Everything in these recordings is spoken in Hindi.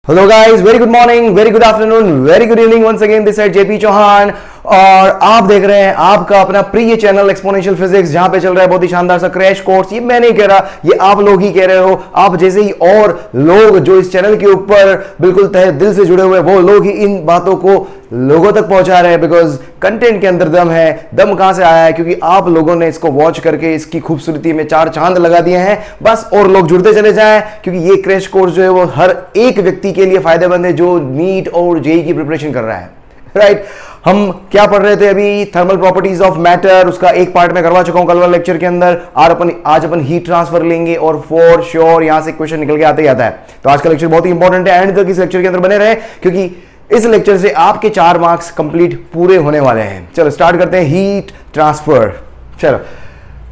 Hello guys, very good morning, very good afternoon, very good evening once again. This side JP Chauhan और आप देख रहे हैं आपका अपना प्रिय चैनल एक्सपोनेंशियल फिजिक्स, जहां पे चल रहा है बहुत ही शानदार सा क्रैश कोर्स। ये मैं नहीं कह रहा, ये आप लोग ही कह रहे हो। आप जैसे ही और लोग जो इस चैनल के ऊपर बिल्कुल तहे दिल से जुड़े हुए, वो लोग ही इन बातों को लोगों तक पहुंचा रहे हैं। बिकॉज कंटेंट के अंदर दम है। दम कहां से आया है? क्योंकि आप लोगों ने इसको वॉच करके इसकी खूबसूरती में चार चांद लगा दिए हैं। बस और लोग जुड़ते चले जाएं, क्योंकि ये क्रैश कोर्स जो है वो हर एक व्यक्ति के लिए फायदेमंद है जो नीट और जेईई की प्रिपरेशन कर रहा है। राइट हम क्या पढ़ रहे थे अभी? थर्मल प्रॉपर्टीज ऑफ मैटर, उसका एक पार्ट में करवा चुका हूं कल वाले लेक्चर के अंदर। आज अपन हीट ट्रांसफर लेंगे और फॉर श्योर यहां से क्वेश्चन निकल के आते ही आता है। तो आज का लेक्चर बहुत ही इंपॉर्टेंट है। एंड तक इस लेक्चर के अंदर बने रहे, क्योंकि इस लेक्चर से आपके 4 मार्क्स कंप्लीट पूरे होने वाले हैं। चलो स्टार्ट करते हैं हीट ट्रांसफर। चलो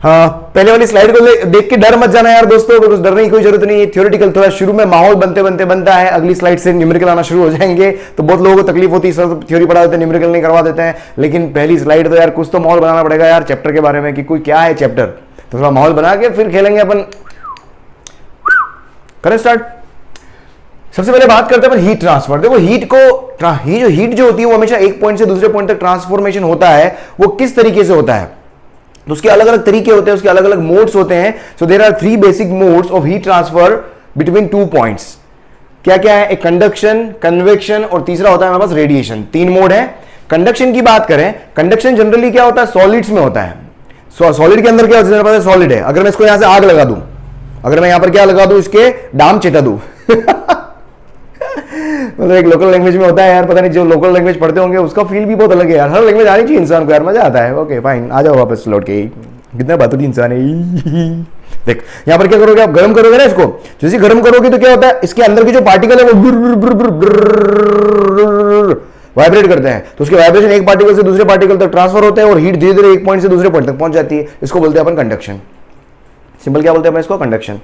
हाँ, पहले वाली स्लाइड को देख के डर मत जाना यार दोस्तों, बिकॉज डरने की कोई जरूरत नहीं है। थ्योरेटिकल थोड़ा शुरू में माहौल बनते बनते बनता है, अगली स्लाइड से न्यूमेरिकल आना शुरू हो जाएंगे। तो बहुत लोगों को तकलीफ होती है, सर थ्योरी पढ़ा देते हैं, न्यूमेरिकल नहीं करवा देते हैं। लेकिन पहली स्लाइड तो यार कुछ तो माहौल बनाना पड़ेगा यार चैप्टर के बारे में, कि कोई क्या है चैप्टर। तो थोड़ा माहौल बना के फिर खेलेंगे अपन। करें स्टार्ट। सबसे पहले बात करते हैं अपन हीट ट्रांसफर। देखो हीट जो होती है वो हमेशा एक पॉइंट से दूसरे पॉइंट तक ट्रांसफॉर्मेशन होता है। वो किस तरीके से होता है? तो उसके अलग अलग तरीके होते हैं, उसके अलग अलग मोड्स होते हैं। So there are 3 basic modes of heat transfer between 2 points. क्या क्या है? एक कंडक्शन, कन्वेक्शन और तीसरा होता है हमारे पास रेडिएशन। 3 मोड है। कंडक्शन की बात करें, कंडक्शन जनरली क्या होता है? सॉलिड्स में होता है। सॉलिड के अंदर क्या होता है? सॉलिड है। अगर मैं इसको यहां से आग लगा दूं, अगर मैं यहां पर क्या लगा दूं, इसके डाम चिटा दूं मतलब एक लोकल लैंग्वेज में होता है यार, पता नहीं जो लोकल लैंग्वेज पढ़ते होंगे उसका फील भी बहुत अलग है यार। हर लैंग्वेज आनी चाहिए इंसान को यार, मजा आता है। ओके फाइन, आ जाओ वापस लौट के। कितना बहादुर इंसान है देख। यहां पर क्या करोगे आप? गर्म करोगे ना इसको। जैसे गर्म करोगे तो क्या होता है? इसके अंदर के जो पार्टिकल है वो वाइब्रेट करते हैं। तो उसके वाइब्रेशन एक पार्टिकल से दूसरे पार्टिकल तक ट्रांसफर होते हैं और हीट धीरे धीरे एक पॉइंट से दूसरे पॉइंट तक पहुंच जाती है। इसको बोलते हैं अपन कंडक्शन। सिंपल क्या बोलते हैं अपन इसको? कंडक्शन।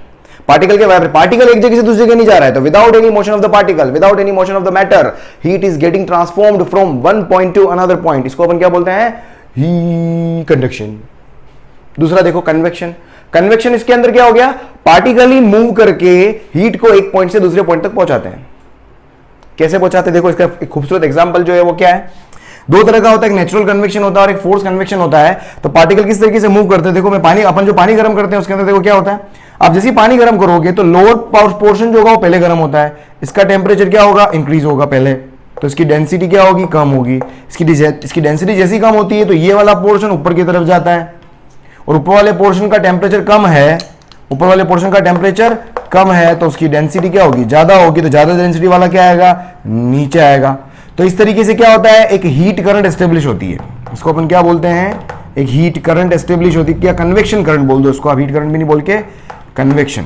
पार्टिकल के पार्टिकल एक जगह से दूसरी जगह नहीं जा रहा है, तो without any motion of the particle, without any motion of the matter, heat is getting transformed from one point two another point. इसको अपन क्या बोलते हैं? ही कंडक्शन। दूसरा देखो कन्वेक्शन। कन्वेक्शन इसके अंदर क्या हो गया? पार्टिकल ही मूव करके हीट को एक पॉइंट से दूसरे पॉइंट तक पहुंचाते हैं। कैसे पहुंचाते हैं? देखो इसका एक खूबसूरत एग्जांपल जो है वो क्या है? 2 तरह का होता है, एक नेचुरल कन्वेक्शन होता है और एक फोर्स कन्वेक्शन होता है। तो पार्टिकल किस तरीके से मूव करते हैं? देखो मैं पानी, अपन जो पानी गर्म करते हैं उसके अंदर देखो क्या होता है। आप जैसे ही पानी गर्म करोगे तो लोअर पोर्शन जो होगा वो पहले गर्म होता है। इसका टेम्परेचर क्या होगा? इंक्रीज होगा पहले। तो इसकी डेंसिटी क्या होगी? कम होगी। इसकी डेंसिटी जैसी कम होती है तो ये वाला पोर्शन ऊपर की तरफ जाता है, और ऊपर वाले पोर्शन का टेम्परेचर कम है, ऊपर वाले पोर्शन का टेम्परेचर कम है तो उसकी डेंसिटी क्या होगी? ज्यादा होगी। तो ज्यादा डेंसिटी वाला क्या आएगा? नीचे आएगा। तो इस तरीके से क्या होता है? एक हीट करंट एस्टेब्लिश होती है। इसको अपन क्या बोलते हैं? एक हीट करंट एस्टेब्लिश होती है। क्या? कन्वेक्शन करंट बोल दो इसको, आप हीट करंट भी नहीं बोल के कन्वेक्शन,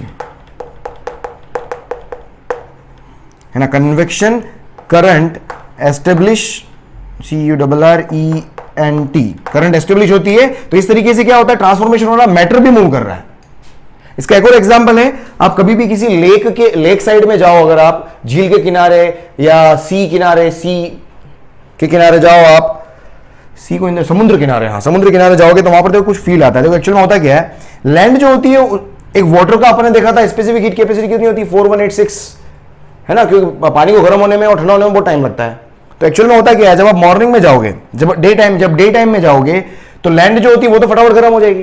है ना। Convection current establish, CURRENT, current establish होती है। तो इस तरीके से क्या होता है? ट्रांसफॉर्मेशन हो रहा है, मैटर भी मूव कर रहा है। इसका एक और एग्जांपल है, आप कभी भी किसी लेक साइड में जाओ, अगर आप झील के किनारे या सी के किनारे जाओ, आप समुद्र किनारे, हाँ समुद्र किनारे जाओगे तो वहां पर देखो कुछ फील आता है। देखो एक्चुअल में होता क्या है? लैंड जो होती है, एक वाटर का अपने देखा था स्पेसिफिक हीट कैपेसिटी कितनी होती है? 4186, है ना। क्योंकि पानी को गर्म होने में और ठंडा होने में बहुत टाइम लगता है। तो एक्चुअल में होता क्या है? जब आप मॉर्निंग में जाओगे, जब डे टाइम में जाओगे तो लैंड जो होती है वो तो फटाफट गर्म हो जाएगी,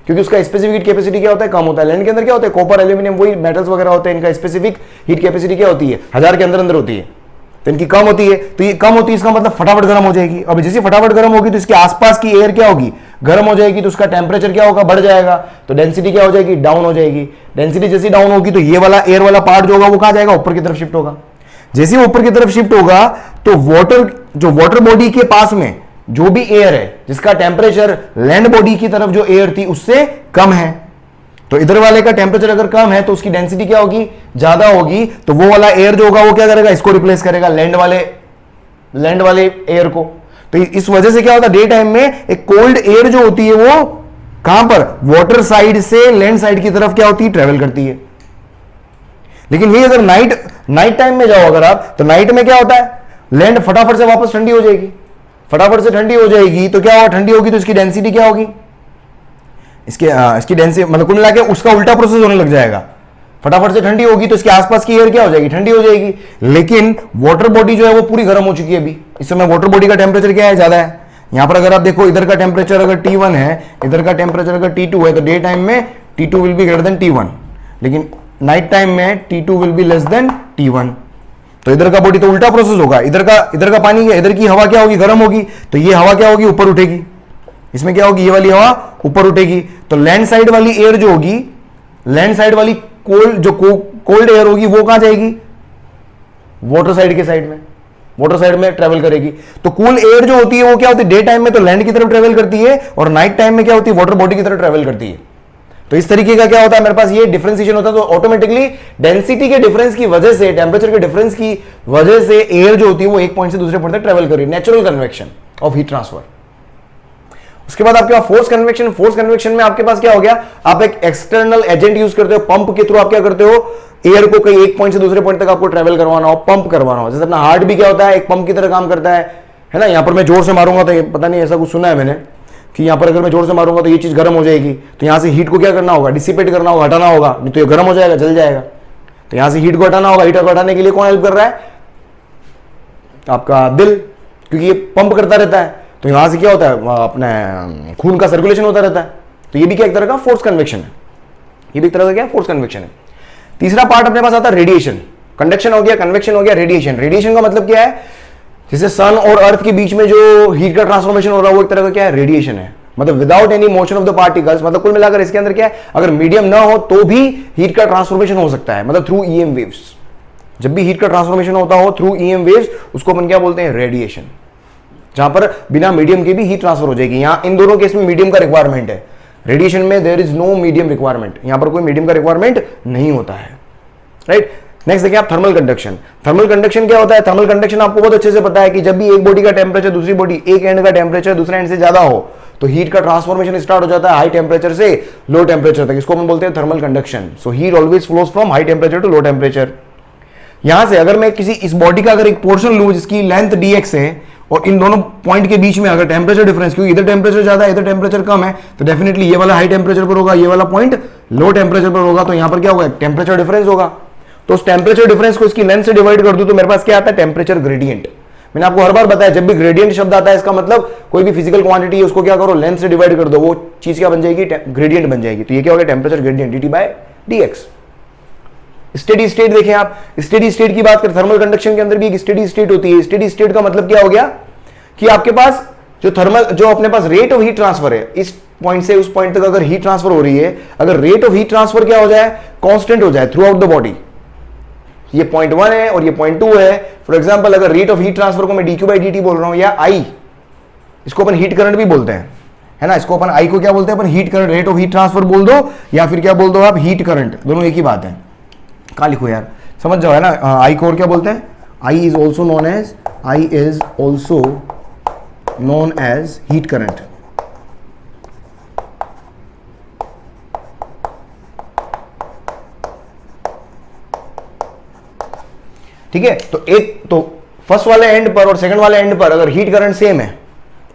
क्योंकि उसका स्पेसिफिक हीट कैपेसिटी क्या होता है? कम होता है। लैंड के अंदर क्या होता है? कॉपर, एल्यूमिनियम, वही मेटल्स वगैरह होते हैं। इनका स्पेसिफिक हीट कैपेसिटी क्या होती है? 1000 के अंदर होती है। तो इनकी कम होती है। तो ये कम होती है, इसका मतलब फटाफट गर्म हो जाएगी। अब जैसे फटाफट गर्म होगी तो इसके आसपास की एयर क्या होगी? गर्म हो जाएगी। तो उसका टेम्परेचर क्या होगा? बढ़ जाएगा। तो डेंसिटी क्या हो जाएगी? डाउन हो जाएगी। डेंसिटी जैसी डाउन होगी तो ये वाला एयर वाला पार्ट जो होगा वो कहां जाएगा? ऊपर की तरफ शिफ्ट होगा। जैसे ही ऊपर की तरफ शिफ्ट होगा तो वाटर बॉडी के पास में जो भी एयर है, जिसका टेम्परेचर लैंड बॉडी की तरफ जो एयर थी उससे कम है, तो इधर वाले का टेम्परेचर अगर कम है तो उसकी डेंसिटी क्या होगी? ज्यादा होगी। तो वो वाला एयर जो होगा वो क्या करेगा? इसको रिप्लेस करेगा, लैंड वाले एयर को। तो इस वजह से क्या होता है? डे टाइम में एक कोल्ड एयर जो होती है वो कहां पर? वाटर साइड से लैंड साइड की तरफ क्या होती है? ट्रेवल करती है। लेकिन ये अगर नाइट टाइम में जाओ अगर आप, तो नाइट में क्या होता है? लैंड फटाफट से वापस ठंडी हो जाएगी। फटाफट से ठंडी हो जाएगी तो क्या होगा? ठंडी होगी तो इसकी डेंसिटी क्या होगी? इसकी डेंसिटी मतलब कुल मिला के उसका उल्टा प्रोसेस होने लग जाएगा। फटाफट से ठंडी होगी तो इसके आसपास की एयर क्या हो जाएगी, ठंडी हो जाएगी। लेकिन वाटर बॉडी जो है वो पूरी गर्म हो चुकी है अभी। इस समय वाटर बॉडी का टेम्परेचर क्या है, ज्यादा है। यहां पर अगर आप देखो, इधर का टेम्परेचर अगर T1 है, इधर का टेम्परेचर अगर T2 है, तो डे टाइम में T2 will be greater than T1, लेकिन नाइट टाइम में T2 will be less than T1। तो इधर का बॉडी तो उल्टा प्रोसेस होगा, इधर का पानी, इधर की हवा क्या होगी, गर्म होगी, तो ये हवा क्या होगी, ऊपर उठेगी। इसमें क्या होगी, ये वाली हवा ऊपर उठेगी। तो लैंड साइड वाली एयर जो होगी, लैंड साइड वाली कोल्ड एयर होगी, वो कहां जाएगी, वाटर साइड के साइड में, वाटर साइड में ट्रेवल करेगी। तो कूल एयर जो होती है वो क्या होती है, डे टाइम में तो लैंड की तरफ ट्रेवल करती है, और नाइट टाइम में क्या होती है, वाटर बॉडी की तरफ ट्रेवल करती है। तो इस तरीके का क्या होता है, मेरे पास ये डिफरेंशिएशन होता है। तो ऑटोमेटिकली डेंसिटी के डिफरेंस की वजह से, टेम्परेचर के डिफरेंस की वजह से एयर जो होती है वो एक पॉइंट से दूसरे पॉइंट तक ट्रेवल कर रही है, natural convection of heat transfer. उसके बाद आपके पास फोर्स कन्वेक्शन। फोर्स कन्वेक्शन में आपके पास क्या हो गया, आप एक एक्सटर्नल एजेंट यूज करते हो, पंप के थ्रू आप क्या करते हो, एयर को कहीं एक पॉइंट से दूसरे पॉइंट तक आपको ट्रेवल करवाना हो, पंप करवाना हो। जैसे अपना हार्ट भी क्या होता है, एक पंप की तरह काम करता है ना। यहां पर मैं जोर से मारूंगा तो पता नहीं, ऐसा कुछ सुना है मैंने कि यहां पर अगर मैं जोर से मारूंगा तो ये चीज गर्म हो जाएगी, तो यहां से हीट को क्या करना होगा, डिसिपेट करना होगा, हटाना होगा, नहीं तो ये गर्म हो जाएगा, जल जाएगा। तो यहां से हीट को हटाना होगा। हीट को हटाने के लिए कौन हेल्प कर रहा है, आपका दिल, क्योंकि ये पंप करता रहता है। तो यहां से क्या होता है, अपने खून का सर्कुलेशन होता रहता है। तो ये भी क्या एक तरह का फोर्स कन्वेक्शन है, ये भी एक तरह का क्या फोर्स कन्वेक्शन है। तीसरा पार्ट अपने पास आता है रेडिएशन। कंडक्शन हो गया, कन्वेक्शन हो गया, रेडिएशन। रेडिएशन का मतलब क्या है, जैसे सन और अर्थ के बीच में जो हीट का ट्रांसफॉर्मेशन हो रहा है वो एक तरह का क्या है, रेडिएशन है। मतलब without any motion of the particles, मतलब कुल मिलाकर इसके अंदर क्या है, अगर मीडियम ना हो तो भी हीट का ट्रांसफॉर्मेशन हो सकता है, मतलब थ्रू ईएम वेव्स। जब भी हीट का ट्रांसफॉर्मेशन होता हो थ्रू ईएम वेव्स, उसको अपन क्या बोलते हैं, रेडिएशन। जहां पर बिना मीडियम के भी हीट ट्रांसफर हो जाएगी। यहां इन दोनों केस में मीडियम का रिक्वायरमेंट है, रेडिएशन में there is no medium requirement, यहां पर कोई मीडियम का रिक्वायरमेंट नहीं होता है, राइट। नेक्स्ट देखिए आप थर्मल कंडक्शन। थर्मल कंडक्शन क्या होता है, थर्मल कंडक्शन आपको बहुत अच्छे से पता है कि जब भी एक बॉडी का टेम्परेचर दूसरी बॉडी, एक एंड का टेम्परेचर दूसरे एंड से ज्यादा हो तो हीट का ट्रांसफॉर्मेशन स्टार्ट हो जाता है हाई टेम्परेचर से लो टेम्परेचर तक। इसको हम बोलते हैं thermal conduction. So heat always flows from high temperature to low temperature. यहां से अगर मैं किसी इस बॉडी का अगर एक पोर्शन लूं जिसकी लेंथ dx है, और इन दोनों पॉइंट के बीच में अगर टेम्परेचर डिफरेंस, क्योंकि इधर टेम्परेचर ज्यादा है इधर टेम्परेचर कम है, तो डेफिनेटली ये वाला हाई टेम्परेचर पर होगा, ये वाला पॉइंट लो टेम्परेचर पर होगा। तो यहां पर क्या होगा, टेम्परेचर डिफरेंस होगा। तो उस टेम्परेचर डिफरेंस को इसकी लेंथ से डिवाइड कर दूं तो मेरे पास क्या आता है, टेम्परेचर ग्रेडियंट। मैंने आपको हर बार बताया जब भी ग्रेडियंट शब्द आता है इसका मतलब कोई भी फिजिकल क्वांटिटी है उसको क्या करो, लेंथ से डिवाइड कर दो, वो चीज क्या बन जाएगी, ग्रेडियंट बन जाएगी। तो ये क्या हो गया, temperature gradient dt by dx। Steady state देखें आप, स्टेडी स्टेट की बात करें, थर्मल कंडक्शन के अंदर भी एक स्टेडी स्टेट होती है। स्टेडी स्टेट का मतलब क्या हो गया कि आपके पास जो अपने पास रेट ऑफ हीट ट्रांसफर है, इस पॉइंट से उस पॉइंट तक अगर हीट ट्रांसफर हो रही है, अगर रेट ऑफ हीट ट्रांसफर क्या हो जाए, कांस्टेंट हो जाए थ्रू आउट द बॉडी। ये पॉइंट 1 है और ये पॉइंट 2 है। फॉर एग्जांपल अगर रेट ऑफ हीट ट्रांसफर को मैं dq बाई dt बोल रहा हूं, या I, इसको अपन हीट करंट भी बोलते हैं, है ना। इसको अपन I को क्या बोलते हैं, अपन heat current, rate of heat transfer बोल दो, या फिर क्या बोल दो आप, हीट करंट, दोनों एक ही बात है। कहां लिखो यार, समझ जाओ, है ना। I को और क्या बोलते हैं, I is also known as heat current. ठीक है, तो फर्स्ट वाले एंड पर और सेकंड वाले एंड पर अगर हीट करंट सेम है,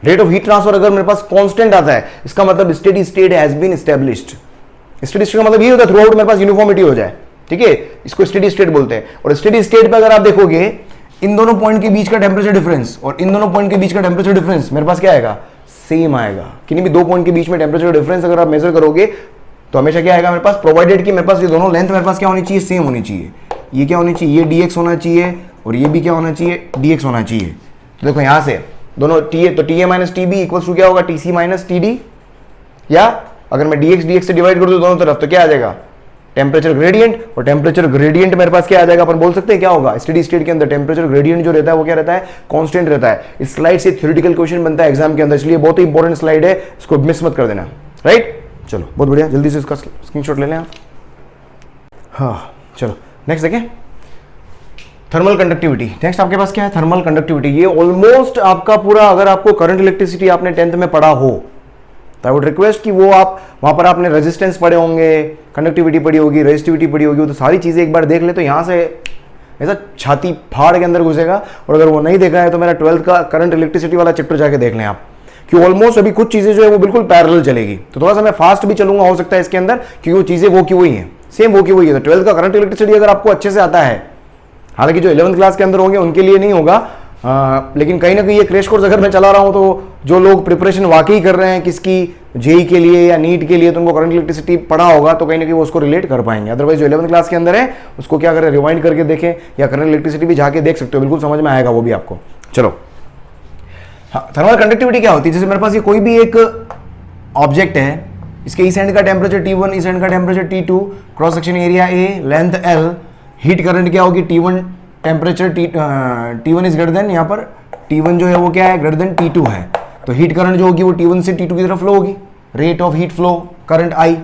रेट ऑफ हीट ट्रांसफर अगर मेरे पास कांस्टेंट आता है, इसका मतलब steady state has been established. Steady state का मतलब ये होता है थ्रू आउट मेरे पास यूनिफॉर्मिटी हो जाए, ठीक है, इसको स्टेडी स्टेट बोलते हैं। और स्टेडी स्टेट पे अगर आप देखोगे इन दोनों पॉइंट के बीच का टेम्परेचर डिफरेंस और इन दोनों पॉइंट के बीच का टेम्परेचर डिफरेंस मेरे पास क्या आएगा, सेम आएगा। किन्हीं भी दो पॉइंट के बीच में टेम्परेचर डिफरेंस अगर आप मेजर करोगे तो हमेशा क्या आएगा मेरे पास, प्रोवाइडेड कि मेरे पास ये दोनों लेंथ मेरे पास क्या होनी चाहिए, सेम होनी चाहिए। ये क्या होनी चाहिए, ये dx होना चाहिए, और ये भी क्या होना चाहिए, dx होना चाहिए। तो देखो यहां से दोनों TA, तो TA minus TB equals to क्या होगा, TC माइनस TD। या अगर मैं dx से डिवाइड कर दूं दोनों तरफ तो क्या आ जाएगा, टेम्परेचर ग्रेडियंट। और टेम्परेचर ग्रेडियंट मेरे पास क्या आ जाएगा, अपन बोल सकते हैं क्या होगा, स्टेडी स्टेट के अंदर टेम्परेचर ग्रेडियंट जो रहता है वो क्या रहता है, कांस्टेंट रहता है। इस स्लाइड से थ्योरेटिकल क्वेश्चन बनता है एग्जाम के अंदर, इसलिए बहुत ही इंपॉर्टेंट स्लाइड है, इसको मिस मत कर देना, राइट। चलो बहुत बढ़िया, जल्दी से इसका स्क्रीनशॉट ले लें आप। हाँ चलो नेक्स्ट देखें, थर्मल कंडक्टिविटी। नेक्स्ट आपके पास क्या है, थर्मल कंडक्टिविटी। ये ऑलमोस्ट आपका पूरा, अगर आपको करंट इलेक्ट्रिसिटी आपने 10th में पढ़ा हो तो आई वुड रिक्वेस्ट कि वो आप वहां पर आपने रेजिस्टेंस पढ़े होंगे, कंडक्टिविटी पढ़ी होगी, रेजिस्टिविटी पढ़ी होगी, तो सारी चीजें एक बार देख ले तो यहां से ऐसा छाती फाड़ के अंदर घुसेगा। और अगर वो नहीं देखा है तो मेरा 12th का करंट इलेक्ट्रिसिटी वाला चैप्टर जाके देख लें आप, कि ऑलमोस्ट अभी कुछ चीजें जो है वो बिल्कुल पैरेलल चलेगी। तो थोड़ा सा मैं फास्ट भी चलूंगा हो सकता है इसके अंदर, क्योंकि वो चीजें वो की वही हैं, सेम वो की वही है। 12th का करंट इलेक्ट्रिसिटी अगर आपको अच्छे से आता है, हालांकि जो 11th क्लास के अंदर होंगे उनके लिए नहीं होगा, लेकिन कहीं ना कहीं ये क्रैश कोर्स अगर मैं चला रहा हूं तो जो लोग प्रिपरेशन वाकई कर रहे हैं किसकी, जेई के लिए या नीट के लिए, तो उनको करंट इलेक्ट्रिसिटी पढ़ा होगा तो कहीं ना कहीं वो उसको रिलेट कर पाएंगे। अदरवाइज जो 11th क्लास के अंदर है उसको क्या करें, रिवाइंड करके देखें या करंट इलेक्ट्रिसिटी भी जाके देख सकते हो, बिल्कुल समझ में आएगा वो भी आपको। चलो, हाँ, थर्मल कंडक्टिविटी क्या होती है? जैसे मेरे पास ये कोई भी एक ऑब्जेक्ट है, इसके इस एंड का टेम्परेचर T1, इस एंड का temperature T2, cross section area A, length L, heat current क्या होगी T1, temperature T1 is greater than, यहाँ पर T1 जो है वो क्या है, ग्रेटर देन T2 है, तो हीट करंट जो होगी वो T1 से T2 की तरफ फ्लो होगी, rate of heat flow current I।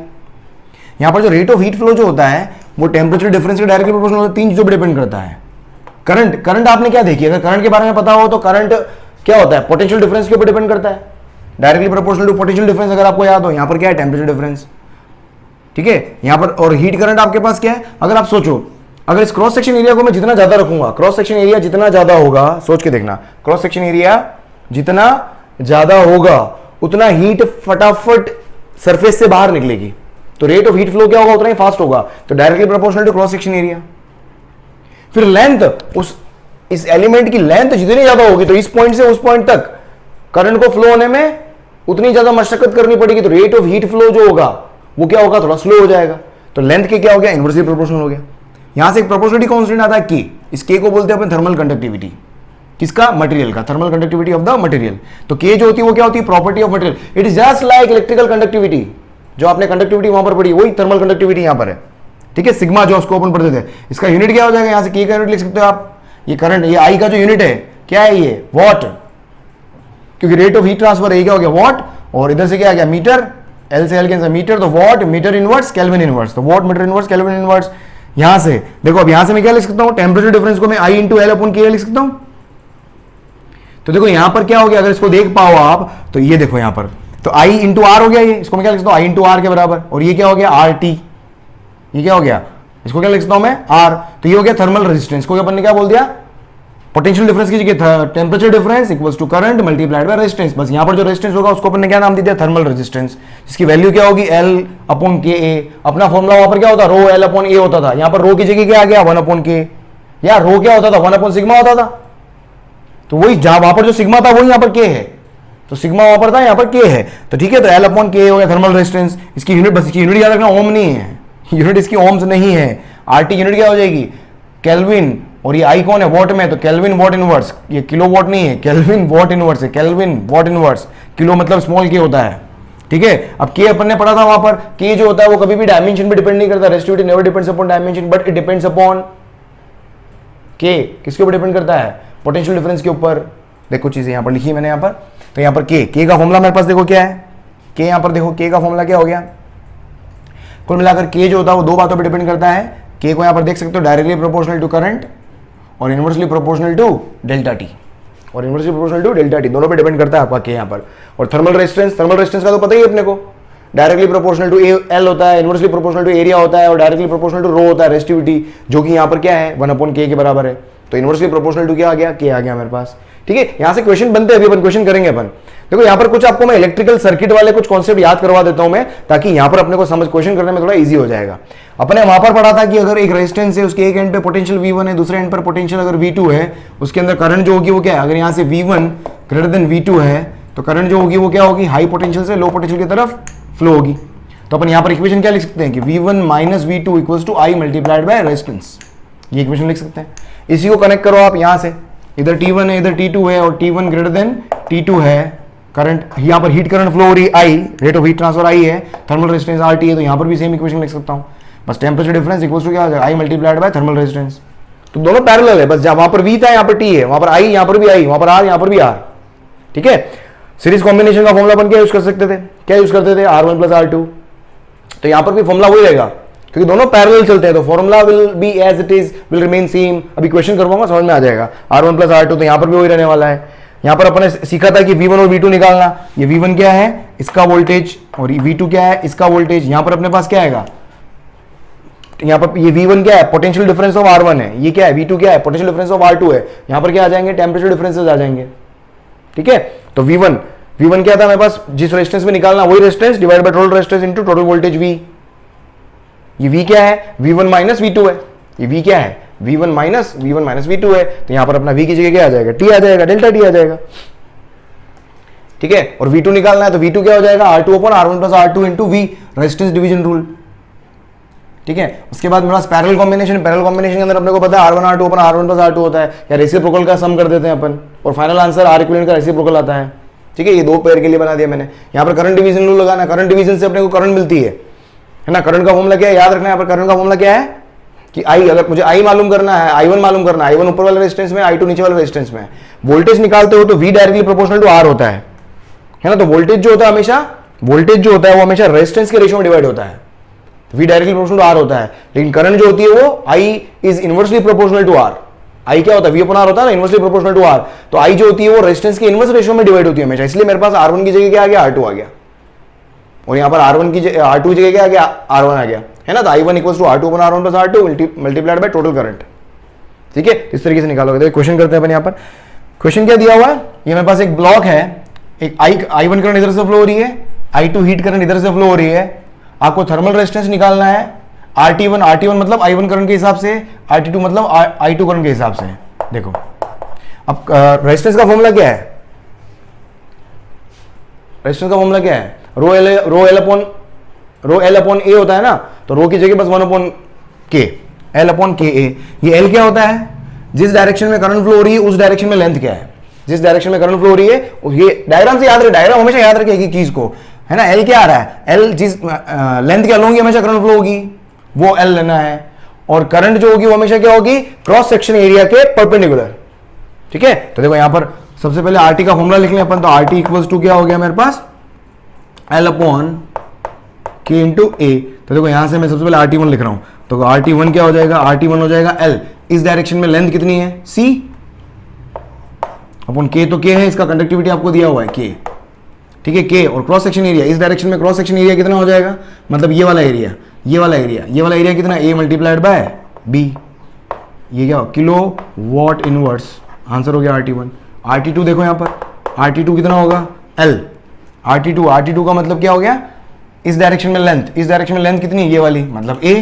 यहाँ पर जो रेट ऑफ हीट फ्लो जो होता है वो टेम्परेचर डिफरेंस के डायरेक्टली प्रोपोर्शनल होता है, 3 चीजों पर डिपेंड करता है। करंट आपने क्या देखी, अगर करंट के बारे में पता हो तो करंट क्या होता है, पोटेंशियल डिफरेंस के ऊपर डिपेंड करता है, directly proportional to potential difference. अगर आपको याद हो यहाँ पर क्या है, टेम्परेचर डिफरेंस, ठीक है, यहाँ पर। और हीट करंट आपके पास क्या है, अगर आप सोचो, अगर इस क्रॉस सेक्शन एरिया को मैं जितना ज्यादा रखूंगा, क्रॉस सेक्शन एरिया जितना ज्यादा होगा, सोच के देखना, क्रॉस सेक्शन एरिया जितना ज्यादा होगा उतना हीट फटाफट सरफेस से बाहर निकलेगी, तो रेट ऑफ हीट फ्लो क्या होगा, उतना ही फास्ट होगा, तो directly proportional to cross section area. फिर लेंथ, इस एलिमेंट की लेंथ जितनी ज्यादा होगी तो इस पॉइंट से उस पॉइंट तक करंट को फ्लो होने में उतनी ज्यादा मशक्कत करनी पड़ेगी, तो रेट ऑफ हीट फ्लो जो होगा वो क्या होगा, थोड़ा स्लो हो जाएगा। तो लेंथ के क्या हो गया, इनवर्सली प्रोपोर्शनल हो गया। यहां से एक प्रोपोर्शनलिटी कांस्टेंट आता है के, इस के को बोलते हैं अपन थर्मल कंडक्टिविटी, किसका, मटेरियल का, thermal conductivity of the material. तो के जो होती है वो क्या होती है, property of material. It is just like electrical conductivity, जो आपने कंडक्टिविटी वहां पर पढ़ी वही थर्मल कंडक्टिविटी यहां पर है, ठीक है। सिग्मा जो उसको अपन पढ़ते थे, इसका यूनिट क्या हो जाएगा, यहां से के का यूनिट लिख सकते हो आप, ये करंट, ये आई का जो यूनिट है क्या है, ये वॉट, क्योंकि रेट ऑफ हीट ट्रांसफर है क्या हो गया, वॉट, और इधर से क्या आ गया, मीटर, एल से एल कैंसिल, मीटर, तो watt metre inverse kelvin inverse, तो watt metre inverse kelvin inverse. यहां से देखो, अब यहां से मैं क्या लिख सकता हूं, टेम्परेचर डिफरेंस को मैं आई इंटू एल अपॉन के लिख सकता हूं। तो देखो यहां पर क्या हो गया, अगर इसको देख पाओ आप तो ये देखो यहां पर, तो आई इंटू आर हो गया, ये इसको मैं क्या लिख सकता हूं, आई इंटू आर के बराबर, और ये क्या हो गया, आर टी, ये क्या हो गया, इसको क्या लिख सकता हूं मैं, आर, तो ये हो गया थर्मल रेजिस्टेंस को अपन ने क्या बोल दिया, पोटेंशियल डिफरेंस की जगह temperature difference equals to current multiplied by resistance. बस यहां पर जो रेजिस्टेंस होगा उसको अपन ने क्या नाम दे दिया, थर्मल रेजिस्टेंस, जिसकी वैल्यू क्या होगी, एल अपॉन के ए। अपना फॉर्मुला वहां पर क्या होता, रो एल अपॉन ए होता था, यहां पर रो की जगह क्या आ गया, 1 अपॉन के, या रो क्या होता था, 1 अपॉन सिग्मा होता था, तो वही जहां वहां पर जो सिग्मा था वही यहां पर के है, तो सिग्मा वहां पर था, यहां पर के है, तो ठीक है। तो एल अपॉन के हो गया थर्मल रेजिस्टेंस, इसकी यूनिट, बस इसकी यूनिट याद रखना, ओम नहीं है, यूनिट इसकी ओम्स नहीं है, आरटी यूनिट क्या हो जाएगी, केल्विन, और ये आई कौन है, वॉट में, तो केल्विन वॉट इनवर्स, ये किलो वॉट नहीं है, केल्विन वॉट इनवर्स है, केल्विन वॉट इनवर्स, किलो मतलब स्मॉल के होता है, ठीक है। अब के अपन ने पढ़ा था वहां पर, के जो होता है वो कभी भी डायमेंशन पे डिपेंड नहीं करता, resistivity never depends upon dimension but it depends upon के, किसके ऊपर डिपेंड करता है, पोटेंशियल डिफरेंस के ऊपर। देखो चीजें यहां पर लिखी है मैंने यहां पर, तो यहां पर के का फॉर्मूला मेरे पास देखो क्या है, के यहां पर देखो के का फॉर्मूला क्या हो गया, कुल मिलाकर के जो होता है वो दो बातों पर डिपेंड करता है। के को यहां पर देख सकते हो, डायरेक्टली प्रोपोर्शनल टू करंट और inversely proportional to delta T, और inversely proportional to delta T, दोनों पे डिपेंड करता है आपका के यहाँ पर। और थर्मल रेजिस्टेंस का तो पता ही है अपने को, डायरेक्टली प्रोपोर्शनल टू एल होता है, इनवर्सली प्रोपोर्शनल टू एरिया होता है, और डायरेक्टली प्रोपोर्शनल टू रो होता है रेजिस्टिविटी, जो कि यहाँ पर क्या है 1 अपॉन के बराबर है, तो इनवर्सली प्रोपोर्शनल टू क्या आ गया, के आ गया मेरे पास, ठीक है। यहां से क्वेश्चन बनते हैं, अभी अपन क्वेश्चन करेंगे अपन। देखो यहां पर कुछ आपको मैं इलेक्ट्रिकल सर्किट वाले कुछ कॉन्सेप्ट याद करवा देता हूं मैं, ताकि यहां पर अपने को समझ क्वेश्चन करने में थोड़ा इजी हो जाएगा। अपने वहां पर पढ़ा था कि अगर एक रेजिस्टेंस है, उसके एक एंड पे पोटेंशियल V1 है, दूसरे एंड पर पोटेंशियल अगर V2 है, उसके अंदर करंट जो होगी वो क्या है, अगर यहां से V1 ग्रेटर देन V2 है तो करंट जो होगी वो क्या होगी, हाई पोटेंशियल से लो पोटेंशियल की तरफ फ्लो होगी। तो अपन यहां पर इक्वेशन क्या लिख सकते हैं कि V1 minus V2 equals to I multiplied by resistance, ये इक्वेशन लिख सकते हैं। इसी को कनेक्ट करो आप यहां से, इधर T1 है इधर T2 है, और T1 ग्रेटर देन T2 है, करंट यहां पर हीट करंट फ्लो हो रही I, rate of heat transfer I है, थर्मल रेजिस्टेंस RT है, तो यहां पर भी सेम इक्वेशन लिख सकता हूं, बस टेम्परेचर डिफरेंस इक्वल्स टू क्या हो जाएगा, I multiplied by thermal resistance. तो दोनों पैरेलल है, बस जहां वहां पर V था यहां पर T है, वहां पर I यहां पर भी I, वहां पर R यहां पर भी R, ठीक है। सीरीज कॉम्बिनेशन का फॉर्मुला अपन क्या यूज कर सकते थे, क्या यूज करते थे, R1 प्लस R2, तो यहां पर भी फॉर्मुला वही रहेगा क्योंकि दोनों पैरेलल चलते हैं, तो formula will be as it is, will remain same. अभी क्वेश्चन करवाऊंगा समझ में आ जाएगा, R1 प्लस R2, तो यहां पर भी वही रहने वाला है। यहां पर अपन ने सीखा था कि V1 और V2 निकालना, ये V1 क्या है, इसका वोल्टेज, और ये V2 क्या है, इसका वोल्टेज। यहां पर अपने पास क्या आएगा, यहां पर ये V1 क्या है, पोटेंशियल डिफरेंस ऑफ R1 है, ये क्या है V2 क्या है, पोटेंशियल डिफरेंस ऑफ R2 है। यहां पर क्या आ जाएंगे, टेम्परेचर डिफरेंसेस आ जाएंगे, ठीक है। तो V1 क्या था मेरे पास, जिस रेजिस्टेंस में निकालना वही resistance divide by total resistance into total voltage V, ये v क्या है, v1 माइनस v2 है। ये v क्या है, v1 माइनस v2 है। तो यहां पर अपना v की जगह क्या आ जाएगा, t आ जाएगा, डेल्टा t आ जाएगा। ठीक है, और v2 निकालना है तो v2 क्या हो जाएगा, R2 upon R1 plus R2 into v, resistance division rule. ठीक है, उसके बाद मेरे पास पैरेलल कॉम्बिनेशन के अंदर अपने को पता है R1 R2 upon R1 plus R2 होता है, या रेसिप्रोकल का सम कर देते हैं अपन, और फाइनल आंसर R इक्विवेलेंट का रेसिप्रोकल आता है। ठीक है, ये दो पेयर के लिए बना दिया मैंने। यहाँ पर करंट डिवीजन रूल लगाना, करंट डिवीजन से अपने को करंट मिलती है ना। करंट का फॉर्मूला क्या है, याद रखना है। यहाँ पर करंट का फॉर्मूला क्या है कि I, अगर मुझे I मालूम करना है, I1 मालूम करना है, I1 ऊपर वाले रेजिस्टेंस में, I2 नीचे वाले रेजिस्टेंस में। वोल्टेज निकालते हो तो V directly proportional to R होता है ना। तो वोल्टेज जो होता है हमेशा, वोल्टेज जो होता है वो हमेशा रेजिस्टेंस के रेशियो में डिवाइड होता है। V directly proportional to R होता है, लेकिन करंट जो होती है वो I is inversely proportional to R। I क्या होता है, V अपॉन R होता है ना, इनवर्सली प्रोपोर्शनल टू R। तो I जो होती है वो रेजिस्टेंस के इनवर्स रेशियो में डिवाइड होती है हमेशा। इसलिए मेरे पास R1 की जगह क्या आ गया, R2 आ गया, और यहाँ पर R2 की जगह क्या आ गया, R1 आ गया, है ना। तो I1 equals to R2 upon R1 plus R2 multiplied by total current. ठीक है, इस तरीके से निकालोगे। तो क्वेश्चन करते हैं अपन। यहाँ पर क्वेश्चन क्या दिया हुआ है, ये मेरे पास एक ब्लॉक है, एक I1 करंट इधर से फ्लो हो रही है, I2 हीट करंट इधर से फ्लो हो रही है। आपको थर्मल रेजिस्टेंस निकालना है, RT1 मतलब I1 करंट के हिसाब से, RT2 मतलब I2 करंट के हिसाब से। देखो अब रेजिस्टेंस का फॉर्मूला क्या है, रेजिस्टेंस का फॉर्मूला क्या है, रो एल अपॉन ए होता है ना। तो रो की जगह बस 1 अपॉन के, एल अपॉन के ए। ये एल क्या होता है, जिस डायरेक्शन में करंट फ्लो हो रही है उस डायरेक्शन में लेंथ क्या है, जिस डायरेक्शन में करंट फ्लो हो रही है। ये डायग्राम से याद रहे, डायग्राम हमेशा याद रखेगी चीज को, है ना। एल क्या आ रहा है, एल जिस लेंथ क्या लूंगी हमेशा करंट फ्लो होगी, वो एल लेना है। और करंट जो होगी वो हमेशा क्या होगी, क्रॉस सेक्शन एरिया के परपेंडिकुलर। ठीक है, तो देखो यहां पर सबसे पहले आरटी का फॉर्मूला लिख लें अपन। तो आरटी इक्वल्स टू क्या हो गया मेरे पास, एल अपॉन के इंटू ए। तो देखो यहां से मैं सबसे पहले RT1 लिख रहा हूं। तो RT1 क्या हो जाएगा, RT1 हो जाएगा L, इस डायरेक्शन में लेंथ कितनी है, C अपॉन K। तो K है, इसका कंडक्टिविटी आपको दिया हुआ है K। ठीक है, K, और क्रॉस सेक्शन एरिया, इस डायरेक्शन में क्रॉस सेक्शन एरिया कितना हो जाएगा, मतलब ये वाला एरिया, ये वाला एरिया कितना, A मल्टीप्लाइड बाय B। ये क्या, किलो वॉट इनवर्स। आंसर हो गया RT1। RT2 देखो यहां पर, RT2 कितना होगा, L। RT2 का मतलब क्या हो गया, इस डायरेक्शन में लेंथ, इस डायरेक्शन में लेंथ कितनी है, ये वाली, मतलब A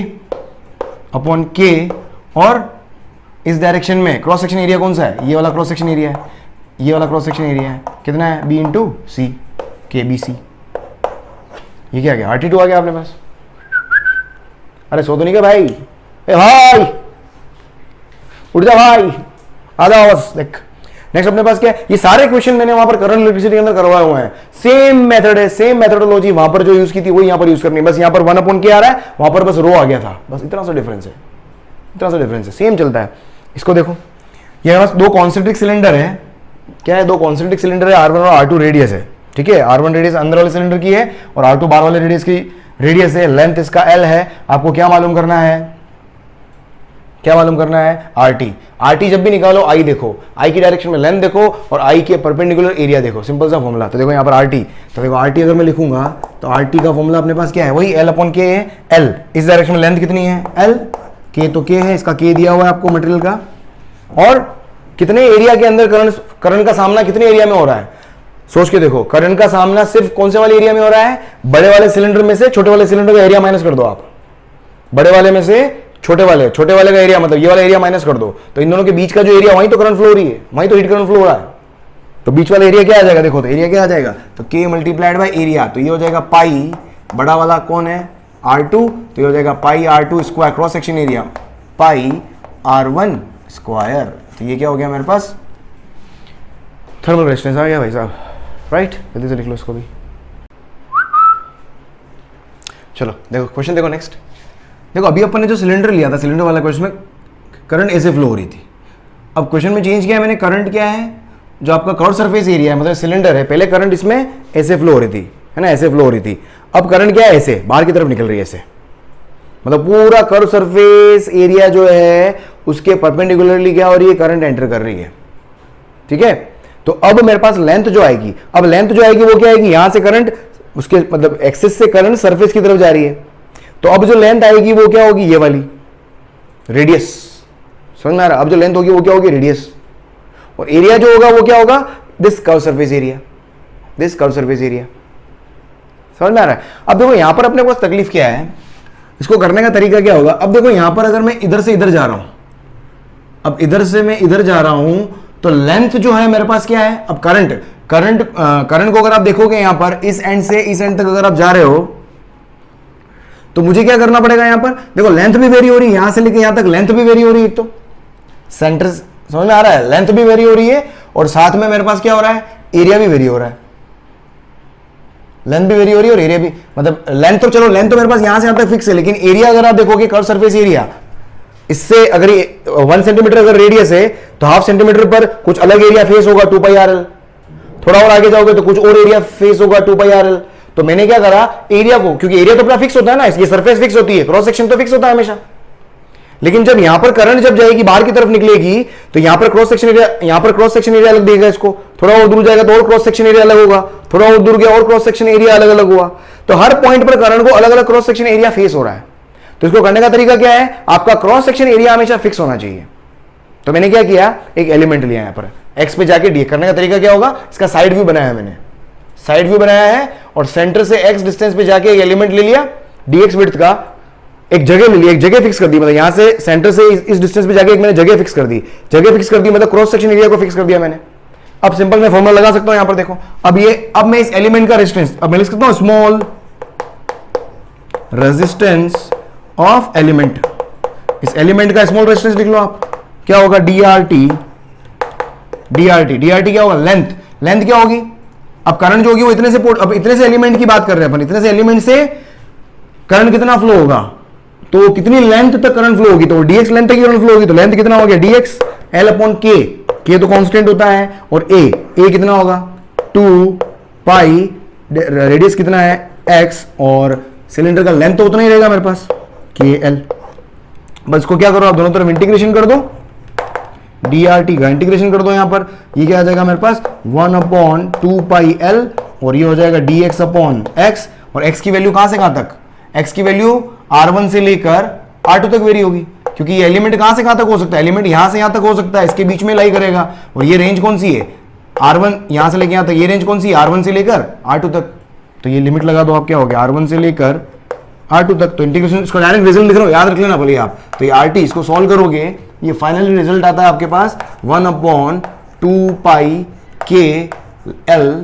अपॉन K, और इस डायरेक्शन में क्रॉस सेक्शन एरिया कौन सा है, ये वाला क्रॉस सेक्शन एरिया है, ये वाला क्रॉस सेक्शन एरिया है कितना है, B इंटू सी, KBC। ये क्या गया, RT2 आ गया अपने पास। अरे सो तो नहीं क्या भाई, ए भाई उठ जा भाई, आधा बस। देख नेक्स्ट अपने पास क्या है, ये सारे क्वेश्चन मैंने वहां पर करंट इलेक्ट्रिसिटी के अंदर करवाए हुए हैं। सेम मेथड है, सेम मेथोडोलॉजी वहां पर जो यूज की थी वही यहां पर यूज करनी है। बस यहां पर 1 अपॉन के आ रहा है, वहां पर बस रो आ गया था, बस इतना सा डिफरेंस है, इतना सा डिफरेंस है, सेम चलता है। इसको देखो, ये बस दो कॉन्सेंट्रिक सिलेंडर है, क्या है, दो कॉन्सेंट्रिक सिलेंडर है, R1 और R2 रेडियस है। ठीक है, R1 रेडियस अंदर वाले सिलेंडर की है और R2 बाहर वाले रेडियस की रेडियस है। लेंथ इसका L है। आपको क्या मालूम करना है, क्या मालूम करना है, RT जब भी निकालो I देखो, I की डायरेक्शन में लेंथ देखो और I के परपेंडिकुलर एरिया देखो, सिंपल सा फॉर्मूला। तो देखो यहाँ पर RT, तो देखो RT अगर मैं लिखूंगा तो RT का फॉर्मूला अपने पास क्या है, वही L अपॉन K है। L इस डायरेक्शन में लेंथ कितनी है, L, K तो K है, इसका K दिया हुआ है आपको मटेरियल का। और कितने एरिया के अंदर करंट का सामना कितने एरिया में हो रहा है, सोच के देखो। करंट का सामना सिर्फ कौन से वाले एरिया में हो रहा है, बड़े वाले सिलेंडर में से छोटे वाले सिलेंडर का एरिया माइनस कर दो आप, बड़े वाले में से छोटे वाले का एरिया, मतलब ये वाला एरिया माइनस कर दो। तो इन दोनों के बीच का जो एरिया, वहीं तो करंट फ्लो हो रही है, वहीं तो हीट करंट फ्लो हो रहा है। तो बीच वाला एरिया क्या आ जाएगा, देखो तो एरिया क्या आ जाएगा, तो K मल्टीप्लाइड बाय एरिया। तो ये हो जाएगा पाई, बड़ा वाला कौन है, R2, तो ये हो जाएगा पाई R2 square, cross section area pi R1 square. तो ये क्या हो गया मेरे पास, थर्मल रेजिस्टेंस आ गया भाई साहब, राइट। जल्दी से लिख लो इसको भी। चलो देखो क्वेश्चन देखो नेक्स्ट। देखो अभी अपन ने जो सिलेंडर लिया था, सिलेंडर वाला क्वेश्चन में करंट ऐसे फ्लो हो रही थी। अब क्वेश्चन में चेंज किया है मैंने, करंट क्या है, जो आपका कर्व सरफेस एरिया है, मतलब सिलेंडर है, पहले करंट इसमें ऐसे फ्लो हो रही थी, है ना, ऐसे फ्लो हो रही थी। अब करंट क्या है, ऐसे बाहर की तरफ निकल रही है ऐसे, मतलब पूरा कर्व सरफेस एरिया जो है उसके परपेंडिकुलरली क्या हो रही है, करंट एंटर कर रही है। ठीक है, तो अब मेरे पास लेंथ जो आएगी, अब लेंथ जो आएगी वो क्या आएगी, यहां से करंट उसके मतलब एक्सिस से करंट सरफेस की तरफ जा रही है। तो अब जो लेंथ आएगी वो क्या होगी, ये वाली रेडियस, समझ में आ रहा। अब जो लेंथ होगी वो क्या होगी, रेडियस। और एरिया जो होगा वो क्या होगा, this curve surface area, this curve surface area, समझ में आ रहा है। अब देखो यहां पर अपने पास तकलीफ क्या है, इसको करने का तरीका क्या होगा, अब देखो यहां पर अगर मैं इधर से इधर जा रहा हूं, अब इधर से मैं इधर जा रहा हूं, तो लेंथ जो है मेरे पास क्या है, अब करंट को अगर आप देखोगे यहां पर इस एंड से इस एंड तक अगर आप जा रहे हो, तो मुझे क्या करना पड़ेगा, यहां पर देखो लेंथ भी वेरी हो रही है, यहां से लेके यहां तक लेंथ भी वेरी हो रही है, तो सेंटर समझ में आ रहा है, लेंथ भी वेरी हो रही है और साथ में मेरे पास क्या हो रहा है, एरिया भी वेरी हो रहा है, लेंथ भी वेरी हो रही है और एरिया भी, मतलब लेंथ तो चलो, लेंथ तो मेरे पास यहां से यहां तक फिक्स है, लेकिन एरिया अगर आप देखोगे कर्व सरफेस एरिया, इससे अगर 1 सेंटीमीटर अगर रेडियस है तो हाफ सेंटीमीटर पर कुछ अलग एरिया फेस होगा 2πrl, थोड़ा और आगे जाओगे तो कुछ और एरिया फेस होगा 2πrl। तो मैंने क्या करा, एरिया को, क्योंकि एरिया तो अपना फिक्स होता है ना, इसकी सरफेस फिक्स होती है, क्रॉस सेक्शन तो फिक्स होता है हमेशा, लेकिन जब यहां पर करंट जब जाएगी बाहर की तरफ निकलेगी तो यहां पर क्रॉस सेक्शन एरिया, यहां पर क्रॉस सेक्शन एरिया अलग देगा इसको, थोड़ा और दूर जाएगा तो और क्रॉस सेक्शन एरिया अलग होगा, थोड़ा और दूर गया और क्रॉस सेक्शन एरिया अलग अलग हुआ, तो हर पॉइंट पर करंट को अलग अलग क्रॉस सेक्शन एरिया फेस हो रहा है। तो इसको करने का तरीका क्या है, आपका क्रॉस सेक्शन एरिया हमेशा फिक्स होना चाहिए। तो मैंने क्या किया, एक एलिमेंट लिया यहां पर, एक्स पे जाके डी, करने का तरीका क्या होगा, इसका साइड व्यू बनाया मैंने, साइड व्यू बनाया है और सेंटर से एक्स डिस्टेंस पे जाके एक एलिमेंट ले लिया, dx विड्थ का, एक जगह ले ली, एक जगह फिक्स कर दी, मतलब यहां से सेंटर से इस डिस्टेंस पे जाके एक मैंने जगह फिक्स कर दी, जगह फिक्स कर दी मतलब क्रॉस सेक्शन एरिया को फिक्स कर दिया मैंने। अब सिंपल मैं फॉर्मूला लगा सकता हूं यहां पर, देखो अब मैं इस एलिमेंट का रेजिस्टेंस, अब मैं लिख सकता हूं स्मॉल रेजिस्टेंस ऑफ एलिमेंट, इस एलिमेंट का स्मॉल रेजिस्टेंस लिख लो आप, क्या होगा, DRT क्या होगा, लेंथ क्या होगी, अब करंट जो होगी वो इतने से, अब इतने से एलिमेंट की बात कर रहे हैं अपन, इतने से एलिमेंट से करंट कितना फ्लो होगा, तो कितनी लेंथ तक करंट फ्लो होगी, तो dx लेंथ तक करंट फ्लो होगी, तो लेंथ कितना हो गया, dx L/K तो कांस्टेंट होता है, और a कितना होगा 2π, रेडियस कितना है x, और सिलेंडर का लेंथ तो उतना ही रहेगा मेरे पास KL। बस इसको क्या करो आप, दोनों तरफ इंटीग्रेशन कर दो, DRT का इंटीग्रेशन कर दो, यहां पर ये क्या आ जाएगा मेरे पास 1/2πL, और ये हो जाएगा dx/x, और x की वैल्यू कहां से कहां तक, x की वैल्यू R1 से लेकर R2 तक वेरी होगी, क्योंकि ये एलिमेंट कहां से कहां तक हो सकता है, एलिमेंट यहां से यहां तक हो सकता है, इसके बीच में लाई करेगा, और ये रेंज कौन सी है, R1 यहां से लेकर यहां तक, ये रेंज कौन सी है, R1 से लेकर R2 तक, तो ये लिमिट लगा दो आप, क्या हो गया R1 से लेकर R2 तक, तो इंटीग्रेशन, इसको डायरेक्ट रिजल्ट लिख रहा हूं, याद रख लेना भले आप, तो ये RT इसको सॉल्व करोगे, ये फाइनली रिजल्ट आता है आपके पास 1/2πKL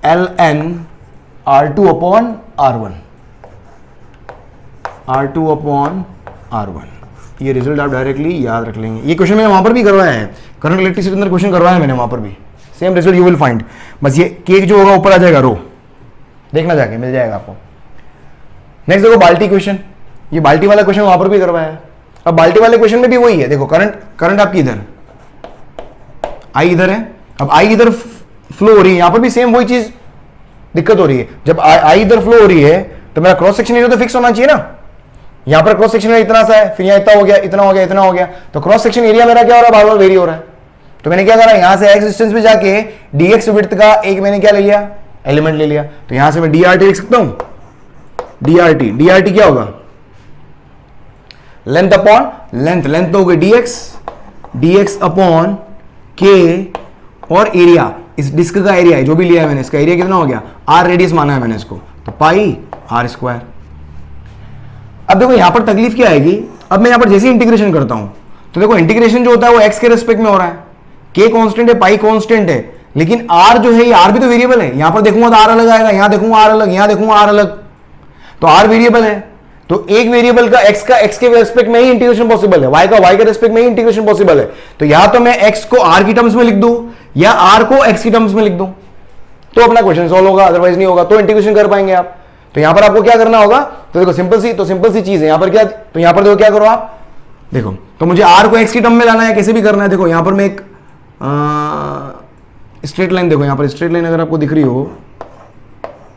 ln R2/R1, ये रिजल्ट आप डायरेक्टली याद रख लेंगे। ये क्वेश्चन मैंने वहां पर भी करवाया है, करंट इलेक्ट्रिसिटी अंदर क्वेश्चन करवाया है मैंने वहां पर भी, same result you will find, बस ये केक जो होगा ऊपर आ जाएगा रो, देखना जाके मिल जाएगा आपको। नेक्स्ट देखो बाल्टी क्वेश्चन, ये बाल्टी वाला क्वेश्चन वहां पर भी करवाया है। अब बाल्टी वाले क्वेश्चन में भी वही है, देखो करंट आपकी इधर, आई इधर है, अब आई इधर फ्लो हो रही है, यहां पर भी सेम वही चीज दिक्कत हो रही है, जब आई इधर फ्लो हो रही है तो मेरा क्रॉस सेक्शन एरिया तो फिक्स होना चाहिए ना, यहां पर क्रॉस सेक्शन एरिया इतना सा है, फिर यहां इतना हो गया, इतना हो गया, इतना हो गया, तो क्रॉस सेक्शन एरिया मेरा क्या हो रहा है, बार बार वेरी हो रहा है। तो मैंने क्या करा, यहां से एक्स डिस्टेंस पे जाके dx विड्थ का एक मैंने क्या ले लिया, एलिमेंट ले लिया, तो यहां से मैं DRT लिख सकता हूं, DRT क्या होगा, लेंथ अपॉन लेंथ तो हो गई dx अपॉन k, और एरिया, इस डिस्क का एरिया है जो भी लिया है मैंने, इसका एरिया कितना हो गया, r रेडियस माना है मैंने इसको, तो πr²। अब देखो यहां पर तकलीफ क्या आएगी, अब मैं यहां पर जैसे इंटीग्रेशन करता हूं, तो देखो इंटीग्रेशन जो होता है वो x के रेस्पेक्ट में हो रहा है, k कांस्टेंट है, पाई कांस्टेंट है, लेकिन r जो है ये r भी तो वेरिएबल है, यहां पर देखूंगा तो r अलग आएगा, यहां देखूंगा r अलग, यहां देखूंगा r अलग, तो r वेरिएबल है, तो एक वेरिएबल का x के रेस्पेक्ट में ही इंटीग्रेशन पॉसिबल है, y के रेस्पेक्ट में ही इंटीग्रेशन पॉसिबल है, तो या तो मैं x को r की टर्म्स में लिख दूं या r को x की टर्म्स में लिख दूं, तो अपना क्वेश्चन सॉल्व होगा, अदरवाइज नहीं होगा, तो इंटीग्रेशन कर पाएंगे आप। तो यहां पर आपको क्या करना होगा, तो देखो सिंपल सी चीज है, यहां पर क्या, तो यहां पर देखो क्या करो आप, देखो तो मुझे r को x की टर्म में लाना है, कैसे भी करना है, देखो यहां पर मैं एक स्ट्रेट लाइन, देखो यहां पर स्ट्रेट लाइन अगर आपको दिख रही हो,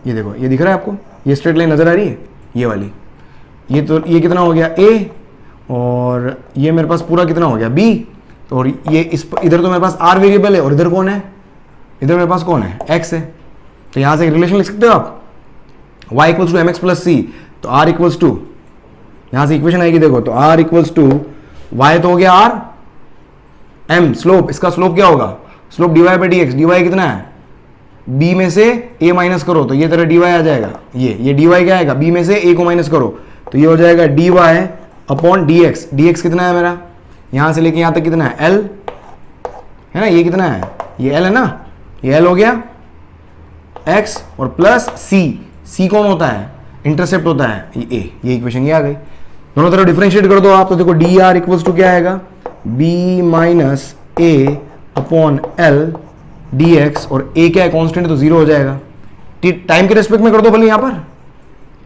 ये देखो, ये दिख रहा है आपको, ये स्ट्रेट लाइन नजर आ रही है, ये वाली, ये तो ये कितना हो गया a, और ये मेरे पास पूरा कितना हो गया b, और ये इधर तो मेरे पास r वेरिएबल है, और इधर कौन है, इधर मेरे पास कौन है, x है, तो यहां से एक रिलेशन लिख सकते हो आप, y equals to mx plus c, तो r इक्वल्स टू, यहां से इक्वेशन आएगी देखो, तो r इक्वल्स टू y तो हो गया r, m स्लोप, इसका स्लोप क्या होगा, slope dy by dx, dy कितना है, b में से a माइनस करो, तो ये तेरा dy आ जाएगा, ये dy क्या आएगा, b में से a को माइनस करो, तो ये हो जाएगा dy अपॉन dx। dx कितना है मेरा, यहां से लेके यहां तक कितना है, l है ना, ये कितना है, ये l है ना, ये l हो गया x और प्लस c कौन होता है, इंटरसेप्ट होता है, ये इक्वेशन ये आ गई। दोनों तरफ डिफरेंशिएट कर दो आप, तो देखो dr इक्वल्स टू क्या आएगा, b minus a upon l dx, और a क्या है, कांस्टेंट, तो जीरो हो जाएगा। टाइम के रेस्पेक्ट में कर दो भले, यहां पर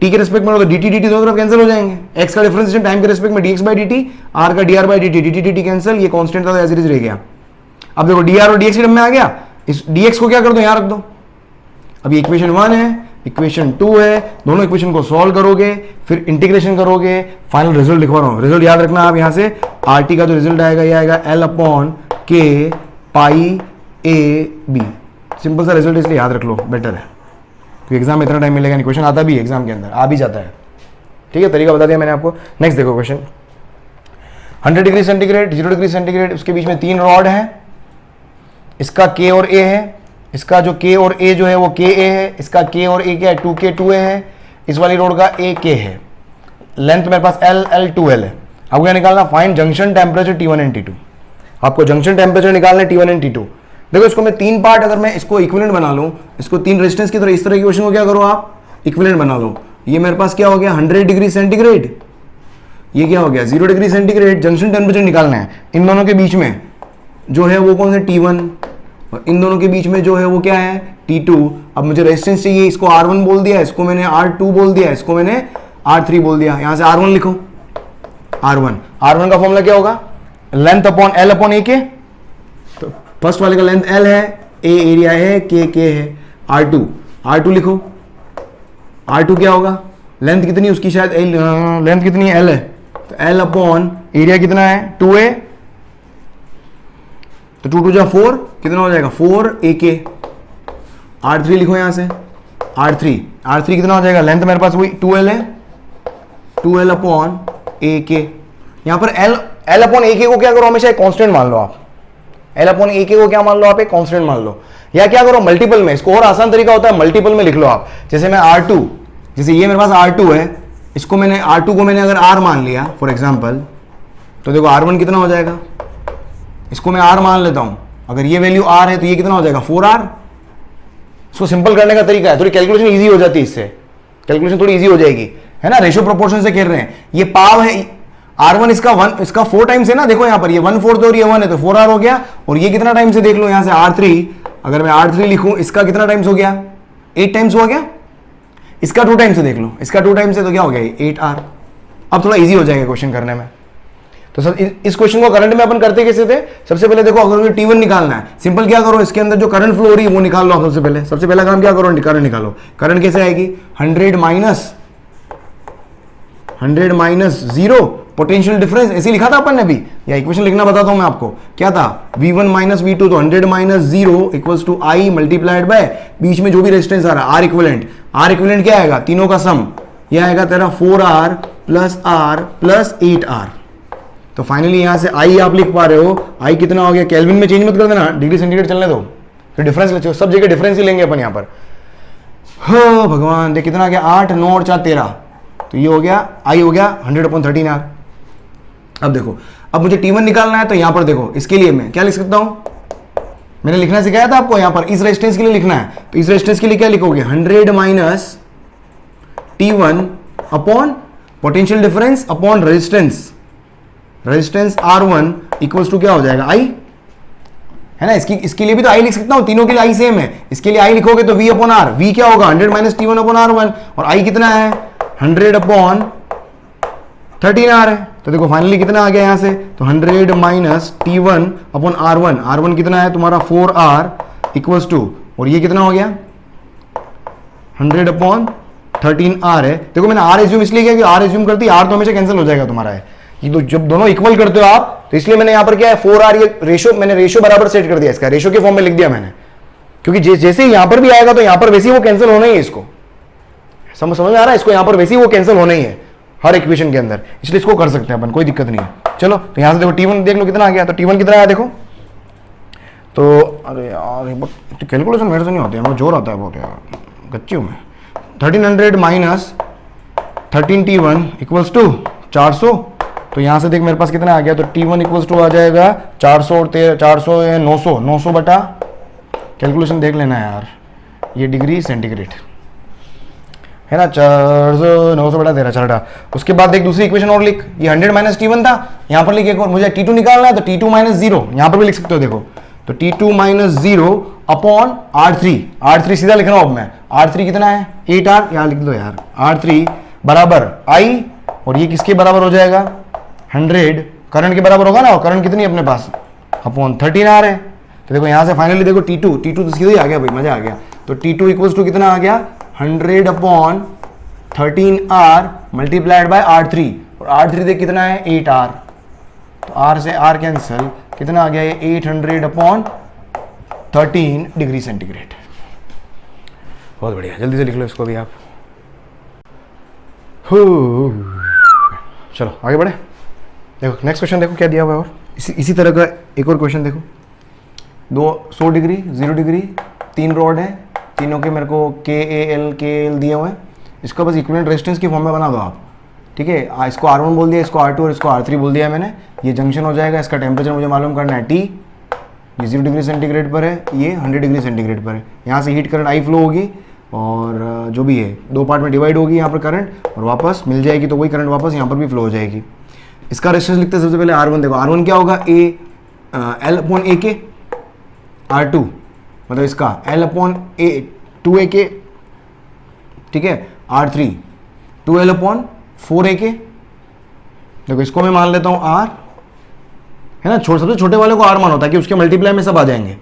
t के रेस्पेक्ट में कर दो, dt dt दोनों तरफ कैंसिल हो जाएंगे, x का डिफरेंशिएशन टाइम के रेस्पेक्ट में dx बाई dt, r का dr by dt, dt dt cancel, ये कांस्टेंट था तो एज इट इज रह गया। अब देखो dr और dx के टर्म में आ गया, इस dx को क्या कर दो, यहां रख दो। अब ये इक्वेशन 1 है, इक्वेशन 2 है, दोनों इक्वेशन को सॉल्व करोगे, फिर इंटीग्रेशन करोगे, फाइनल रिजल्ट लिखवा रहा हूं। रिजल्ट याद रखना आप, यहां से RT का जो रिजल्ट आएगा ये आएगा L अपॉन K पाई AB। सिंपल सा रिजल्ट, इसलिए याद रख लो, बेटर है, क्योंकि एग्जाम में इतना टाइम मिलेगा नहीं, क्वेश्चन आता भी है एग्जाम के अंदर, आ भी जाता है। ठीक है, तरीका बता दिया मैंने आपको। नेक्स्ट देखो question, 100 degree centigrade, 0 degree centigrade, उसके बीच में 3 रॉड है, इसका K और A है, इसका जो K और A जो है वो KA है, इसका K और A क्या है, 2K 2A है, इस वाली रोड का AK है, लेंथ मेरे पास L 2L है। आपको क्या निकालना, find junction temperature T1 and T2। आपको जंक्शन टेम्परेचर निकालना है T1 एंड T2। देखो इसको मैं 3 पार्ट, अगर मैं इसको इक्विवेलेंट बना लूं, इसको 3 रेजिस्टेंस की तरह, इस तरह की क्वेश्चन को क्या करो आप, इक्विवेलेंट बना लो। ये मेरे पास क्या हो गया, 100 डिग्री सेंटीग्रेड, ये क्या हो गया 0 डिग्री सेंटीग्रेड। जंक्शन टेम्परेचर निकालना है, इन दोनों के बीच में जो है वो कौन सा, T1, और इन दोनों के बीच में जो है वो क्या है, T2। अब मुझे रेजिस्टेंस चाहिए, इसको R1 बोल दिया, इसको मैंने R2 बोल दिया, इसको मैंने R3 बोल दिया। यहां से R1 लिखो, R1 का फॉर्मूला क्या होगा, length upon L upon A के, तो फर्स्ट वाले का लेंथ L है, A एरिया है, K है। R2 लिखो, R2 क्या होगा, लेंथ कितनी उसकी, शायद लेंथ कितनी है, L है, तो L अपॉन एरिया कितना है 2A, तो 2 2 जा 4, कितना हो जाएगा 4AK। R3 लिखो यहां से, R3 कितना हो जाएगा, लेंथ मेरे पास वही 2L है, 2L अपॉन AK। यहां पर L अपॉन AK को क्या करो, हमेशा एक कांस्टेंट मान लो आप, L अपॉन AK को क्या मान लो आप, एक कांस्टेंट मान लो, या क्या करो मल्टीपल में, इसको और आसान तरीका होता है मल्टीपल में लिख लो आप। जैसे मैं R2, जैसे ये मेरे पास R2 है, इसको मैंने R2 को मैंने अगर R मान लिया फॉर एग्जांपल, तो देखो R1 कितना हो जाएगा, इसको मैं R मान लेता हूं, अगर ये वैल्यू R है तो ये कितना हो जाएगा 4R। इसको सिंपल करने का तरीका है, थोड़ी कैलकुलेशन इजी हो जाती है, इससे कैलकुलेशन थोड़ी इजी हो जाएगी, है ना, रेशियो प्रोपोर्शन से खेल रहे हैं। ये पाव है R1, इसका 4 टाइम्स है ना, देखो यहां पर ये 1/4 और ये 1 है, तो 4R हो गया। और ये कितना टाइम्स है देख लो, यहां से R3, अगर मैं R3 लिखूं, इसका कितना टाइम्स हो गया, 8 टाइम्स हो गया। इसका 2 टाइम्स है, देख लो इसका 2 टाइम्स है, तो क्या हो गया 8R। अब थोड़ा इजी हो जाएगा क्वेश्चन करने में। तो सर इस क्वेश्चन को करंट में अपन करते कैसे थे, सबसे पहले देखो, अगर मुझे T1 निकालना है, सिंपल क्या करो, इसके अंदर जो करंट फ्लो हो रही है वो निकाल लो आप। सबसे पहला काम क्या करो, करंट निकालो। करंट कैसे आएगी, 100 माइनस 0 पोटेंशियल डिफरेंस, ऐसे लिखा था अपन ने अभी, या इक्वेशन लिखना बताता हूं मैं आपको, क्या था V1 माइनस V2, तो 100 minus 0 equals to I multiplied by बीच में जो भी रेजिस्टेंस आ रहा है R इक्विवेलेंट क्या आएगा, तीनों का सम, यह आएगा तेरा 4R plus R plus 8R। तो फाइनली यहां से I आप लिख पा रहे हो, I कितना हो गया, केल्विन में चेंज मत कर देना, डिग्री सेंटीग्रेड चलने दो, फिर डिफरेंस ले, सब जगह डिफरेंस ही लेंगे अपन यहां पर। हो भगवान, देख कितना आ गया, 8 9 और 4 13, तो ये हो गया I हो गया 100/13R। अब देखो, अब मुझे T1 निकालना है, तो यहां पर देखो, इसके लिए मैं क्या लिख सकता हूं, मैंने लिखना सिखाया था आपको, यहां पर इस रेजिस्टेंस के लिए लिखना है, तो इस रेजिस्टेंस के लिए क्या लिखोगे, 100 minus T1 upon potential difference upon resistance R1 equals to क्या हो जाएगा I, है ना। इसके लिए भी तो I लिख सकता हूं, तीनों के लिए I सेम है, इसके लिए I लिखोगे तो V अपॉन R, V क्या होगा 100 माइनस T1 अपॉन R1, और I कितना है 100/13R है। तो देखो फाइनली कितना आ गया यहां से, तो 100 माइनस T1 अपॉन R1 कितना है तुम्हारा 4R इक्वल्स टू, और ये कितना हो गया 100/13R है। देखो मैंने R एज्यूम इसलिए किया कि R एज्यूम करती R तो हमेशा कैंसिल हो जाएगा तुम्हारा है, ये जब दोनों इक्वल करते हो आप, तो इसलिए मैंने यहां पर क्या है 4R, ये रेशियो, मैंने रेशियो बराबर सेट कर दिया, इसका रेशियो के फॉर्म में लिख दिया मैंने, क्योंकि जैसे यहां पर भी आएगा तो यहां पर वैसे ही वो कैंसिल होना ही है, इसको समझ में आ रहा है, इसको यहां पर वैसे ही वो कैंसिल होना ही है हर इक्वेशन के अंदर, इसलिए इसको कर सकते हैं अपन, कोई दिक्कत नहीं है। चलो तो यहां से देखो T1 देख लो कितना आ गया, तो T1 कितना आया देखो, तो अरे यार कैलकुलेशन मेरे से नहीं होती है, मुझे जोर आता है बहुत यार, कच्ची हूं मैं। 1300 माइनस 13T1 इक्वल्स टू 400। तो यहां से देख मेरे पास कितना आ गया, तो T1 इक्वल्स टू आ जाएगा 400 और 400 है 900, 900 बटा, कैलकुलेशन देख लेना यार, ये डिग्री सेंटीग्रेड है ना, 400 900 बटा 13 चलटा। उसके बाद देख दूसरी इक्वेशन और लिख, ये 100 माइनस T1 था, यहां पर लिख एक और, मुझे T2 निकालना है तो T2 माइनस 0 यहां पर भी लिख सकते हो, देखो तो T2 minus 0 upon R3, R3 सीधा लिख रहा हूं अब मैं, R3 कितना है 8R, यहां लिख दो यार, R3 बराबर I, और ये किसके बराबर हो जाएगा 100 करंट के बराबर होगा ना, और करंट कितनी अपने पास अपॉन 13R है। तो देखो यहां से फाइनली देखो T2 तो सीधा ही आ गया भाई, मजा आ गया। तो T2 इक्वल्स टू कितना आ गया 100 upon 13R multiplied by R3, और R3 देख कितना है 8R, तो R से R कैंसिल, कितना आ गया ये 800 अपॉन 13 डिग्री सेंटीग्रेड। बहुत बढ़िया, जल्दी से लिख लो इसको भी आप। चलो आगे बढ़े, देखो नेक्स्ट क्वेश्चन देखो क्या दिया हुआ है, और इसी तरह का एक और क्वेश्चन देखो। 100 डिग्री 0 डिग्री 3 रॉड है, तीनों के मेरे को KAL दिए हुए हैं, इसका बस इक्विवेलेंट रेजिस्टेंस की फॉर्म में बना दो आप, ठीक है। इसको R1 बोल दिया, इसको R2 और इसको R3 बोल दिया मैंने। ये जंक्शन हो जाएगा, इसका टेम्परेचर मुझे मालूम करना है T, ये 0 डिग्री सेंटीग्रेड पर है, ये 100 डिग्री सेंटीग्रेड पर है। यहाँ से हीट करंट I फ्लो होगी, और जो भी है 2 पार्ट में डिवाइड होगी यहाँ पर करंट, और वापस मिल जाएगी, तो वही करंट वापस यहाँ पर भी फ्लो हो जाएगी। इसका रेजिस्टेंस लिखते हैं सबसे पहले R1, देखो R1 क्या होगा L अपॉन AK, R2 मतलब इसका L अपॉन 2AK, ठीक है, R3 2L अपॉन 4AK। देखो इसको मैं मान लेता हूँ R, है ना, सबसे छोटे वाले को R मानो, ताकि उसके मल्टीप्लाई में सब आ जाएंगे।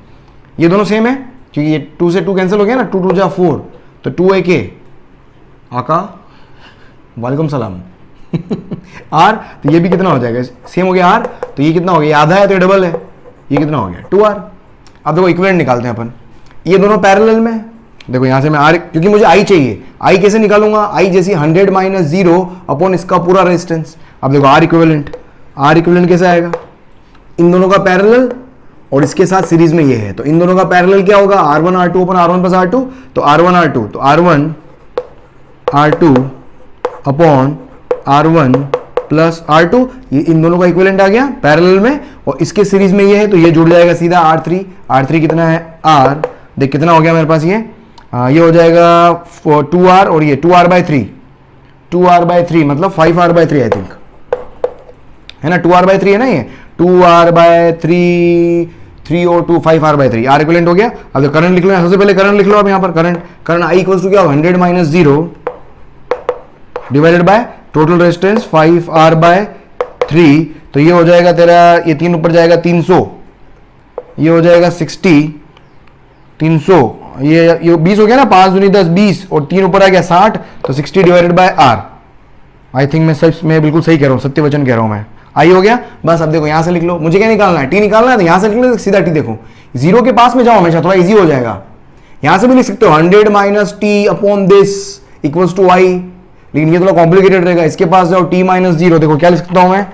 ये दोनों सेम है, क्योंकि ये 2 से 2 कैंसिल हो गया ना, 2 2 जा 4, तो 2AK आका वालेकुम सलाम R, तो ये भी कितना हो जाएगा, सेम हो गया R, तो ये कितना हो गया, ये आधा है तो ये डबल है, ये कितना हो गया 2R। अब देखो इक्विवेलेंट निकालते हैं अपन, ये दोनों पैरेलल में, देखो यहां से मैं R, क्योंकि मुझे I चाहिए, I कैसे निकालूंगा, I जैसी 100 माइनस 0 अपॉन इसका पूरा रेजिस्टेंस। अब देखो R इक्विवेलेंट कैसे आएगा, इन दोनों का पैरेलल और इसके साथ सीरीज में ये है, तो इन दोनों का पैरेलल क्या होगा R1 R2 upon R1 plus R2, तो R1 R2, तो R1 R2 upon R1 plus R2, ये इन दोनों का इक्विवेलेंट आ गया पैरेलल में, और इसके सीरीज में ये है, तो ये जुड़ जाएगा सीधा R3 कितना है R, देख कितना हो गया मेरे पास, ये हो जाएगा 2R, और ये 2R/3 मतलब 5R/3 आई थिंक, है ना, 2R/3 है ना, ये 2R/3 3 और 2 5R/3, R इक्विवेलेंट हो गया। अब तो करंट लिख लो, सबसे पहले करंट लिख लो। अब यहाँ पर करंट I इक्वल्स टू क्या हो, 100 minus 0 divided by total resistance 5R/3, तो ये हो जाएगा तेरा, ये 3 ऊपर जाएगा 300, ये हो जाएगा 60 300, ये 20 हो गया ना, 5 दूनी 10 20, और 3 ऊपर आ गया 60, तो 60 divided by R। I think मैं बिल्कुल सही कह रहा हूँ, सत्य वचन कह रहा हूँ मैं। आई हो गया, बस अब देखो यहां से लिख लो, मुझे क्या निकालना है, T निकालना है, तो यहां से लिख लो सीधा T, देखो 0 के पास में जाओ हमेशा, थोड़ा इजी हो जाएगा। यहां से भी लिख सकते हो 100 minus T upon this equals to I, लेकिन ये थोड़ा कॉम्प्लिकेटेड रहेगा। इसके पास जाओ T माइनस 0, देखो क्या लिख सकता हूं मैं,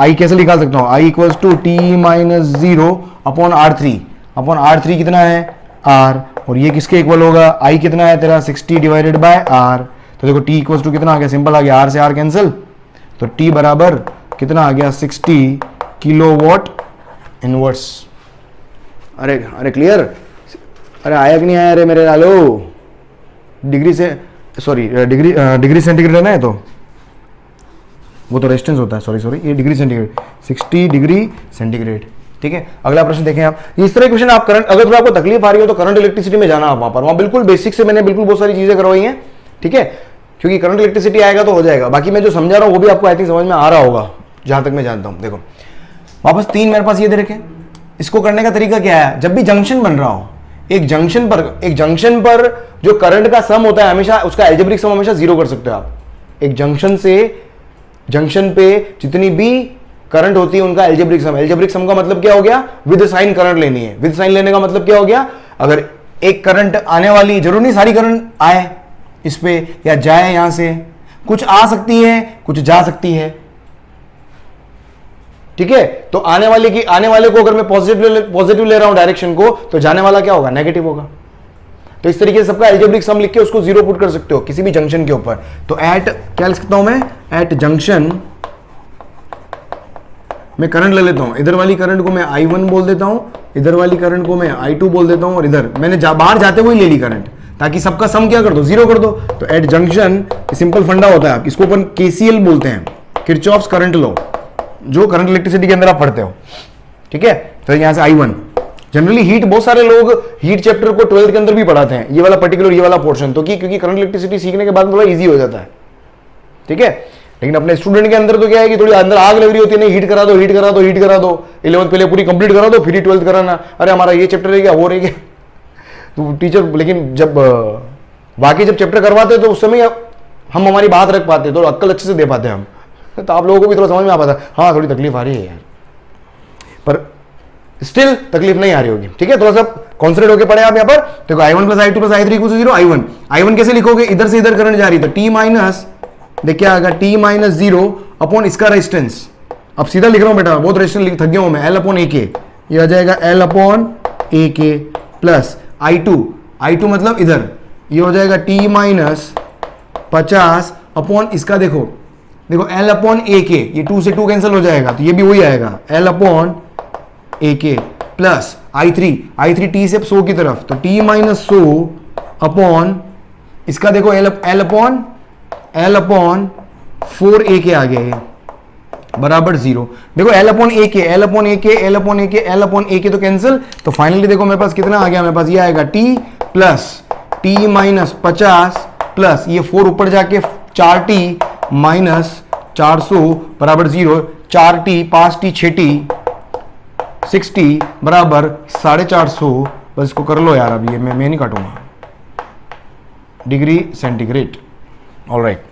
I कैसे निकाल सकता हूं, I equals to T minus 0 upon R3 कितना है R, और ये किसके इक्वल होगा, I कितना है तेरा 60 डिवाइडेड बाय R, तो देखो T इक्वल्स टू कितना आ गया, सिंपल आ गया, R से R कैंसिल, तो T बराबर कितना आ गया 60 किलोवाट इनवर्स। अरे क्लियर, अरे आया कि नहीं आया, अरे मेरे लालो, डिग्री सेंटीग्रेड है ना, तो वो तो रेजिस्टेंस होता है, सॉरी ये डिग्री सेंटीग्रेड, 60 डिग्री सेंटीग्रेड, ठीक है। अगला प्रश्न देखें आप, इस तरह क्वेश्चन आप करंट, अगर आपको तकलीफ आ रही हो तो करंट इलेक्ट्रिसिटी में जाना, आप वहां बिल्कुल बेसिक से मैंने बिल्कुल बहुत सारी चीजें करवाई हैं, ठीक है, क्योंकि करंट इलेक्ट्रिसिटी आएगा तो हो जाएगा। बाकी मैं जो समझा रहा हूं वो भी आपको आई थिंक समझ में आ रहा होगा, जहां तक मैं जानता हूं। देखो वापस 3 मेरे पास ये दे रखे, इसको करने का तरीका क्या है, जब भी जंक्शन बन रहा हो, एक जंक्शन पर जो करंट का सम होता है हमेशा, उसका एल्जेब्रिक सम हमेशा 0 कर सकते हो आप। एक जंक्शन पे जितनी भी करंट होती है उनका एल्जेब्रिक सम का मतलब क्या हो गया, विद साइन करंट लेनी है। विद साइन लेने का मतलब क्या हो गया, अगर एक करंट आने वाली, जरूर नहीं सारी करंट आए इस पे या जाए, यहां से कुछ आ सकती है कुछ जा सकती है, ठीक है। तो आने वाले को अगर मैं पॉजिटिव ले रहा हूं डायरेक्शन को, तो जाने वाला क्या होगा, नेगेटिव होगा। तो इस तरीके से सबका एल्जेब्रिक सम लिख के उसको जीरो पुट कर सकते हो किसी भी जंक्शन के ऊपर। तो एट क्या लिख सकता हूं मैं, एट जंक्शन मैं करंट ले लेता हूं, इधर वाली करंट को मैं I1 बोल देता हूं, इधर वाली करंट को मैं I2 बोल देता हूं, और इधर मैंने बाहर जाते हुए ले ली करंट, ताकि सबका सम क्या कर दो, जीरो कर दो। तो एट जंक्शन सिंपल फंडा होता है, इसको अपन KCL बोलते हैं, किरचॉफ्स करंट लॉ, जो करंट इलेक्ट्रिसिटी के अंदर आप पढ़ते हो, ठीक है। तो यहां से I1 जनरली हीट, बहुत सारे लोग हीट चैप्टर को 12th के अंदर भी पढ़ाते हैं, ये वाला पर्टिकुलर ये वाला पोर्शन, तो क्योंकि करंट इलेक्ट्रिसिटी सीखने के बाद थोड़ा इजी हो जाता है, ठीक है। लेकिन अपने स्टूडेंट के अंदर तो क्या है कि थोड़ी अंदर आग लग रही होती है, नहीं हीट करा दो, हीट करा दो, हीट करा दो, 11th पहले पूरी कंप्लीट करा दो, फिर ही 12th कराना, अरे हमारा ये चैप्टर रह गया, वो रह गया। तो टीचर, लेकिन जब बाकी जब चैप्टर करवाते हैं तो उस समय हम हमारी बात रख पाते, तो अक्कल अच्छे से दे पाते हैं हम, तो आप लोगों को भी थोड़ा समझ में आ पाता, हाँ थोड़ी तकलीफ आ रही है यार, पर स्टिल तकलीफ नहीं आ रही होगी, ठीक है। थोड़ा सा कॉन्सेंट्रेट होकर पढ़े आप यहाँ पर। देखो I1 plus I2 plus I3 equal to 0, I1 कैसे लिखोगे, इधर से इधर करंट जा रही है, तो T माइनस, देखिए आएगा T माइनस 0 अपॉन इसका रेजिस्टेंस, अब सीधा लिख रहा हूं बेटा, बहुत रेजिस्टेंस थक गया हूं मैं, L अपॉन AK, ये आ जाएगा L upon AK plus I2 मतलब इधर, ये हो जाएगा T माइनस 50 अपॉन इसका, देखो L अपॉन AK, ये 2 से 2 कैंसिल हो जाएगा, तो ये भी वही आएगा L upon AK plus I3 T से 100 की तरफ, तो T माइनस 100 अपॉन इसका, देखो L अपॉन 4 AK आ गया है बराबर 0। देखो L अपॉन AK तो कैंसिल, तो फाइनली देखो मेरे पास कितना आ गया, मेरे पास ये आएगा T plus T minus 50 plus ये 4 ऊपर जाके 4T माइनस 400 बराबर 0, 4T 5T 6T 60 बराबर 450, बस इसको कर लो यार, अब ये मैं नहीं काटूंगा, degree centigrade, all right.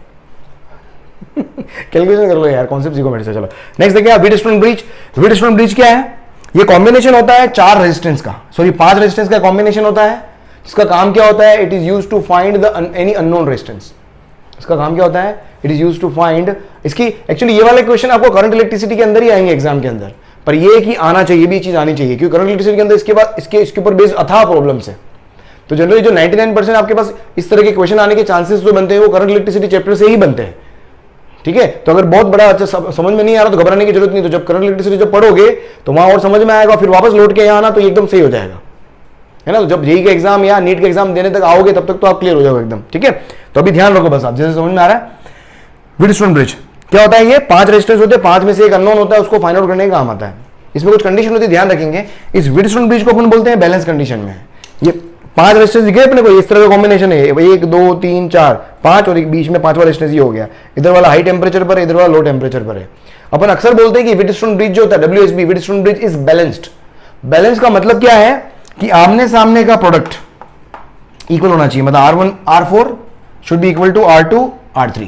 Calculation कर लो यार, कॉन्सेप्ट सीखो मेरे से। चलो नेक्स्ट देखिए, व्हीटस्टोन ब्रिज क्या है, ये कॉम्बिनेशन होता है 4 रेजिस्टेंस का, सॉरी 5 रेजिस्टेंस का कॉम्बिनेशन होता है, इसका काम क्या होता है, it is used to find the any unknown resistance. इसका काम क्या होता है, it is used to find, इसकी एक्चुअली ये वाले क्वेश्चन आपको करंट इलेक्ट्रिसिटी के अंदर ही आएंगे एग्जाम के अंदर, पर ये कि आना चाहिए, भी चीज आनी चाहिए, क्योंकि करंट इलेक्ट्रिसिटी के अंदर इसके बाद इसके ऊपर बेस्ड अथाह प्रॉब्लम्स है। तो जनरली जो 99% आपके पास इस तरह के क्वेश्चन आने के चांसेस जो बनते हैं वो करंट इलेक्ट्रिसिटी चैप्टर से ही बनते हैं, ठीक है। तो अगर बहुत बड़ा अच्छा समझ में नहीं आ रहा तो घबराने की जरूरत नहीं, तो जब करंट इलेक्ट्रिसिटी जब पढ़ोगे तो वहां और समझ में आएगा, फिर वापस लौट के यहाँ आना तो एकदम सही हो जाएगा, है ना। तो जब जेईई का एग्जाम या नीट का एग्जाम देने तक आओगे तब तक तो आप क्लियर हो जाओगे एकदम, ठीक है। तो अभी ध्यान रखो बस, आप जैसे समझ में आ रहा है। व्हीटस्टोन ब्रिज क्या होता है, ये 5 रेजिस्टेंस होते हैं, 5 में से एक अननोन होता है, उसको फाइंड आउट करने का काम आता है। इसमें कुछ कंडीशन होती है, ध्यान रखेंगे। इस व्हीटस्टोन ब्रिज को अपन बोलते हैं बैलेंस कंडीशन में। ये 5 रेजिस्टेंस दिखे अपने को, इस तरह का कॉम्बिनेशन है, 1 2 3 4 5 और एक बीच में 5वां रेजिस्टेंस ये हो गया, इधर वाला हाई टेम्परेचर पर है, इधर वाला लो टेम्परेचर पर है। अपन अक्सर बोलते हैं कि व्हीटस्टोन ब्रिज जो होता है WSB, Wheatstone bridge is balanced. Balance का मतलब क्या है कि आमने सामने का प्रोडक्ट इक्वल होना चाहिए, मतलब R1 R4 should be equal to R2 R3,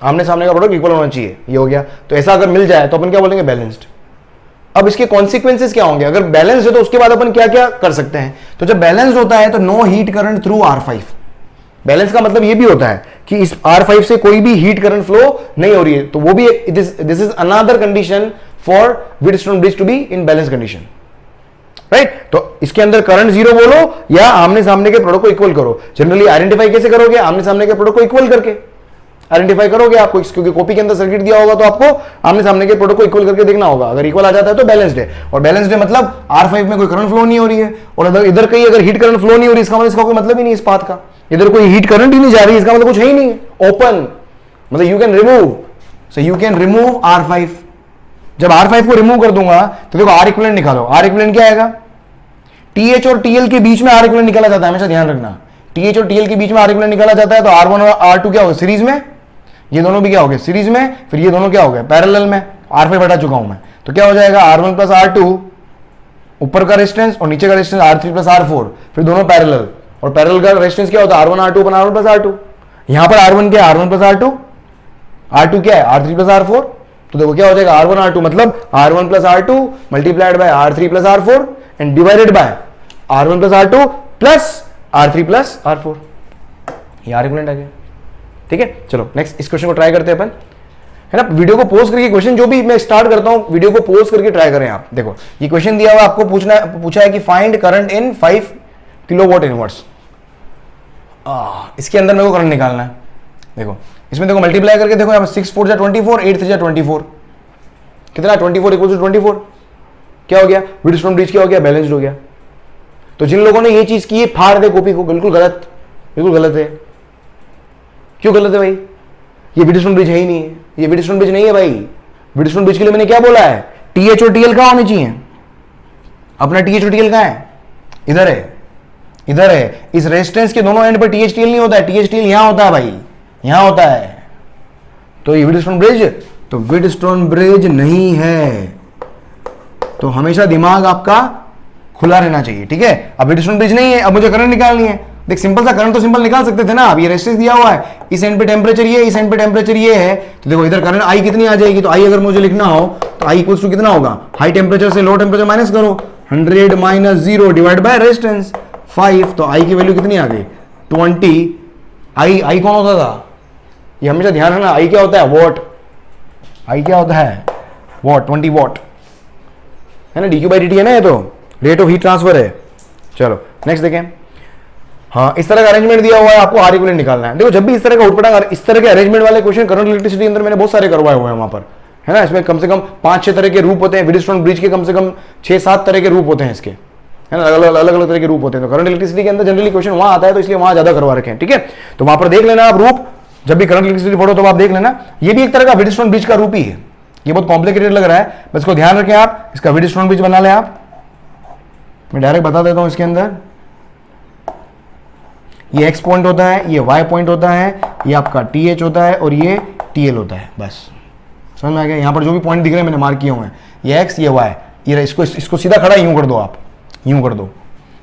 आमने सामने का प्रोडक्ट इक्वल होना चाहिए, ये हो गया। तो ऐसा अगर मिल जाए तो अपन क्या बोलेंगे, बैलेंस्ड। अब इसके कॉन्सिक्वेंसेस क्या होंगे, अगर बैलेंस है तो उसके बाद अपन क्या क्या कर सकते हैं। तो जब बैलेंस होता है तो no heat current through R5। Balance का मतलब ये भी होता है कि इस R5 से कोई भी हीट करंट फ्लो नहीं हो रही है, तो वो भी this is another condition for Wheatstone bridge to be in balance condition, right. तो इसके अंदर करंट 0 बोलो या आमने सामने के प्रोडक्ट को इक्वल करो। जनरली आइडेंटिफाई कैसे करोगे, आमने सामने के प्रोडक्ट को इक्वल करके आइडेंटिफाई करोगे आपको, क्योंकि कॉपी के अंदर सर्किट दिया होगा तो आपको आमने सामने के प्रोडक्ट को इक्वल करके देखना होगा। अगर इक्वल आ जाता है तो बैलेंस्ड है, और बैलेंस्ड है मतलब R5 में कोई करंट फ्लो नहीं हो रही है, और इधर कहीं अगर हीट करंट फ्लो नहीं हो रही, इसका मतलब इसका कोई मतलब ही नहीं इस पाथ का, इधर कोई हीट करंट ही नहीं जा रही, इसका मतलब कुछ है ही नहीं, ओपन, मतलब you can remove, so you can remove R5। जब R5 को रिमूव कर दूंगा तो देखो R इक्विवेलेंट निकालो, R इक्विवेलेंट क्या आएगा, TH और TL के बीच में R इक्विवेलेंट निकाला जाता है, हमेशा ध्यान रखना, TH और TL के बीच में R इक्विवेलेंट निकाला जाता है। तो R1 और R2 क्या होगा, सीरीज में, ये दोनों भी क्या हो गए सीरीज में, फिर ये दोनों क्या हो गए पैरेलल में। R5 हटा चुका हूं मैं, तो क्या हो जाएगा R1 प्लस R2 ऊपर का रेजिस्टेंस और नीचे का रेजिस्टेंस R3 प्लस R4, फिर दोनों पैरेलल, और पैरेलल का रेजिस्टेंस क्या होता है R1 R2 अपन R1 प्लस R2। यहां पर R1 क्या है, R1 प्लस R2, R2 क्या है R3 प्लस R4। तो देखो क्या हो जाएगा R1 R2 मतलब R1 plus R2 multiplied bye R3 plus R4 and divided by R1 plus R2 plus R3 plus R4, ये R इक्विवेलेंट आ गया, ठीक है। चलो नेक्स्ट इस क्वेश्चन को ट्राई करते हैं अपन, है ना। वीडियो को पोज करके क्वेश्चन जो भी मैं स्टार्ट करता हूं, वीडियो को पोज करके ट्राई करें आप। देखो ये क्वेश्चन दिया हुआ आपको पूछा है कि find current in 5 kilowatt inverse, इसके अंदर मेरे को करंट निकालना है। देखो इसमें देखो मल्टीप्लाई करके देखो यहाँ 6 4 जा 24, 8 3 जा 24, कितना 24 इक्वल टू 24, क्या हो गया व्हीटस्टोन ब्रिज, क्या हो गया बैलेंस्ड हो गया। तो जिन लोगों ने ये चीज की है फाड़ दे कॉपी को, बिल्कुल गलत, बिल्कुल गलत है। क्यों गलत है भाई? ये व्हीटस्टोन ब्रिज है ही नहीं है, ये व्हीटस्टोन ब्रिज नहीं है भाई। व्हीटस्टोन ब्रिज के लिए मैंने क्या बोला है, टीएच और टीएल कहां होने चाहिए, अपना टीएच और टीएल कहां है, इधर है, इधर है। इस रेजिस्टेंस के दोनों एंड पर टीएच टीएल नहीं होता है, टीएच टीएल यहां होता है भाई, यहां होता है। तो ये व्हीटस्टोन ब्रिज, तो व्हीटस्टोन ब्रिज नहीं है। तो हमेशा दिमाग आपका खुला रहना चाहिए, ठीक है। अब व्हीटस्टोन ब्रिज नहीं है, अब मुझे करंट निकालनी है। देख सिंपल सा करंट तो सिंपल निकाल सकते थे ना। अब ये रेजिस्टेंस दिया हुआ है, इस एंड पे टेम्परेचर ये, इस एंड पे टेम्परेचर ये है, तो देखो इधर करंट आई कितनी आ जाएगी। तो आई अगर मुझे लिखना हो तो आई इक्वल्स टू कितना होगा, हाई टेम्परेचर से लो टेम्परेचर माइनस करो, 100 माइनस 0 डिवाइड बाय रेजिस्टेंस 5। तो आई की वैल्यू कितनी आ गई 20। आई कौन होता था, ये हमेशा ध्यान रखना, आई क्या होता है वॉट, आई क्या होता है वॉट, 20 वॉट है ना, dq बाई dt है ना, ये तो रेट ऑफ हीट ट्रांसफर है। चलो नेक्स्ट देखें। हाँ इस तरह का अरेंजमेंट दिया हुआ है, आपको आर इक्विवेलेंट निकालना है। देखो जब भी इस तरह का उठपटांग, इस तरह के अरेंजमेंट वाले क्वेश्चन करंट इलेक्ट्रिसिटी अंदर मैंने बहुत सारे करवाए हुए हैं वहां पर, है ना। इसमें कम से कम 5-6 तरह के रूप होते हैं, व्हीटस्टोन ब्रिज के कम से कम 6-7 तरह के रूप होते हैं इसके, है ना, अलग अलग तरह के रूप होते हैं। तो करंट इलेक्ट्रिसिटी के अंदर जनरली क्वेश्चन वहां आता है, तो इसलिए वहां ज्यादा करवा रखे हैं, ठीक है। तो वहां पर देख लेना आप रूप, जब भी करंट इलेक्ट्रिसिटी पढ़ो तो आप देख लेना, ये भी एक तरह का व्हीटस्टोन ब्रिज का रूप ही है। ये बहुत कॉम्प्लिकेटेड लग रहा है, बस इसको ध्यान रखें आप, इसका व्हीटस्टोन ब्रिज बना लें आप। मैं डायरेक्ट बता देता हूं, इसके अंदर ये एक्स पॉइंट होता है, ये वाई पॉइंट होता है, ये आपका टी एच होता है और ये टी एल होता है। बस समझ में आ गया। यहां पर जो भी पॉइंट दिख रहे हैं मैंने मार्क किए हुए हैं, ये एक्स ये वाई, ये इसको सीधा खड़ा यूं कर दो आप, यूं कर दो।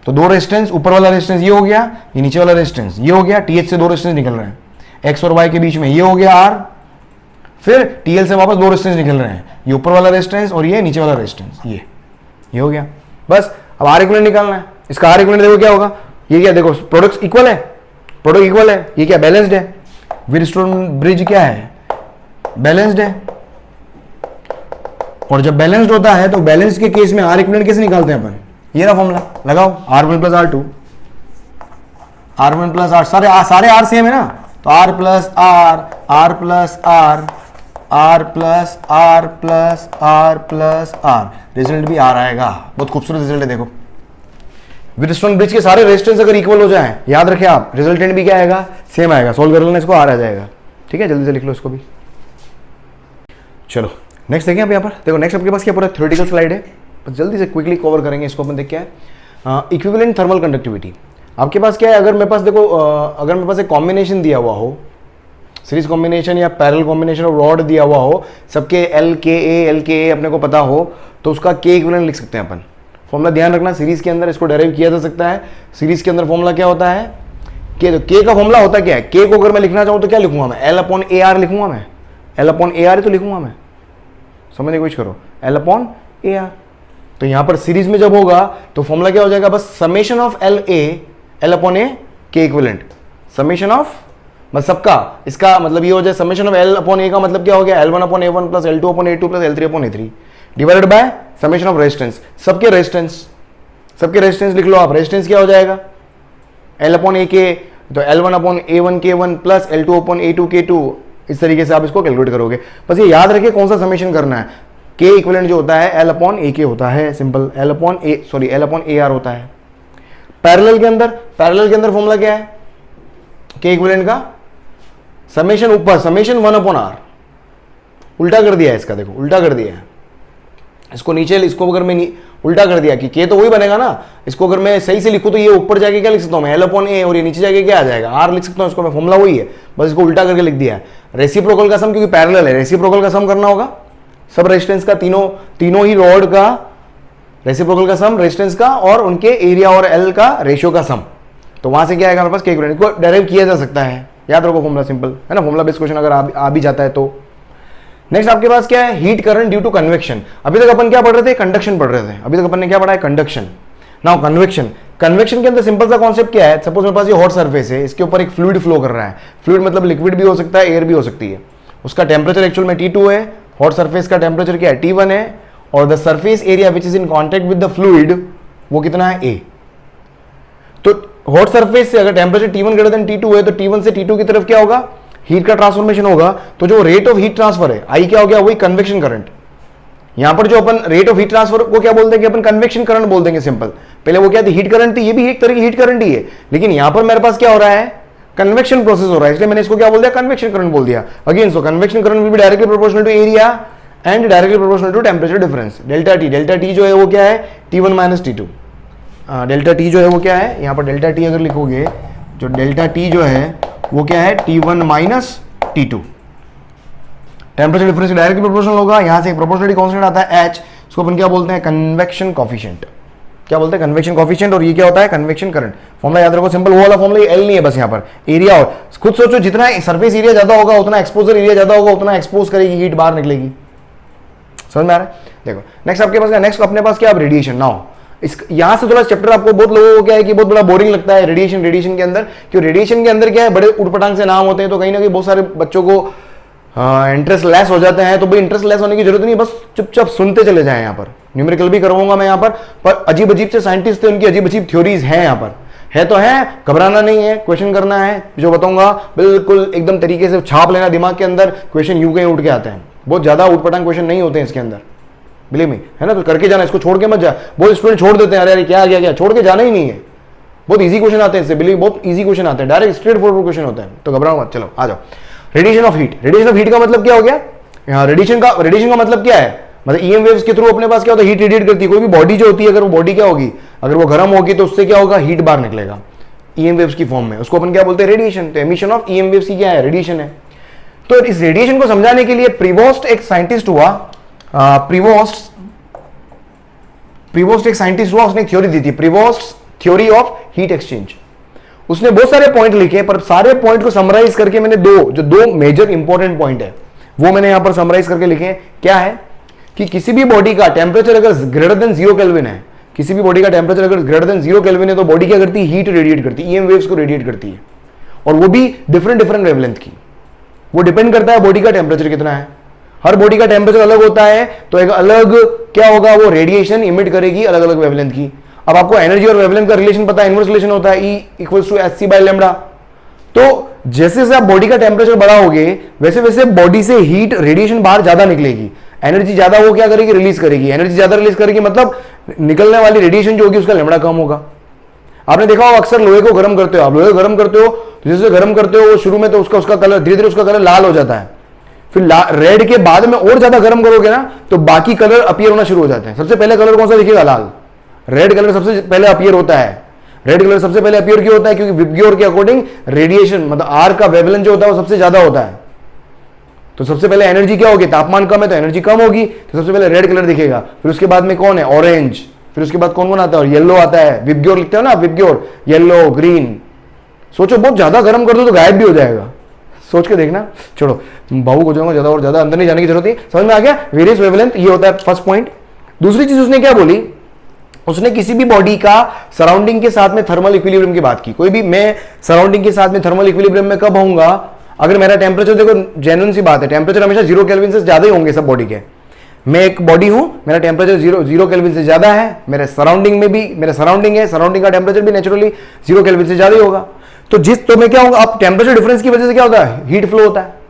तो दो रेजिस्टेंस, ऊपर वाला रेजिस्टेंस ये हो गया, ये नीचे वाला रेजिस्टेंस ये हो गया, टी एच से दो रेजिस्टेंस निकल रहे हैं, एक्स और वाई के बीच में ये हो गया आर, फिर टी एल से वापस दो रेजिस्टेंस निकल रहे हैं, ये ऊपर वाला रेजिस्टेंस और ये नीचे वाला रेजिस्टेंस, ये हो गया। बस अब आर इक्विवेलेंट निकालना है। इसका आर इक्विवेलेंट देखो क्या होगा, ये क्या देखो प्रोडक्ट्स इक्वल है, प्रोडक्ट इक्वल है, ये क्या बैलेंस्ड है। व्हीटस्टोन ब्रिज क्या है, बैलेंस्ड है। और जब बैलेंस्ड होता है तो बैलेंस के केस में आर इक्विवेलेंट कैसे निकालते हैं अपन, ये ना फॉर्मूला लगाओ, R1 plus R2, R1 plus R, सारे R सेम है ना, तो R plus R, R plus R, R plus R plus R plus R, result भी R आएगा। बहुत खूबसूरत रिजल्ट है। देखो व्हीटस्टोन ब्रिज के सारे रेजिस्टेंस अगर इक्वल हो जाएं, याद रखें आप, रिजल्टेंट भी क्या आएगा, सेम आएगा। सोल्व कर लेना इसको, R आ जाएगा, ठीक है। जल्दी से लिख लो इसको भी। चलो नेक्स्ट देखें आप यहाँ पर। देखो नेक्स्ट आपके पास क्या पूरा थ्योरेटिकल स्लाइड है, बस जल्दी से क्विकली कवर करेंगे इसको अपन। देख क्या है, इक्विवेलेंट थर्मल कंडक्टिविटी। आपके पास क्या है, अगर मेरे पास देखो अगर मेरे पास एक कॉम्बिनेशन दिया हुआ हो, सीरीज कॉम्बिनेशन या पैरेलल कॉम्बिनेशन ऑफ रॉड दिया हुआ हो, सबके एल के ए अपने को पता हो, तो उसका के इक्विवेलेंट लिख सकते हैं अपन। फॉर्मूला ध्यान रखना, सीरीज के अंदर इसको डेराइव किया जा सकता है। सीरीज के अंदर फॉर्मूला क्या होता है, के। तो के का फॉर्मूला होता क्या है, के को अगर मैं लिखना चाहूँ तो क्या लिखूंगा मैं, एल अपॉन ए आर लिखूंगा मैं, एल अपॉन ए आर ही तो लिखूंगा मैं, समझने की कोशिश करो, एल अपॉन ए आर। तो यहां पर सीरीज में जब होगा तो फॉर्मूला क्या हो जाएगा, बस समेशन ऑफ एल अपॉन ए के इक्विवेलेंट, समेशन ऑफ बस सबका, इसका मतलब ये हो जाए समेशन ऑफ एल अपॉन ए का मतलब क्या हो गया, L1 upon A1 plus L2 upon A2 plus L3 upon A3 divided by summation of resistance, सबके रेजिस्टेंस लिख लो आप। रेजिस्टेंस क्या हो जाएगा, L अपॉन A के, तो L1 upon A1 K1 plus L2 upon A2 K2, इस तरीके से आप इसको कैलकुलेट करोगे। बस ये याद रखिए कौन सा समेशन करना है, के इक्विवेलेंट जो होता है L अपॉन ए के होता है, simple L upon A R होता है। पैरेलल के अंदर फॉर्मूला क्या है, के इक्विवेलेंट का समेशन ऊपर, समेशन 1 अपॉन आर, उल्टा कर दिया है इसका, देखो उल्टा कर दिया है इसको नीचे, इसको अगर मैं उल्टा कर दिया कि के तो वही बनेगा ना, इसको अगर मैं सही से लिखूं तो ये ऊपर जाके क्या लिख सकता हूं मैं, एल अपॉन ए, और ये नीचे जाके क्या आ जाएगा, आर लिख सकता हूं इसको मैं, फॉर्मूला वही है, बस इसको उल्टा करके लिख दिया है। रेसिप्रोकल का सम, क्योंकि पैरेलल है, रेसिप्रोकल का सम करना होगा, सब रेजिस्टेंस का, तीनों ही रॉड का रेसिप्रोकल का सम, रेजिस्टेंस का और उनके एरिया और एल का रेशियो का सम, तो वहां से क्या आएगा हमारे पास, के इक्विवेलेंट को डेराइव किया जा सकता है। याद रखो फॉर्मूला, सिंपल है ना, फॉर्मूला बेस्ड क्वेश्चन अगर आ भी जाता है तो। नेक्स्ट आपके पास क्या है, heat current due to convection. अभी तक अपन क्या पढ़ रहे थे, कंडक्शन पढ़ रहे थे, अभी तक अपन ने क्या पढ़ा है, कंडक्शन। नाउ कन्वेक्शन के अंदर सिंपल सा कॉन्सेप्ट क्या है, सपोज मेरे पास ये हॉट सरफेस है, इसके ऊपर एक फ्लूइड फ्लो कर रहा है, फ्लूइड मतलब लिक्विड भी हो सकता है, एयर भी हो सकती है, उसका टेम्परेचर एक्चुअल में T2 है, हॉट सरफेस का टेम्परेचर क्या है, T1 है, और the surface area which is in contact with the fluid वो कितना है, A। तो हॉट सरफेस से अगर temperature T1 greater than T2 है तो T1 से T2 की तरफ क्या होगा, हीट का ट्रांसफॉर्मेशन होगा। तो जो रेट ऑफ हीट ट्रांसफर है आई क्या हो गया, वही कन्वेक्शन करंट। यहां पर जो अपन रेट ऑफ हीट ट्रांसफर को क्या बोल देंगे, अपन कन्वेक्शन करंट बोल देंगे सिंपल। पहले वो क्या थी, हीट करंट थी, ये भी एक तरह की हीट करंट ही है, लेकिन यहां पर मेरे पास क्या हो रहा है, कन्वेक्शन प्रोसेस हो रहा है, इसलिए मैंने इसको क्या बोल दिया, कन्वेक्शन करंट बोल दिया। Again so convection current will be directly proportional to area and directly proportional to temperature difference. Delta T जो है वो क्या है, T1 minus T2। Delta T जो है वो क्या है, यहाँ पर डेल्टा टी अगर लिखोगे, जो डेल्टा टी जो है वो क्या है, T1 minus T2। Temperature difference directly proportional होगा। यहां से एक प्रोपोर्शनलिटी कांस्टेंट आता है H, इसको अपन क्या बोलते हैं, कन्वेक्शन कॉफिशिएंट। क्या बोलते हैं, कन्वेक्शन कॉफिशिएंट। और ये क्या होता है, कन्वेक्शन करंट। फॉर्मूला याद रखो सिंपल, वो वाला फॉर्मूला, एल नहीं है बस यहाँ पर एरिया। और खुद सोचो, जितना सरफेस एरिया ज्यादा होगा उतना एक्सपोजर एरिया ज्यादा होगा, उतना एक्सपोज करेगी हीट, बाहर निकलेगी। समझ में आ रहा है? देखो नेक्स्ट आपके पास क्या, नेक्स्ट अपने पास क्या, रेडिएशन। नाउ इस यहां से थोड़ा चैप्टर आपको बहुत लोगों को क्या है कि बहुत बड़ा बोरिंग लगता है रेडिएशन के अंदर, क्यों रेडिएशन के अंदर क्या है, बड़े उटपटांग से नाम होते हैं, तो कहीं ना कहीं बहुत सारे बच्चों को इंटरेस्ट लेस हो जाते हैं। तो भाई इंटरेस्ट लेस होने की जरूरत नहीं, बस चुपचाप सुनते चले जाएं। यहाँ पर न्यूमेरिकल भी करवाऊंगा मैं यहाँ पर अजीब अजीब से साइंटिस्ट थे, उनकी अजीब अजीब थ्योरीज हैं यहाँ पर, है तो है, घबराना नहीं है, क्वेश्चन करना है, जो बताऊंगा बिल्कुल एकदम तरीके से छाप लेना दिमाग के अंदर। क्वेश्चन यूं कहीं उठ के आते हैं, बहुत ज्यादा उठपटांग क्वेश्चन नहीं होते हैं इसके अंदर, बिलीव मी, है ना। तो करके जाना, इसको छोड़ के मत जा। बहुत स्टूडेंट छोड़ देते हैं, अरे क्या क्या, छोड़ के जाना ही नहीं है। बहुत इजी क्वेश्चन आते हैं इससे, बिलीव, बहुत इजी क्वेश्चन आते हैं, डायरेक्ट स्ट्रेट फॉरवर्ड क्वेश्चन होता है, तो घबराओ मत। चलो आ जाओ, radiation of heat. Radiation of heat का मतलब क्या हो गया, यहाँ रेडिएशन का मतलब क्या है, मतलब ईएम वेव्स के थ्रू अपने पास क्या होता है, हीट रेडिएट करती है। कोई भी बॉडी जो होती है, अगर वो बॉडी क्या होगी, अगर वो गर्म होगी तो उससे क्या होगा, हीट बाहर निकलेगा ईएम वेव्स की फॉर्म में, उसको अपन क्या बोलते हैं, रेडिएशन। तो एमिशन ऑफ ईएम वेव्स की क्या है, रेडिएशन है। तो इस रेडिएशन को समझाने के लिए प्रीवोस्ट एक साइंटिस्ट हुआ, प्रीवोस्ट एक साइंटिस्ट हुआ, उसने एक थ्योरी दी थी, Prevost theory of heat exchange. उसने बहुत सारे पॉइंट लिखे, पर सारे पॉइंट को समराइज करके मैंने दो मेजर इंपॉर्टेंट पॉइंट है वो मैंने यहां पर समराइज करके लिखे हैं। क्या है कि किसी भी बॉडी का टेम्परेचर अगर ग्रेटर देन 0 केल्विन है, किसी भी बॉडी का टेम्परेचर अगर ग्रेटर देन 0 केल्विन है, तो बॉडी क्या करती है, हीट रेडिएट करती है, ईएम वेव्स को रेडिएट करती है, और वो भी डिफरेंट वेवलेंथ की। वो डिपेंड करता है बॉडी का टेम्परेचर कितना है, हर बॉडी का टेम्परेचर अलग होता है, तो एक अलग क्या होगा, वो रेडिएशन इमिट करेगी अलग अलग वेवलेंथ की। अब आपको एनर्जी और वेवलेंथ का रिलेशन पता है, इनवर्स रिलेशन होता है, E equals to h c by lambda. तो जैसे जैसे आप बॉडी का टेम्परेचर बढ़ाओगे, वैसे वैसे बॉडी से हीट रेडिएशन बाहर ज्यादा निकलेगी, एनर्जी ज्यादा वो क्या करेगी, रिलीज करेगी। एनर्जी ज्यादा रिलीज करेगी मतलब निकलने वाली रेडिएशन जो होगी उसका लेमडा कम होगा। आपने देखा हो अक्सर लोहे को गर्म करते हो, आप लोहे को गर्म करते हो, तो जैसे गर्म करते हो वो शुरू में तो उसका कलर धीरे धीरे उसका कलर लाल हो जाता है, फिर रेड के बाद में और ज्यादा गर्म करोगे ना तो बाकी कलर अपीयर होना शुरू हो जाते हैं। सबसे पहले कलर कौन सा दिखेगा, लाल। रेड कलर सबसे पहले अपीयर होता है। रेड कलर सबसे पहले अपीयर क्यों होता है, क्योंकि विबग्योर के अकॉर्डिंग रेडिएशन मतलब आर का वेवलेंथ जो होता है वो सबसे ज्यादा होता है। तो सबसे पहले एनर्जी क्या होगी, तापमान कम है तो एनर्जी कम होगी, तो सबसे पहले रेड कलर दिखेगा। फिर उसके बाद में कौन है, ऑरेंज। फिर उसके बाद कौन कौन आता है, येलो आता है, विबग्योर लिखते हो ना, विबग्योर, येलो, ग्रीन। सोचो बहुत ज्यादा गर्म कर दो तो गायब भी हो जाएगा, सोच के देखना। छोड़ो, भावुक हो जाऊंगा, ज्यादा और ज्यादा अंदर नहीं जाने की जरूरत है। समझ में आ गया, वेरियस वेवलेंथ, ये होता है फर्स्ट पॉइंट। दूसरी चीज उसने क्या बोली, उसने किसी भी बॉडी का सराउंडिंग के साथ में थर्मल इक्विलिब्रियम की बात की। कोई भी मैं सराउंडिंग के साथ में थर्मल इक्विलिब्रियम में कब होऊंगा, अगर मेरा टेम्परेचर, देखो जेन्युइन सी बात है, टेम्परेचर हमेशा 0 केल्विन से ज्यादा ही होंगे सब बॉडी के। मैं एक बॉडी हूं, मेरा टेम्परेचर 0 केल्विन से ज्यादा है, मेरे सराउंडिंग में भी, मेरा सराउंडिंग है, सराउंडिंग का टेम्परेचर भी नेचुरली 0 केल्विन से ज्यादा ही होगा। तो मैं क्या होगा, अब टेम्परेचर डिफरेंस की वजह से क्या होता है, हीट फ्लो होता है।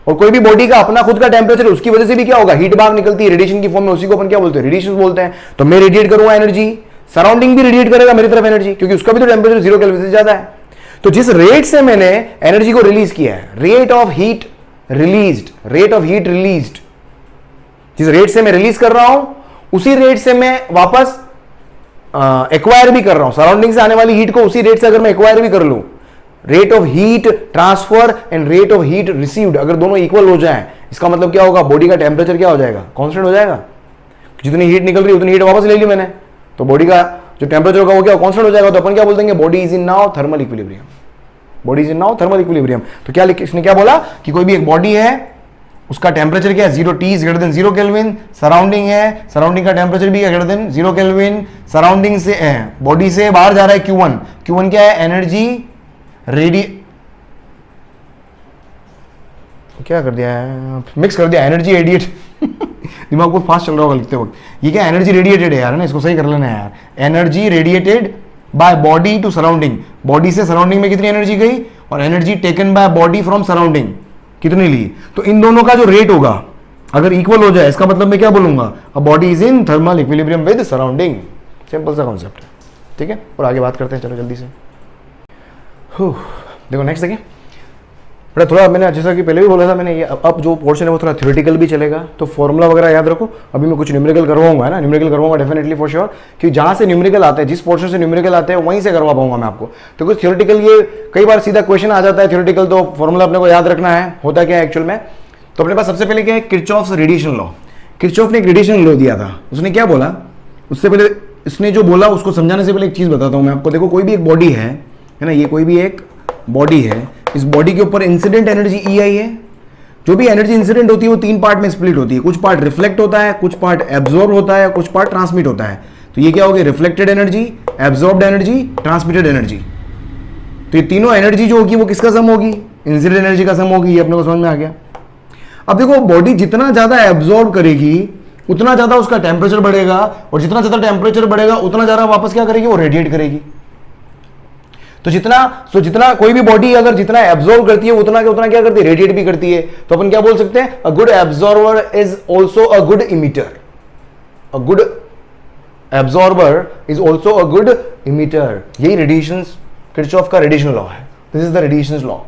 और कोई भी बॉडी का अपना खुद का टेम्परेचर, उसकी वजह से भी क्या होगा, हीट बाहर निकलती है रेडिएशन की फॉर्म में, उसी को अपन क्या बोलते हैं, रेडिएशन बोलते हैं। तो मैं रेडिएट करूंगा एनर्जी, सराउंडिंग भी रेडिएट करेगा मेरी तरफ एनर्जी, क्योंकि उसका भी तो टेम्परेचर 0 केल्विन से ज्यादा है। तो जिस रेट से मैंने एनर्जी को रिलीज किया है, रेट ऑफ हीट रिलीज्ड, जिस रेट से मैं रिलीज कर रहा हूं उसी रेट से मैं वापस एक्वायर भी कर रहा हूं। सराउंडिंग से आने वाली हीट को उसी रेट से अगर मैं एक्वायर भी कर लूं, rate of heat transfer and rate of heat received अगर दोनों इक्वल हो जाएं, इसका मतलब क्या होगा, बॉडी का टेम्परेचर क्या हो जाएगा, कांस्टेंट हो जाएगा। जितनी हीट निकल रही है उतनी हीट वापस ले ली मैंने, तो बॉडी का जो टेम्परेचर होगा वो क्या कांस्टेंट हो जाएगा। तो अपन क्या बोल देंगे, body is in now thermal equilibrium, body is in now thermal equilibrium. तो क्या इसने क्या बोला कि कोई भी एक बॉडी है, उसका टेम्परेचर क्या है, 0 T is greater than 0 kelvin, surrounding है, सराउंडिंग का टेम्परेचर भी ग्रेटर देन 0 केल्विन, सराउंडिंग से बॉडी से बाहर जा रहा है Q1 क्या है, एनर्जी क्या कर दिया है, मिक्स कर दिया, एनर्जी रेडिएट दिमाग बहुत फास्ट चल रहा होगा लिखते वक्त। ये क्या एनर्जी रेडिएटेड है यार, ना इसको सही कर लेना है यार, energy radiated by body to surrounding, body से सराउंडिंग में कितनी एनर्जी गई, और energy taken by body from surrounding कितनी ली। तो इन दोनों का जो रेट होगा अगर इक्वल हो जाए, इसका मतलब मैं क्या बोलूंगा, a body is in thermal equilibrium with surrounding. Simple सा कॉन्सेप्ट है, ठीक है। और आगे बात करते हैं, चलो जल्दी से। देखो नेक्स्ट देखिए, थोड़ा मैंने जैसा कि पहले भी बोला था मैंने, ये अब जो पोर्शन है वो थोड़ा थ्योरेटिकल भी चलेगा, तो फॉर्मूला वगैरह याद रखो। अभी मैं कुछ न्यूमेरिकल करवाऊंगा, है ना, न्यूमेरिकल करवाऊंगा डेफिनेटली फॉर श्योर, कि जहां से न्यूमेरिकल आते हैं, जिस पोर्शन से न्यूमेरिकल आते हैं वहीं से करवा पाऊंगा मैं आपको। तो कुछ थ्योरेटिकल, ये कई बार सीधा क्वेश्चन आ जाता है थ्योरेटिकल, तो फॉर्मूला अपने को याद रखना है, होता क्या है एक्चुअल में। तो अपने पास सबसे पहले क्या है, किरचॉफ्स रेडिएशन लॉ। किरचॉफ ने एक रेडिएशन लॉ दिया था, उसने क्या बोला, उससे पहले इसने जो बोला उसको समझाने से पहले एक चीज बताता हूं मैं आपको। देखो कोई भी एक बॉडी है ना, ये कोई भी एक बॉडी है, इस बॉडी के ऊपर इंसिडेंट एनर्जी EI है। जो भी एनर्जी इंसिडेंट होती है वो तीन पार्ट में स्प्लिट होती है, कुछ पार्ट रिफ्लेक्ट होता है, कुछ पार्ट एब्जॉर्ब होता है, कुछ पार्ट ट्रांसमिट होता है। तो ये क्या होगी, reflected energy, absorbed energy, transmitted energy. तो ये तीनों एनर्जी जो होगी वो किसका सम होगी, इंसिडेंट एनर्जी का सम होगी। ये अपने को समझ में आ गया। अब देखो बॉडी जितना ज्यादा एब्जॉर्ब करेगी उतना ज्यादा उसका टेम्परेचर बढ़ेगा, और जितना ज्यादा टेम्परेचर बढ़ेगा उतना ज्यादा वापस क्या करेगी, वो रेडिएट करेगी। तो जितना कोई भी बॉडी अगर जितना एब्जॉर्ब करती है उतना क्या करती है, रेडिएट भी करती है। तो अपन क्या बोल सकते हैं, a good absorber is also a good emitter. A good absorber is also a good emitter. यही रेडिएशन, किरचॉफ का रेडिएशन लॉ है। This is the radiation law.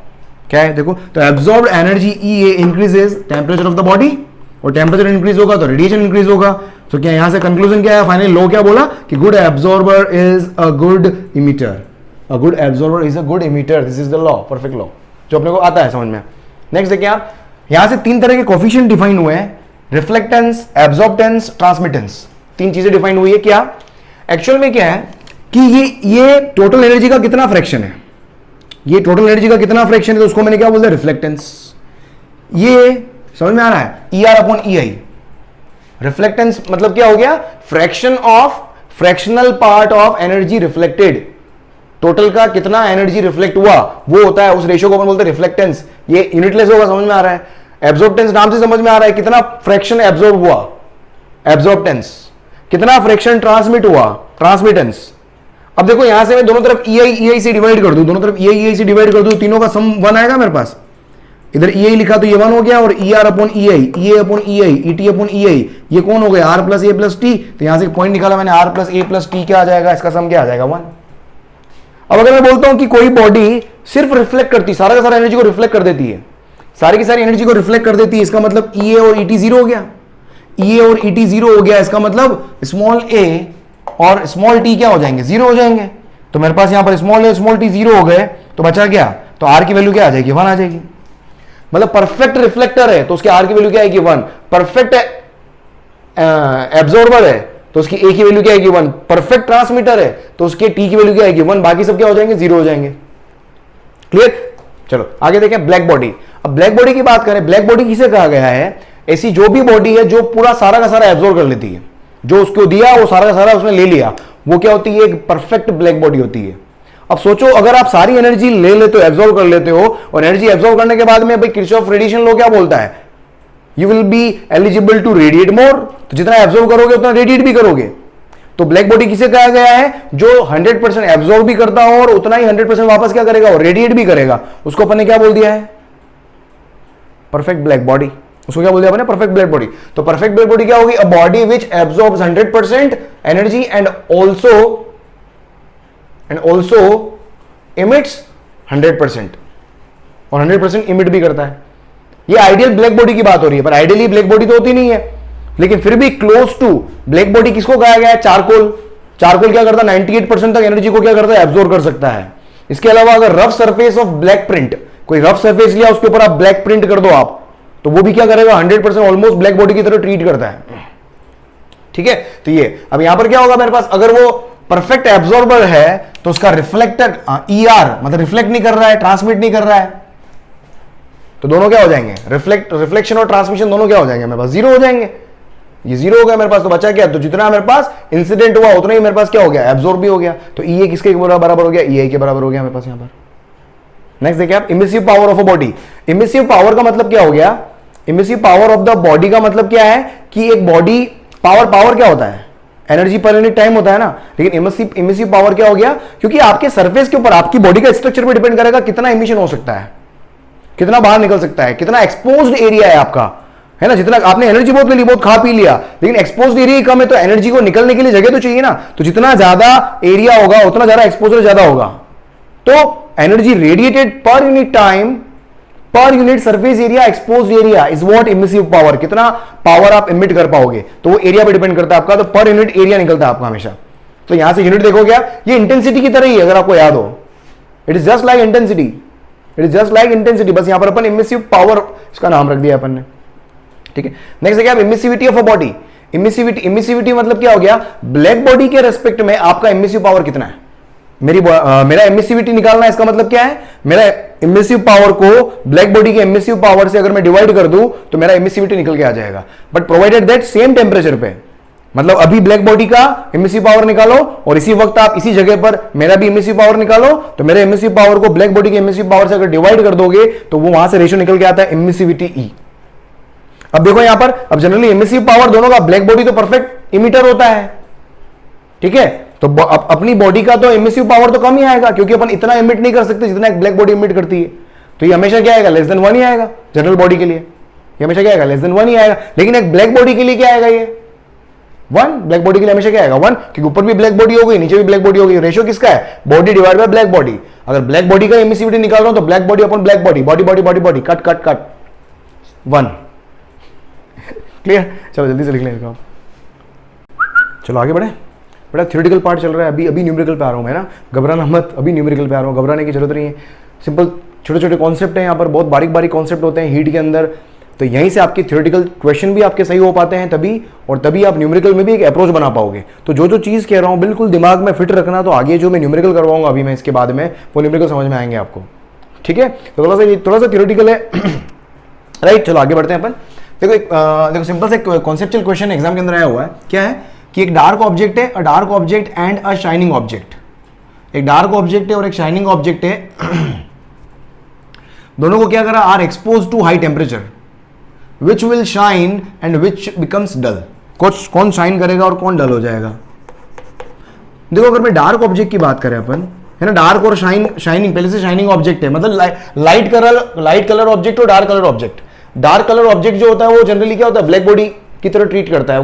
क्या है देखो, तो absorbed energy EA increases temperature of the body, और टेम्परेचर इंक्रीज होगा तो रेडिएशन इंक्रीज होगा। तो क्या यहां से कंक्लूजन क्या है, फाइनली लॉ क्या बोला कि good absorber is a good emitter. A good absorber is a good emitter. This is the law, perfect law, जो अपने को आता है समझ में। नेक्स्ट देखिए आप, यहां से तीन तरह के कोफिशिएंट डिफाइन हुए हैं, रिफ्लेक्टेंस, एब्जॉर्बटेंस, ट्रांसमिटेंस। तीन चीजें डिफाइन हुई है। क्या एक्चुअल में क्या है कि ये टोटल एनर्जी का कितना फ्रैक्शन है, ये टोटल एनर्जी का कितना फ्रैक्शन है, तो उसको मैंने क्या बोलता है, रिफ्लेक्टेंस। ये समझ में आ रहा है, ER अपॉन EI। रिफ्लेक्टेंस मतलब क्या हो गया, fraction of fractional part of energy reflected. Total का कितना एनर्जी रिफ्लेक्ट हुआ वो होता है, उस रेशियो को अपन बोलते हैं रिफ्लेक्टेंस। ये यूनिटलेस होगा, समझ में आ रहा है। एब्जॉर्बटेंस नाम से समझ में आ रहा है, कितना फ्रैक्शन एब्जॉर्ब हुआ, एब्जॉर्बटेंस। कितना फ्रैक्शन ट्रांसमिट हुआ, ट्रांसमिटेंस। अब देखो यहां से मैं दोनों तरफ EI से डिवाइड कर दूं, दोनों तरफ EI से डिवाइड कर दूं, तीनों का सम 1 आएगा मेरे पास। इधर EI लिखा तो ये 1 हो गया, और ER upon EI, EA upon EI, ET upon EI, ये कौन हो गया, R plus A plus T। तो यहां से पॉइंट निकाला मैंने, R plus A plus T क्या आ जाएगा, इसका सम क्या आ जाएगा, 1। अब अगर मैं बोलता हूं कि कोई बॉडी सिर्फ रिफ्लेक्ट करती, सारा का सारा एनर्जी को रिफ्लेक्ट कर देती है, सारी की सारी एनर्जी को रिफ्लेक्ट कर देती है, इसका मतलब EA और ET 0 हो गया। EA और ET 0 हो गया, इसका मतलब स्मॉल a और स्मॉल t क्या हो जाएंगे, 0 हो जाएंगे। तो मेरे पास यहां पर स्मॉल a स्मॉल t 0 हो गए, तो बचा क्या, तो r की वैल्यू क्या आ जाएगी, 1 आ जाएगी। मतलब परफेक्ट रिफ्लेक्टर है तो उसके r की वैल्यू क्या आएगी, 1। परफेक्ट एब्जॉर्बर है तो उसकी a की वैल्यू क्या आएगी, 1। परफेक्ट ट्रांसमीटर है तो उसके t की वैल्यू क्या आएगी, 1। बाकी सब क्या हो जाएंगे, 0 हो जाएंगे। क्लियर। चलो आगे देखें, ब्लैक बॉडी। अब ब्लैक बॉडी की बात करें, ब्लैक बॉडी किसे कहा गया है, ऐसी जो भी बॉडी है जो पूरा सारा का सारा एब्जॉर्ब कर लेती है, जो उसको दिया वो सारा का सारा उसने ले लिया, वो क्या होती है, एक परफेक्ट ब्लैक बॉडी होती है। अब सोचो अगर आप सारी एनर्जी ले लेते हो, एब्जॉर्ब कर लेते हो, और एनर्जी एब्जॉर्ब करने के बाद में भाई किरचॉफ रेडिएशन लॉ क्या बोलता है, you will be eligible to radiate more. तो जितना एब्जॉर्ब करोगे उतना रेडिएट भी करोगे। तो ब्लैक बॉडी किसे कहा गया है, जो 100% एब्जॉर्ब भी करता हो और उतना ही 100% वापस क्या करेगा, और रेडिएट भी करेगा। उसको अपन ने क्या बोल दिया है, परफेक्ट ब्लैक बॉडी। उसको क्या बोल दिया अपने, परफेक्ट ब्लैक बॉडी। तो परफेक्ट ब्लैक बॉडी क्या होगी, a body which absorbs 100% energy and also emits 100%, और 100% इमिट भी करता है। ये आइडियल ब्लैक बॉडी की बात हो रही है, पर आइडियली ब्लैक बॉडी तो होती नहीं है, लेकिन फिर भी क्लोज टू ब्लैक बॉडी किसको कहा गया है, चारकोल। चारकोल क्या करता है, 98% तक एनर्जी को क्या करता है, एब्जॉर्ब कर सकता है। इसके अलावा अगर rough surface of black print, कोई रफ सरफेस लिया उसके ऊपर आप ब्लैक प्रिंट कर दो आप, तो वो भी क्या करेगा, 100% ऑलमोस्ट ब्लैक बॉडी की तरह ट्रीट करता है। ठीक है। तो ये अब यहां पर क्या होगा मेरे पास, अगर वो परफेक्ट एब्जॉर्बर है तो उसका रिफ्लेक्टर ER मतलब रिफ्लेक्ट नहीं कर रहा है, ट्रांसमिट नहीं कर रहा है, तो दोनों क्या हो जाएंगे, रिफ्लेक्शन और ट्रांसमिशन दोनों क्या हो जाएंगे, मेरे पास 0 हो जाएंगे। ये 0 हो गया मेरे पास, तो बचा क्या, तो जितना मेरे पास इंसिडेंट हुआ उतना ही मेरे पास क्या हो गया, एब्जॉर्ब भी हो गया। तो EA किसके बराबर हो गया, EI के बराबर हो गया मेरे पास यहां पर। नेक्स्ट देखिए आप, emissive power of a body. Emissive power का मतलब क्या हो गया, emissive power of the body का मतलब क्या है कि एक बॉडी, पावर क्या होता है, एनर्जी पर यूनिट टाइम होता है ना, लेकिन इमिसिव पावर क्या हो गया, क्योंकि आपके सरफेस के ऊपर आपकी बॉडी का स्ट्रक्चर पर डिपेंड करेगा कितना इमिशन हो सकता है, कितना बाहर निकल सकता है, कितना एक्सपोज्ड एरिया है आपका, है ना। जितना आपने एनर्जी बहुत ले ली, बहुत खा पी लिया, लेकिन एक्सपोज्ड एरिया कम है, तो एनर्जी को निकलने के लिए जगह तो चाहिए ना। तो जितना ज्यादा एरिया होगा उतना ज्यादा एक्सपोजर ज्यादा होगा, तो energy radiated per unit time per unit surface area exposed area is what emissive power, कितना पावर आप इमिट कर पाओगे, तो वो एरिया पे डिपेंड करता है आपका, तो पर यूनिट एरिया निकलता है आपका हमेशा। तो यहां से यूनिट देखो क्या, ये इंटेंसिटी की तरह ही है, अगर आपको याद हो, it is just like intensity, it is just like intensity, बस यहां पर अपन इमिसिव पावर इसका नाम रख दिया अपन ने, ठीक है। नेक्स्ट है क्या, emissivity of a body. Emissivity मतलब क्या हो गया, ब्लैक बॉडी के रेस्पेक्ट में आपका इमिसिव पावर कितना है। मेरा इमिसिविटी निकालना है, इसका मतलब क्या है, मेरा इमिसिव पावर को ब्लैक बॉडी के इमिसिव पावर से अगर मैं डिवाइड कर दूं तो मेरा इमिसिविटी निकल के आ जाएगा, but provided that same temperature पे, मतलब अभी ब्लैक बॉडी का इमिसिव पावर निकालो और इसी वक्त आप इसी जगह पर मेरा भी इमिसिव पावर निकालो, तो मेरे इमिसिव पावर को ब्लैक बॉडी के इमिसिव पावर से अगर डिवाइड कर दोगे तो वो वहां से रेशियो निकल के आता है इमिसिविटी ई। अब देखो यहां पर, अब जनरली इमिसिव पावर दोनों का, ब्लैक बॉडी तो परफेक्ट इमिटर होता है, ठीक है, तो अपनी बॉडी का तो इमिसिव पावर तो कम ही आएगा, क्योंकि अपन इतना इमिट नहीं कर सकते जितना एक ब्लैक बॉडी इमिट करती है, तो ये हमेशा क्या आएगा, लेस देन 1 ही आएगा। जनरल बॉडी के लिए ये हमेशा क्या आएगा, लेस देन 1 ही आएगा, लेकिन एक ब्लैक बॉडी के लिए क्या आएगा, ये 1, ब्लैक बॉडी के लिए हमेशा क्या आएगा 1, क्योंकि ऊपर भी ब्लैक बॉडी हो गई, नीचे भी ब्लैक बॉडी हो गई, रेशियो किसका है, body divide by black body. अगर ब्लैक बॉडी का इमिसिविटी निकाल रहा हूं तो black body upon black body, body body body body, cut cut cut 1। Clear, चलो जल्दी से लिख लें इसको। चलो आगे बढ़े, बड़ा थ्योरेटिकल पार्ट चल रहा है, अभी न्यूमेरिकल पे आ रहा हूं मैं ना, घबराना मत, अभी न्यूमेरिकल पे आ रहा हूं, घबराने की जरूरत नहीं है। सिंपल छोटे छोटे कॉन्सेप्ट हैं यहाँ पर, बहुत बारीक बारीक कॉन्सेप्ट होते हैं हीट के अंदर, तो यहीं से आपकी थ्योरेटिकल क्वेश्चन भी आपके सही हो पाते हैं तभी, और तभी आप न्यूमेरिकल में भी एक अप्रोच बना पाओगे। तो जो जो चीज़ कह रहा हूँ बिल्कुल दिमाग में फिट रखना, तो आगे जो मैं न्यूमेरिकल करवाऊंगा अभी मैं इसके बाद में, वो न्यूमेरिकल समझ में आएंगे आपको, ठीक है। तो थोड़ा सा थ्योरेटिकल है राइट। चलो आगे बढ़ते हैं अपन। देखो सिंपल से कॉन्सेप्चुअल क्वेश्चन एग्जाम के अंदर आया हुआ है, क्या है कि एक डार्क ऑब्जेक्ट है, अ dark object and a shining object, एक डार्क ऑब्जेक्ट है और एक शाइनिंग ऑब्जेक्ट है, दोनों को क्या करा, are expose to high temperature, which will shine and which becomes dull, कौन शाइन करेगा और कौन डल हो जाएगा। देखो अगर मैं डार्क ऑब्जेक्ट की बात करें अपन, है ना, डार्क और शाइनिंग पहले से शाइनिंग ऑब्जेक्ट है, मतलब लाइट कलर ऑब्जेक्ट और dark colour object. Dark colour object जो होता है वो जनरली क्या होता है, ब्लैक बॉडी की तरह ट्रीट करता है,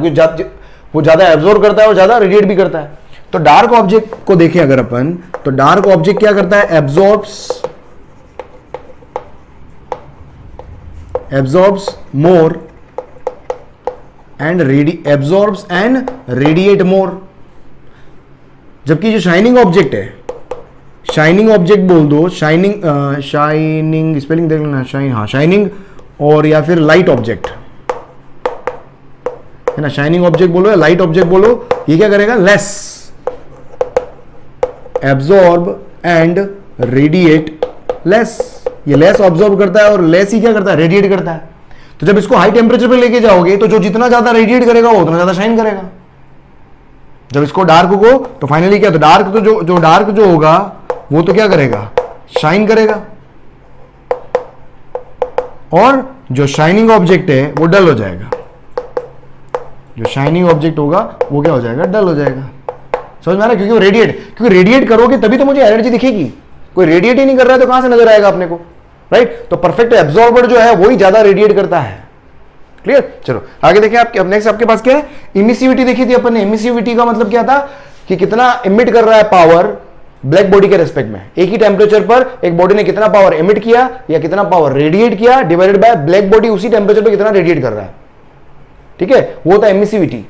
वो ज्यादा एब्जॉर्ब करता है और ज्यादा रेडिएट भी करता है। तो डार्क ऑब्जेक्ट को देखें अगर अपन, तो डार्क ऑब्जेक्ट क्या करता है, एब्जॉर्ब्स मोर एंड रेडिएट मोर, जबकि जो शाइनिंग ऑब्जेक्ट है, शाइनिंग ऑब्जेक्ट बोल दो, शाइनिंग स्पेलिंग देख लेना, शाइनिंग और या फिर लाइट ऑब्जेक्ट, है ना, शाइनिंग ऑब्जेक्ट बोलो या लाइट ऑब्जेक्ट बोलो, ये क्या करेगा, less absorb and radiate less, ये लेस ऑब्जॉर्ब करता है और लेस ही क्या करता है, रेडिएट करता है। तो जब इसको हाई टेम्परेचर पे लेके जाओगे तो जो जितना ज्यादा रेडिएट करेगा वो उतना ज्यादा शाइन करेगा। जब इसको डार्क को, तो फाइनली क्या, तो डार्क तो जो डार्क जो होगा वो तो क्या करेगा, शाइन करेगा, और जो शाइनिंग ऑब्जेक्ट है वो डल हो जाएगा, जो शाइनिंग ऑब्जेक्ट होगा वो क्या हो जाएगा, डल हो जाएगा। समझ में आ रहा है, क्योंकि रेडिएट करोगे तभी तो मुझे एनर्जी दिखेगी, कोई रेडिएट ही नहीं कर रहा है तो कहां से नजर आएगा अपने को, राइट। तो परफेक्ट एब्जॉर्बर जो है वही ज्यादा रेडिएट करता है। क्लियर, चलो आगे देखिए। आपके अब नेक्स्ट आपके पास क्या है, इमिसिविटी देखी थी अपन ने। इमिसिविटी का मतलब क्या था कि कितना इमिट कर रहा है पावर ब्लैक बॉडी के रेस्पेक्ट में, एक ही टेम्परेचर पर एक बॉडी ने कितना पावर इमिट किया या कितना पावर रेडिएट किया, डिवाइडेड बाय ब्लैक बॉडी उसी टेम्परेचर पर कितना रेडिएट कर रहा है, ठीक है, वो होता है एमिसिविटी।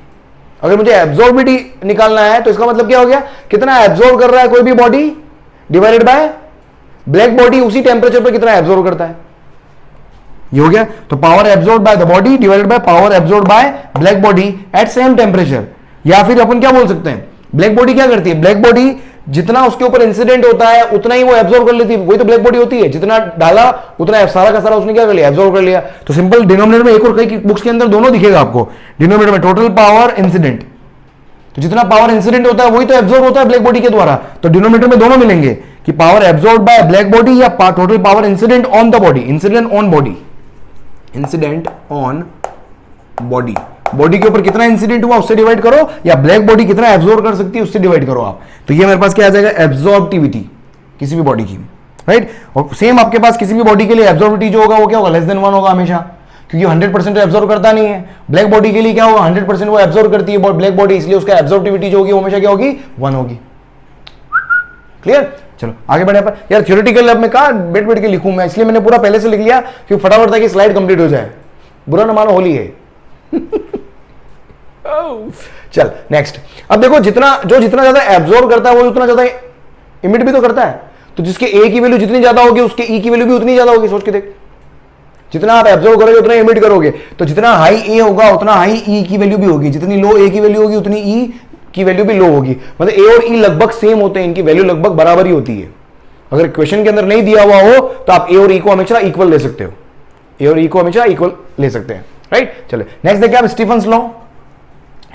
अगर मुझे एब्जॉर्बिटी निकालना है तो इसका मतलब क्या हो गया, कितना एब्जॉर्ब कर रहा है कोई भी body divided by black body उसी टेम्परेचर पर कितना एब्जॉर्ब करता है, ये हो गया। तो power absorb by the body divided by power absorb by black body at same temperature. या फिर अपन क्या बोल सकते हैं, ब्लैक बॉडी क्या करती है, ब्लैक बॉडी जितना उसके ऊपर इंसिडेंट होता है उतना ही वो एब्जॉर्ब कर लेती है, वही तो ब्लैक बॉडी होती है, जितना डाला उतना सारा का सारा उसने क्या कर लिया, एब्जॉर्ब कर लिया। तो सिंपल डिनोमिनेटर में, एक और कई बुक्स के अंदर दोनों दिखेगा आपको, डिनोमिनेटर में टोटल पावर इंसिडेंट, तो जितना पावर इंसिडेंट होता है वही तो एब्जॉर्ब होता है ब्लैक बॉडी के द्वारा, तो डिनोमिनेटर में दोनों मिलेंगे कि power absorb by black body या total power incident on the body, incident on body, incident on body, body के ऊपर कितना इंसिडेंट हुआ उससे डिवाइड करो, या ब्लैक बॉडी कितना एब्जॉर्ब कर सकती है उससे डिवाइड करो आप। तो ये मेरे पास क्या आ जाएगा, एब्जॉर्बिविटी किसी भी बॉडी की, राइट। और सेम आपके पास किसी भी बॉडी के लिए एब्जॉर्बिविटी जो होगा वो क्या होगा, लेस देन 1 होगा हमेशा, क्योंकि 100% तो एब्जॉर्ब करता नहीं है। ब्लैक बॉडी के लिए क्या होगा, 100% वो एब्जॉर्ब करती है ब्लैक बॉडी, इसलिए उसका एब्जॉर्बिविटी जो होगी वो हमेशा क्या होगी, 1 होगी। क्लियर। चलो आगे बढ़े पर। यार थ्योरेटिकल अब मैं कहा बैठ बैठ के लिखूं मैं, इसलिए मैंने पूरा पहले से लिख लिया कि फटाफट ताकि स्लाइड कंप्लीट हो जाए। बुरा ना मानो, होली है। चल नेक्स्ट। अब देखो जितना ज्यादा एब्जॉर्ब करता है वो उतना ज्यादा इमिट भी तो करता है। तो जिसके ए की वैल्यू जितनी ज्यादा होगी उसके ई की वैल्यू भी उतनी ज्यादा होगी। सोच के देख, जितना आप एब्जॉर्ब करोगे उतना इमिट करोगे। तो जितना हाई ए होगा उतना हाई ई की वैल्यू भी होगी, जितनी लो ए की वैल्यू होगी उतनी ई की वैल्यू भी लो होगी। मतलब ए और ई लगभग सेम होते हैं, इनकी वैल्यू लगभग बराबर ही होती है। अगर क्वेश्चन के अंदर नहीं दिया हुआ हो तो आप ए और ई को हमेशा इक्वल ले सकते हो, ए और ई को हमेशा इक्वल ले सकते हैं, राइट। चलो नेक्स्ट देखिए आप स्टीफन्स लॉ,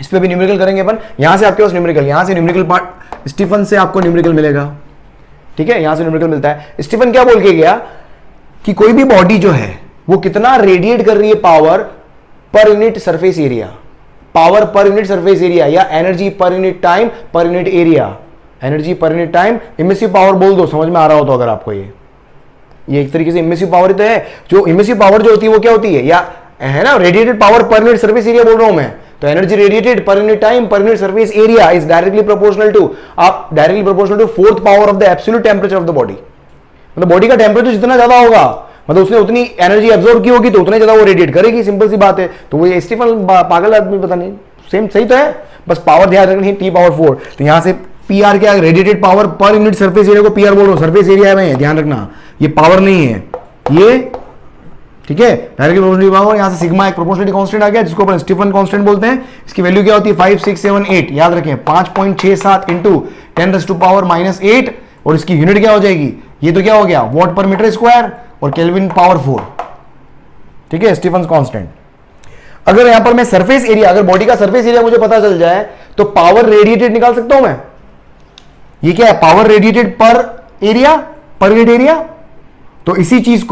इस पे भी न्यूमेरिकल करेंगे अपन। यहां से आपके पास न्यूमेरिकल, यहां से न्यूमेरिकल पार्ट स्टीफन से आपको न्यूमेरिकल मिलेगा, ठीक है, यहां से न्यूमेरिकल मिलता है। स्टीफन क्या बोल के गया कि कोई भी बॉडी जो है वो कितना रेडिएट कर रही है power per unit surface area, power per unit surface area, या energy per unit time per unit area, energy per unit time, emissive power बोल दो, समझ में आ रहा हो तो अगर आपको ये एक तरीके से इमिसिव पावर तो है। जो इमिसिव पावर जो होती है वो क्या होती है, या है ना, radiated power per unit surface area बोल रहा हूं मैं। तो energy radiated per unit time per unit surface area is directly proportional to, आप directly proportional to fourth power of the absolute temperature of the body. मतलब बॉडी का टेंपरेचर जितना ज्यादा होगा, मतलब उसने उतनी एनर्जी एब्जॉर्ब की होगी तो उतना ज्यादा वो रेडिएट करेगी, सिंपल सी बात है। तो वो ये स्टीफन पागल आदमी, पता नहीं, सेम सही तो है, बस पावर ध्यान रखनी, टी पावर 4। तो यहां से पी आर क्या, radiated power per unit surface area को पी आर बोल रहा हूं, सरफेस एरिया में ध्यान रखना, ये पावर नहीं है ये, ठीक है। डायरेक्टली प्रोपोर्शनल पावर, यहां से सिग्मा एक प्रोपोर्शनलिटी कांस्टेंट आ गया जिसको अपन स्टीफन कांस्टेंट बोलते हैं। इसकी वैल्यू क्या होती है 5, 6, 7, 8, याद रखें 5.67 इंटू 10⁻⁻8, और इसकी यूनिट क्या हो जाएगी, ये तो क्या हो गया वॉट पर मीटर स्क्वायर और केल्विन पावर 4, ठीक है, स्टीफन कांस्टेंट। अगर यहां पर मैं सरफेस एरिया, अगर बॉडी का सरफेस एरिया मुझे पता चल जाए तो पावर रेडिएटेड निकाल सकता हूं मैं। ये क्या है, पावर रेडिएटेड पर एरिया, पर यूनिट एरिया। तो इसी चीज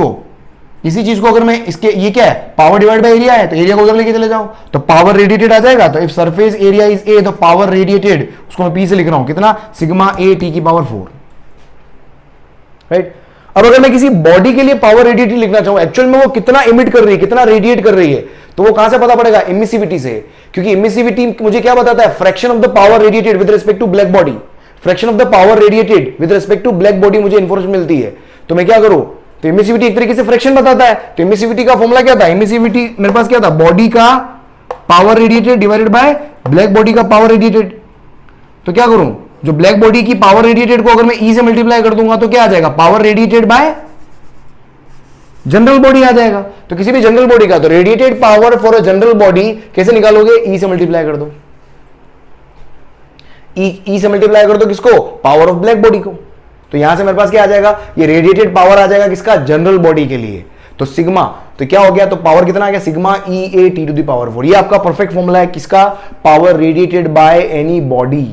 को अगर मैं इसके, ये क्या है पावर डिवाइड बाय एरिया है, तो एरिया को उधर लेके चले जाओ तो पावर रेडिएटेड आ जाएगा। तो if surface area is a तो पावर रेडिएटेड, उसको मैं पी से लिख रहा हूं कितना, सिग्मा ए टी की पावर 4, राइट। अब अगर मैं किसी बॉडी के लिए पावर रेडिएटेड लिखना चाहूं, एक्चुअल में वो कितना इमिट कर रही है, कितना रेडिएट कर रही है, तो वो कहां से पता पड़ेगा, इमिसिविटी से। क्योंकि इमिसिविटी मुझे क्या बताता है, fraction of the power radiated with respect to black body, fraction of the power radiated with respect to black body मुझे इंफॉर्मेशन मिलती है। तो मैं क्या करूं, तो इमिसिविटी एक तरीके से फ्रैक्शन बताता है। तो इमिसिविटी का फॉर्मूला क्या था, इमिसिविटी मेरे पास क्या था, बॉडी का power radiated divided by black body का पावर रेडिएटेड। तो क्या करूं, जो ब्लैक बॉडी की पावर रेडिएटेड को अगर मैं ई से मल्टीप्लाई कर दूंगा तो क्या आ जाएगा, power radiated by general body आ जाएगा। तो किसी भी जनरल बॉडी का तो radiated power for a general body कैसे निकालोगे, ई से मल्टीप्लाई कर दो, ई से मल्टीप्लाई कर दो किसको, पावर ऑफ ब्लैक बॉडी को। तो यहां से मेरे पास क्या आ जाएगा, ये रेडिएटेड पावर आ जाएगा किसका, जनरल बॉडी के लिए। तो सिग्मा, तो क्या हो गया, तो पावर कितना आ गया, sigma e A T to the power 4। ये आपका परफेक्ट फॉर्मूला है किसका, power radiated by any body,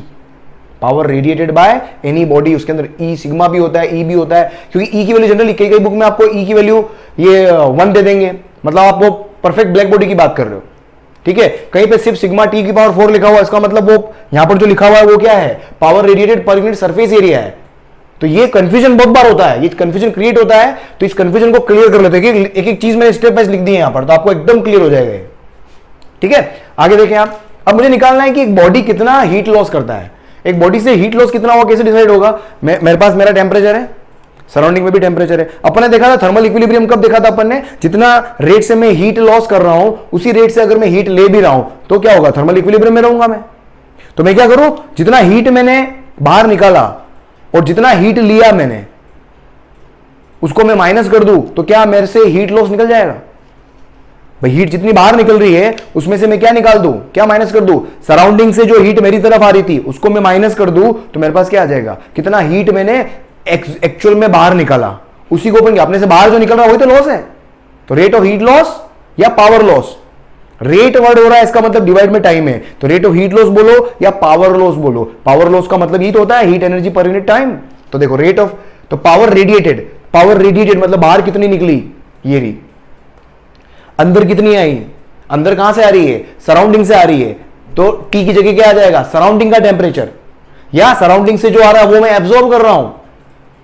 power radiated by any body. उसके अंदर ई सिग्मा भी होता है, ई भी होता है, क्योंकि ई की वैल्यू जनरली कई बुक में आपको ई की वैल्यू ये 1 दे देंगे, मतलब आप वो परफेक्ट ब्लैक बॉडी की बात कर रहे हो, ठीक है। कहीं पे सिर्फ सिग्मा टी की पावर 4 लिखा हुआ है, इसका मतलब वो यहां पर जो लिखा हुआ है वो क्या है, power radiated per unit surface area है। तो ये कंफ्यूजन बहुत बार होता है, ये कंफ्यूजन क्रिएट होता है, तो इस कंफ्यूजन को क्लियर कर लेते हैं। एक एक चीज मैंने स्टेप बाय लिख दी है यहां पर, तो आपको एकदम क्लियर हो जाएगा, ठीक है। आगे देखें आप, अब मुझे निकालना है कि एक बॉडी कितना हीट लॉस करता है। एक बॉडी से हीट लॉस कितना होगा कैसे डिसाइड होगा, मेरे पास मेरा टेम्परेचर है, सराउंडिंग में भी टेम्परेचर है। अपन ने देखा था थर्मल इक्विलिब्रियम कब देखा था अपन ने, जितना रेट से मैं हीट लॉस कर रहा हूं उसी रेट से अगर मैं हीट ले भी रहा हूं तो क्या होगा, थर्मल इक्विलिब्रियम में रहूंगा मैं। तो मैं क्या करूं, जितना हीट मैंने बाहर निकाला और जितना हीट लिया मैंने उसको मैं माइनस कर दूं तो क्या मेरे से हीट लॉस निकल जाएगा। भाई हीट जितनी बाहर निकल रही है उसमें से मैं क्या निकाल दूं, क्या माइनस कर दूं, सराउंडिंग से जो हीट मेरी तरफ आ रही थी उसको मैं माइनस कर दूं तो मेरे पास क्या आ जाएगा, कितना हीट मैंने एक्चुअल में बाहर निकाला, उसी को अपन अपने से बाहर जो निकल रहा है वही तो लॉस है। तो रेट ऑफ हीट लॉस या पावर लॉस, रेट वर्ड हो रहा है इसका मतलब डिवाइड में टाइम है, तो रेट ऑफ हीट लॉस बोलो या पावर लॉस बोलो। पावर लॉस का मतलब हीट होता है, heat energy per unit time. तो देखो रेट ऑफ, तो पावर रेडिएटेड मतलब बाहर कितनी निकली, ये रही, अंदर कितनी आई, अंदर कहां से आ रही है, सराउंडिंग से आ रही है, तो टी की जगह क्या आ जाएगा, सराउंडिंग का टेम्परेचर, या सराउंडिंग से जो आ रहा है वो मैं एब्जॉर्ब कर रहा हूं,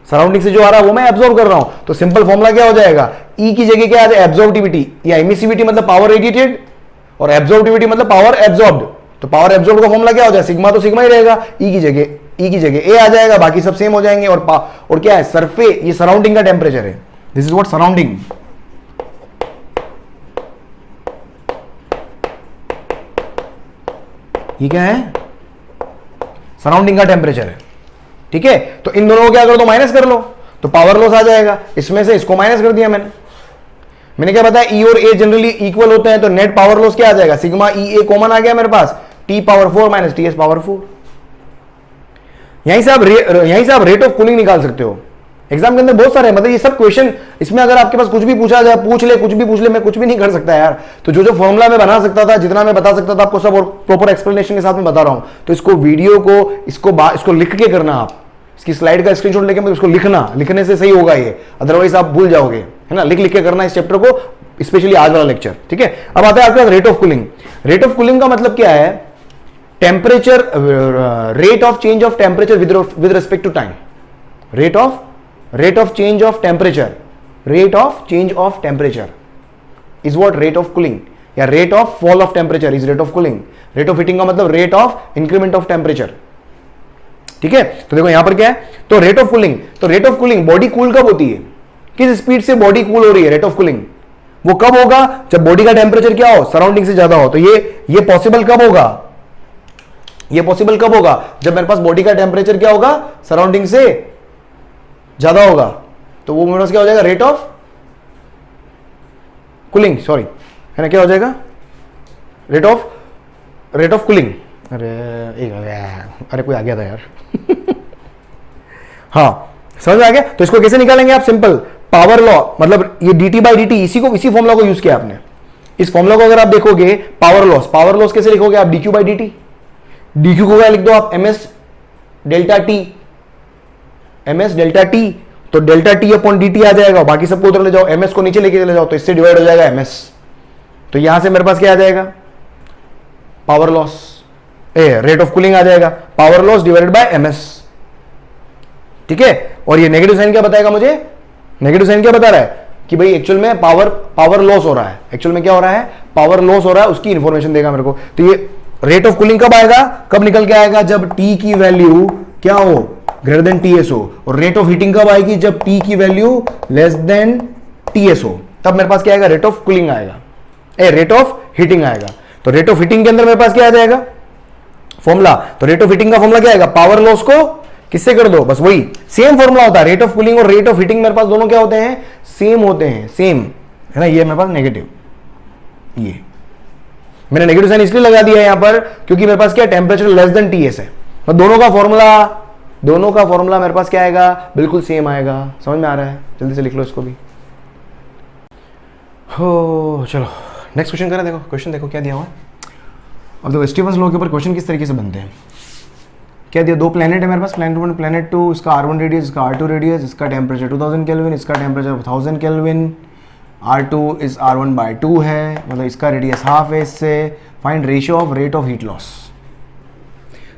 सराउंडिंग से जो आ रहा है वो मैं एब्जॉर्ब कर रहा हूं। तो सिंपल फॉर्मूला क्या हो जाएगा, ई की जगह क्या आ जाएगा, एब्जॉर्बिविटी या एमिसिविटी मतलब पावर रेडिएटेड, और एब्जॉर्बिविटी मतलब पावर एब्जॉर्ब्ड। तो पावर एब्जॉर्ब का फॉर्मूला क्या हो जाएगा, सिग्मा तो सिग्मा ही रहेगा, ई की जगह ए आ जाएगा, बाकी सब सेम हो जाएंगे। और क्या है, सरफे, ये सराउंडिंग का टेम्परेचर है, दिस इज व्हाट सराउंडिंग। ये क्या है, सराउंडिंग का टेम्परेचर है, ठीक है। तो इन दोनों को क्या कर दो, माइनस कर लो, तो पावर लॉस आ जाएगा। इसमें से इसको माइनस कर दिया मैंने क्या बताया, ई और ए जनरली इक्वल होते हैं, तो नेट पावर लॉस क्या आ जाएगा, सिग्मा ई ए कॉमन आ गया मेरे पास, T power 4 minus T S power 4। यहीं से आप रेट ऑफ कूलिंग निकाल सकते हो। एग्जाम के अंदर बहुत सारे, मतलब ये सब क्वेश्चन, इसमें अगर आपके पास कुछ भी पूछा जाए, कुछ भी पूछ ले, मैं कुछ भी नहीं कर सकता यार। तो जो फॉर्मूला मैं बना सकता था, जितना मैं बता सकता था आपको सब, और प्रॉपर एक्सप्लेनेशन के साथ में बता रहा हूं। तो इसको वीडियो को इसको लिख के करना, आप इसकी स्लाइड का स्क्रीनशॉट लेके इसको लिखने से सही होगा ये, अदरवाइज आप भूल जाओगे, है ना। लिख के करना इस चैप्टर को, स्पेशली आज वाला लेक्चर, ठीक है। अब आता है आपके पास rate of cooling. Rate of cooling का मतलब क्या है, temperature, rate of change of temperature with respect to time. Rate of change of temperature is what, rate of cooling, या rate of fall of temperature is rate of cooling. Rate of heating का मतलब rate of increment of temperature, ठीक है। तो देखो यहां पर क्या है, तो rate of cooling body cool कब होती है, किस स्पीड से बॉडी कूल हो रही है, रेट ऑफ कूलिंग वो कब होगा, जब बॉडी का टेम्परेचर क्या हो, सराउंडिंग से ज्यादा हो। तो ये पॉसिबल कब होगा, जब मेरे पास बॉडी का टेम्परेचर क्या होगा, सराउंडिंग से ज्यादा होगा। तो वो मेरे पास क्या हो जाएगा, रेट ऑफ कूलिंग, सॉरी, है ना, क्या हो जाएगा, रेट ऑफ कूलिंग। अरे कोई आ गया था यार हाँ, समझ आ गया। तो इसको कैसे निकालेंगे आप, सिंपल पावर लॉ, मतलब ये dt बाई dt, इसी फॉर्मूला को यूज किया आपने। इस फॉर्मूला को अगर आप देखोगे, पावर लॉस कैसे लिखोगे आप, dq बाई dt। dq को क्या लिख दो आप, ms डेल्टा t, तो डेल्टा t अपॉन dt आ जाएगा, बाकी सबको उधर ले जाओ, ms को नीचे लेके चले जाओ, तो इससे डिवाइड हो जाएगा ms। तो यहां से मेरे पास क्या आ जाएगा, power loss, rate of cooling आ जाएगा, power loss divided by ms, ठीक है। और ये नेगेटिव साइन क्या बताएगा मुझे, नेगेटिव साइन क्या बता रहा है कि भाई एक्चुअल में पावर लॉस हो रहा है, एक्चुअल में क्या हो रहा है, पावर लॉस हो रहा है, उसकी इंफॉर्मेशन देगा मेरे को। तो ये रेट ऑफ कूलिंग कब आएगा, कब निकल के आएगा, जब t की वैल्यू क्या हो, ग्रेटर देन ts हो। और रेट ऑफ हीटिंग कब आएगी, जब t की वैल्यू लेस देन ts हो, तब मेरे पास क्या आएगा, रेट ऑफ कूलिंग आएगा, रेट ऑफ हीटिंग आएगा। तो रेट ऑफ हीटिंग के अंदर मेरे पास क्या आ जाएगा, फॉर्मूला। तो रेट ऑफ हीटिंग का फॉर्मूला क्या आएगा, पावर लॉस को किससे कर दो, बस वही सेम फॉर्मूला होता है। रेट ऑफ कूलिंग और रेट ऑफ हीटिंग मेरे पास दोनों क्या होते हैं, सेम होते हैं, सेम, है ना। ये मेरे पास नेगेटिव, ये मैंने नेगेटिव साइन इसलिए लगा दिया यहां पर क्योंकि मेरे पास क्या, टेम्परेचर लेस देन टीएस है। तो दोनों का फॉर्मूला मेरे पास क्या आएगा, बिल्कुल सेम आएगा। समझ में आ रहा है, जल्दी से लिख लो इसको भी। हो चलो नेक्स्ट क्वेश्चन करें। देखो क्वेश्चन देखो क्या दिया हुआ है। अब देखो स्टीफन्स लॉ के ऊपर क्वेश्चन किस तरीके से बनते हैं। क्या दिया, दो प्लेनेट है मेरे पास, प्लेनेट 1 प्लेनेट 2, इसका R1 रेडियस, इसका R2 रेडियस, इसका टेम्परेचर 2000 केल्विन, इसका temperature 1000 kelvin, R2 is R1 by 2 है, मतलब इसका रेडियस हाफ है इससे। Find ratio of rate of heat loss.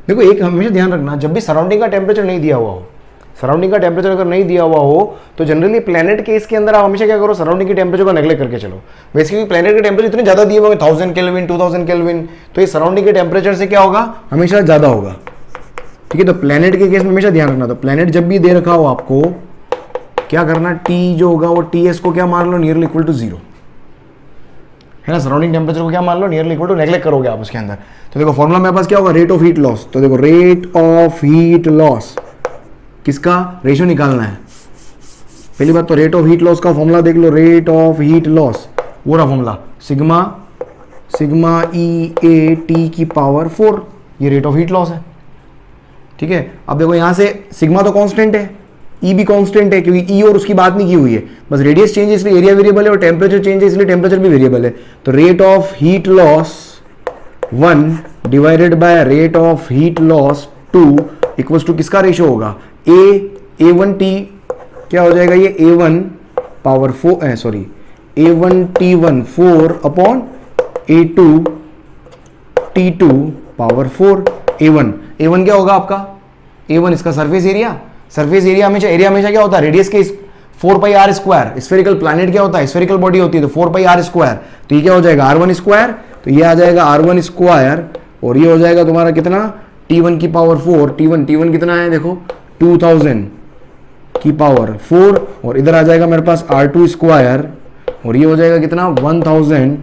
देखो एक हमेशा ध्यान रखना, जब भी सराउंडिंग का टेम्परेचर नहीं दिया हुआ हो, सराउंडिंग का टेम्परेचर अगर नहीं दिया हुआ हो तो जनरली प्लेनेट केस के अंदर आप हमेशा क्या करो, सराउंडिंग के टेम्परेचर को नेगलेक्ट करके चलो। बेसिकली प्लेनेट के टेम्परेचर इतने ज़्यादा दिए हुए 1000 केल्विन 2000 केल्विन, तो ये सराउंडिंग के टेम्परेचर से क्या होगा, हमेशा ज़्यादा होगा, ठीक है। तो प्लेनेट के केस में हमेशा ध्यान रखना। तो प्लेनेट जब भी दे रखा हो आपको क्या करना, टी जो होगा वो टीएस को क्या मान लो, नियरली इक्वल टू 0, है ना। सराउंडिंग टेम्परेचर को क्या मान लो, नियरली इक्वल टू, नेगलेक्ट करोगे आप उसके अंदर। तो देखो फॉर्मूला मेरे पास क्या होगा, रेट ऑफ हीट लॉस। तो देखो रेट ऑफ हीट लॉस किसका, रेशियो निकालना है। पहली बात तो रेट ऑफ हीट लॉस का फॉर्मूला देख लो, रेट ऑफ हीट लॉस वो रहा formula, sigma e A T की पावर 4, ये रेट ऑफ हीट लॉस है, ठीक है। अब देखो यहां से सिग्मा तो कांस्टेंट है, ई भी कांस्टेंट है क्योंकि ई और उसकी बात नहीं की हुई है, बस रेडियस चेंज है इसलिए एरिया वेरिएबल है, और टेम्परेचर चेंज है इसलिए टेम्परेचर भी वेरिएबल है। तो rate of heat loss 1 divided by rate of heat loss 2 equals to किसका रेशियो होगा, A1T क्या हो जाएगा, ये A1 power 4 sorry A1T1 4 upon A2 T2 power 4 A1। A1 क्या होगा आपका? A1 इसका सरफेस एरिया। सरफेस एरिया हमेशा क्या होता है? रेडियस के 4 पाई आर स्क्वायर। स्फेरिकल प्लैनेट क्या होता है? स्फेरिकल बॉडी होती है, तो 4 पाई आर स्क्वायर। तो ये क्या हो जाएगा? R1 square. तो ये आ जाएगा R1 स्क्वायर, और ये हो जाएगा तुम्हारा कितना? T1 की पावर 4। T1 कितना है देखो? 2000 की पावर 4, और इधर आ जाएगा मेरे पास R2 स्क्वायर, और ये हो जाएगा कितना? 1000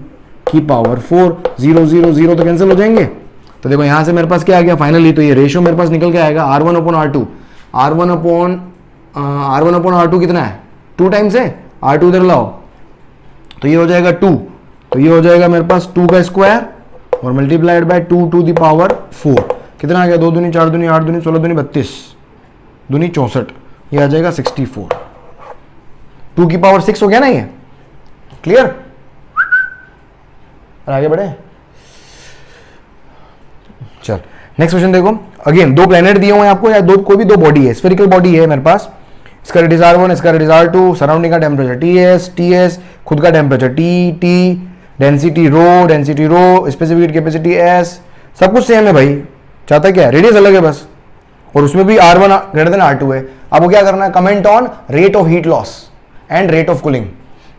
की पावर 4। 0 0 0 तो कैंसिल हो जाएंगे। तो देखो यहां से मेरे पास क्या आ गया फाइनली? तो ये रेशियो मेरे पास निकल के आएगा R1 upon R2। R1 upon R2 कितना है? 2 टाइम्स है। R2 इधर लाओ, तो ये हो जाएगा 2। तो ये हो जाएगा मेरे पास 2 का स्क्वायर और multiplied by 2 to the power 4। कितना आ गया? 2 दूनी 4 दूनी 8 दूनी 16 दूनी 32 दूनी 64, ये आ जाएगा 64। 2 की पावर 6 हो गया ना ये। क्लियर? और आगे बढ़े। चल नेक्स्ट क्वेश्चन देखो। अगेन 2 प्लैनेट दिए हुए हैं आपको, या कोई भी 2 बॉडी है, स्फेरिकल बॉडी है मेरे पास। इसका रेडियस R1, इसका रेडियस R2, सराउंडिंग का टेम्परेचर TS, खुद का temperature T, density rho, specific capacity S, सब कुछ सेम है भाई। चाहता क्या है? रेडियस अलग है बस, और उसमें भी R1 ग्रेटर देन R2 है। आपको क्या करना है? Comment on rate of heat loss and rate of cooling.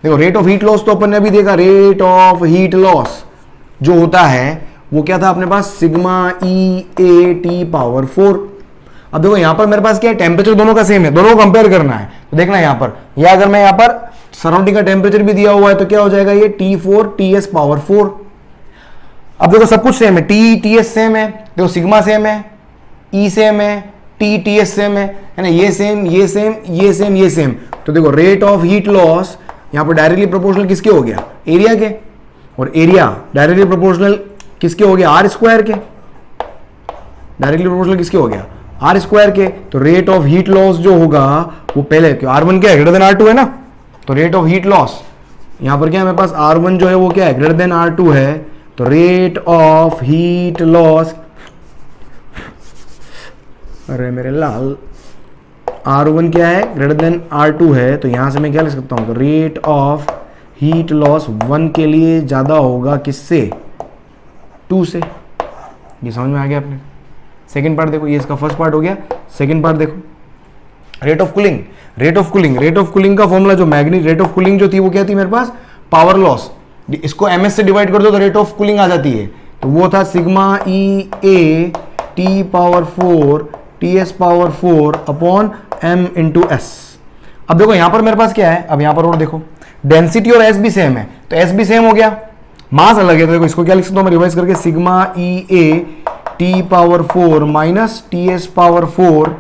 देखो रेट ऑफ हीट लॉस तो अपन ने अभी देखा। रेट ऑफ हीट लॉस जो होता है वो क्या था अपने पास? Sigma E/A/T power 4। अब देखो यहां पर मेरे पास क्या है? टेम्परेचर दोनों का सेम है, दोनों को कंपेयर करना है। तो देखना यहां पर, या अगर मैं यहां पर सराउंडिंग का टेम्परेचर भी दिया हुआ है तो क्या हो जाएगा? ये T4 TS पावर 4। अब देखो सब कुछ सेम है, TS सेम है, देखो सिग्मा सेम है, E सेम है, TS सेम है ना? ये सेम, ये सेम, ये सेम, ये सेम। तो देखो रेट ऑफ हीट लॉस यहां पर डायरेक्टली प्रोपोर्शनल किसके हो गया? एरिया के। और एरिया डायरेक्टली प्रोपोर्शनल किसके हो गया? R स्क्वायर के। डायरेक्टली प्रोपोर्शनल किसके हो गया? R स्क्वायर के। तो रेट ऑफ हीट लॉस जो होगा वो पहले, R1 क्या है? ग्रेटर देन R2 है ना। तो रेट ऑफ हीट लॉस यहां पर क्या है मेरे पास? R1 जो है वो क्या है? ग्रेटर देन R2 है। तो रेट ऑफ हीट लॉस, अरे मेरे लाल, R1 क्या है? ग्रेटर देन R2 है। तो यहां से मैं क्या लिख सकता हूं? तो रेट ऑफ हीट लॉस 1 के लिए ज्यादा होगा किससे? 2 से। ये समझ में आ गया आपने? सेकंड पार्ट देखो, ये इसका फर्स्ट पार्ट हो गया। सेकंड पार्ट देखो, rate of cooling. Rate of cooling का फॉर्मूला जो रेट ऑफ कूलिंग जो थी वो क्या थी मेरे पास? Power loss. इसको ms से डिवाइड कर दो तो रेट ऑफ कूलिंग आ जाती है। तो वो था sigma E/A/T power 4 TS power 4 upon m into S। अब देखो यहां पर मेरे पास क्या है? अब यहां पर और देखो, डेंसिटी और S भी सेम है, तो S भी सेम हो गया, मास अलग है। तो देखो इसको क्या लिख सकता हूं मैं रिवाइज करके? Sigma E/A/T power 4 minus TS power 4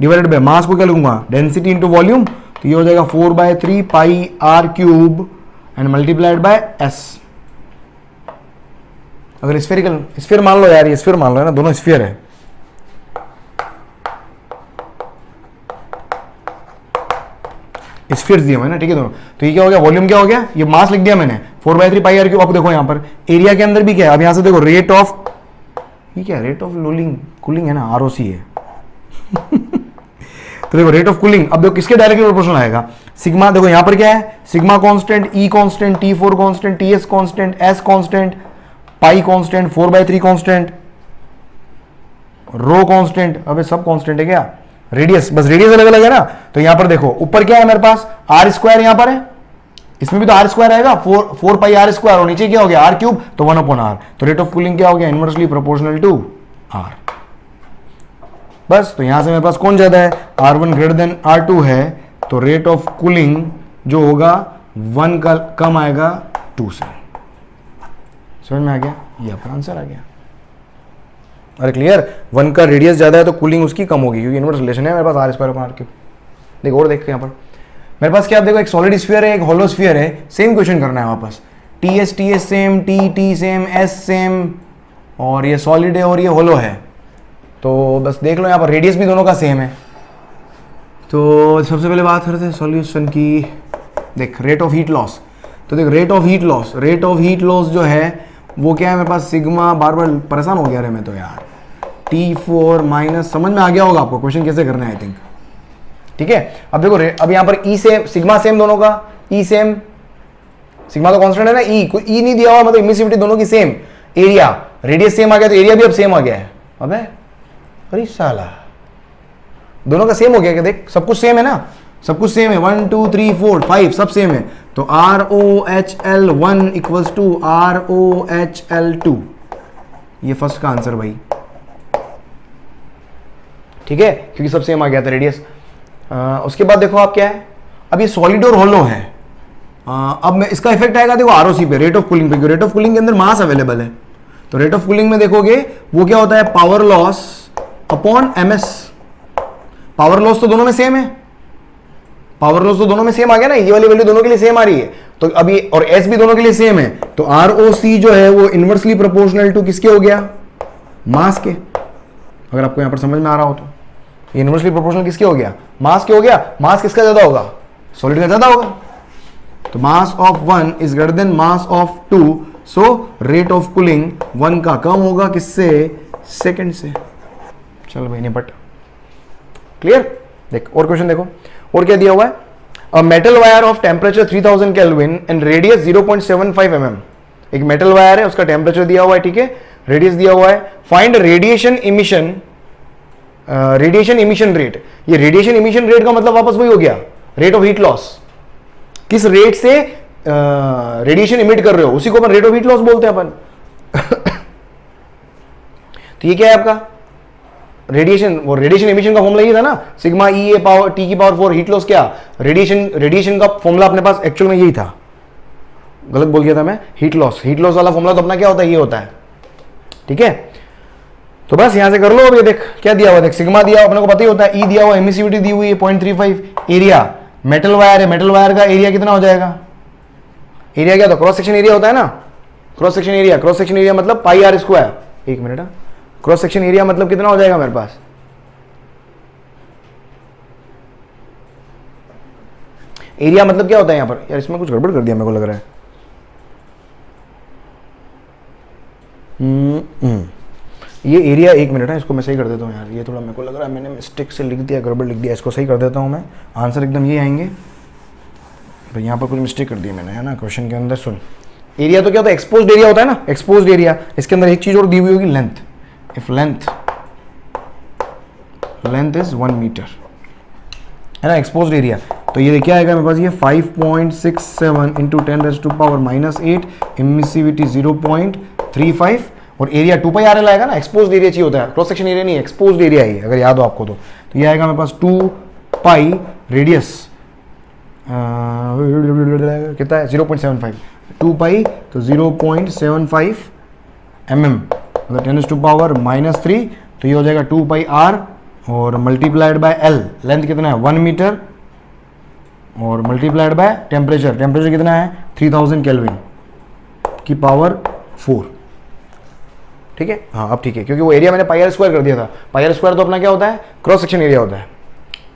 divided by mass को क्या लिखूंगा? Density into volume. तो ये हो जाएगा 4/3 पाई R cube and multiplied by S। अगर स्फीयर मान लो यार, ये स्फीयर मान लो है ना, दोनों स्फीयर है। स्फीयर्स दिए हुए हैं ना, ठीक है दोनों। तो ये क्या हो गया? वॉल्यूम क्या हो गया? ये मास लिख दिया मैंने 4/3 पाई R क्यूब। अब देखो यहां पर एरिया के अंदर भी क्या है? अब यहां से देखो रेट ऑफ, ये क्या? रेट ऑफ कूलिंग है ना, ROC है। तो देखो रेट ऑफ कूलिंग, अब देखो किसके डायरेक्टली प्रोपोर्शनल आएगा? सिग्मा, देखो यहां पर क्या है? Sigma constant, E constant, T4 constant, TS constant, S constant, pi constant, 4/3 constant, rho constant. अबे सब कांस्टेंट है क्या? रेडियस, बस रेडियस अलग अलग है ना। तो यहां पर देखो ऊपर क्या है मेरे पास? R स्क्वायर यहां पर है, इसमें भी तो R स्क्वायर आएगा, 4 पाई R स्क्वायर, और नीचे क्या हो गया? R क्यूब, तो 1 अपॉन R। तो रेट ऑफ कूलिंग क्या हो गया? Inversely proportional to R। बस, तो यहां से मेरे पास कौन ज्यादा है? R1 ग्रेटर देन R2 है, तो रेट ऑफ कूलिंग जो होगा 1 का कम आएगा 2 से। समझ में आ गया? ये आपका आंसर आ गया। अरे क्लियर? 1 का रेडियस ज्यादा है तो कूलिंग उसकी कम होगी, क्योंकि इनवर्स रिलेशन है मेरे पास R square upon R cube. देखो और देखो यहां पर मेरे पास क्या, आप देखो एक सॉलिड स्फीयर है, एक होलो स्फीयर है, सेम क्वेश्चन करना है वापस। TS same, T same, S same, और ये सॉलिड है और ये होलो है। तो बस देख लो यहाँ पर रेडियस भी दोनों का सेम है। तो सबसे पहले बात करते हैं सॉल्यूशन की। देख रेट ऑफ हीट लॉस, तो देख रेट ऑफ हीट लॉस जो है वो क्या है मेरे पास? सिग्मा, बार बार परेशान हो गया रे मैं तो यार। T4 माइनस, समझ में आ गया होगा आपको क्वेश्चन कैसे करना है आई थिंक, ठीक है। अब देखो अब यहाँ पर E सेम, सिग्मा सेम दोनों का, E सेम, सिग्मा तो कांस्टेंट है ना, ई कोई ई नहीं दिया हुआ, मतलब इमिसिविटी दोनों की सेम, एरिया रेडियस सेम आ गया तो एरिया भी अब सेम आ गया है। अबे अरे साला दोनों का सेम हो गया क्या, देख सब कुछ सेम है ना, सब कुछ सेम है, 1 2 3 4 5 सब सेम है, तो ROHL1 इक्वल्स टू ROHL2, ये फर्स्ट का आंसर भाई, ठीक है, क्योंकि सब सेम आ गया था रेडियस। उसके बाद देखो आप क्या है, अब ये सॉलिड और होलो है, अब मैं इसका इफेक्ट आएगा देखो आरओसी पे, रेट ऑफ कूलिंग पे, रेट ऑफ कूलिंग के अंदर मास अवेलेबल है, तो रेट ऑफ कूलिंग में देखोगे वो क्या होता है, power loss upon MS, power loss तो दोनों में सेम है, पावर लॉस तो दोनों में सेम आ गया ना, ये वाली वैल्यू दोनों के लिए सेम आ रही है, तो अभी और एस भी दोनों के लिए सेम है, तो आरओसी जो है वो इनवर्सली प्रोपोर्शनल टू किसके हो गया, मास के, अगर आपको यहां पर समझ में आ रहा हो तो इनवर्सली प्रोपोर्शनल किसके हो गया, मास के हो गया, मास किसका ज्यादा होगा, सॉलिड का ज्यादा होगा, तो mass of 1 is greater then mass of 2, so rate of cooling 1 का कम होगा किससे, सेकंड से। चल भाई निपट, क्लियर। देख और क्वेश्चन देखो, और क्या दिया हुआ है, a metal wire of temperature 3000 kelvin and radius 0.75 mm, एक मेटल वायर है, उसका टेम्परेचर दिया हुआ है, ठीक है, रेडियस दिया हुआ है, find radiation emission, radiation emission rate, ये रेडिएशन इमिशन रेट का मतलब वापस वही हो गया, रेट ऑफ हीट लॉस, किस रेट से रेडिएशन इमिट कर रहे हो उसी को अपन रेट ऑफ हीट लॉस बोलते हैं अपन। तो ये क्या है आपका रेडिएशन, वो रेडिएशन इमिशन का फॉर्मूला ये था ना, सिग्मा ई ए पावर टी की पावर 4, हीट लॉस क्या, रेडिएशन का फॉर्मूला अपने पास एक्चुअल में यही था, गलत बोल गया था मैं, हीट लॉस वाला फॉर्मूला तो अपना क्या होता है, ये होता है, ठीक है। तो बस यहां से कर लो, अब ये देख क्या दिया हुआ, देख सिग्मा दिया हुआ अपने को पता ही होता है, ई दिया हुआ, एमिसिविटी दी हुई है 0.35, एरिया मेटल वायर है, मेटल वायर का एरिया कितना हो जाएगा, एरिया क्या होता है, क्रॉस सेक्शन एरिया होता है ना, क्रॉस सेक्शन एरिया मतलब पाई आर स्क्वायर, एक मिनट, क्रॉस सेक्शन एरिया मतलब कितना हो जाएगा मेरे पास, एरिया मतलब क्या होता है यहां पर, यार इसमें कुछ गड़बड़ कर दिया मेरे को लग रहा है, ये एरिया, एक मिनट है, इसको मैं सही कर देता हूँ यार, ये थोड़ा मेरे को लग रहा है मैंने मिस्टेक से लिख दिया, गड़बड़ लिख दिया, इसको सही कर देता हूँ मैं, आंसर एकदम ये आएंगे, तो यहाँ पर कुछ मिस्टेक कर दी मैंने, है ना, क्वेश्चन के अंदर सुन, एरिया तो क्या होता है, एक्सपोज्ड एरिया होता है ना, एक्सपोज्ड एरिया, इसके अंदर एक चीज और दी हुई होगी, length, if length is 1 metre, है ना, एक्सपोज्ड एरिया, तो ये क्या आएगा मेरे पास, ये 5.67 इंटू 10⁻⁻8, इमिसिविटी 0.35, और एरिया 2 पाई आर एल आएगा ना, एक्सपोज्ड एरिया चाहिए होता है, क्रॉस सेक्शन एरिया नहीं, एक्सपोज्ड एरिया है, अगर याद हो आपको तो ये आएगा मेरे पास 2 पाई रेडियस कितना है 0.75, 2 पाई तो 0.75 मतलब 10⁻⁻3, तो ये हो जाएगा 2 पाई आर और मल्टीप्लाइड बाय एल, लेंथ कितना है 1 मीटर, और मल्टीप्लाइड बाय टेम्परेचर कितना है 3000 केल्विन की पावर 4, ठीक है, हाँ अब ठीक है, क्योंकि वो एरिया मैंने पाई आर स्क्वायर कर दिया था, पाई आर स्क्वायर तो अपना क्या होता है, क्रॉस सेक्शन एरिया होता है,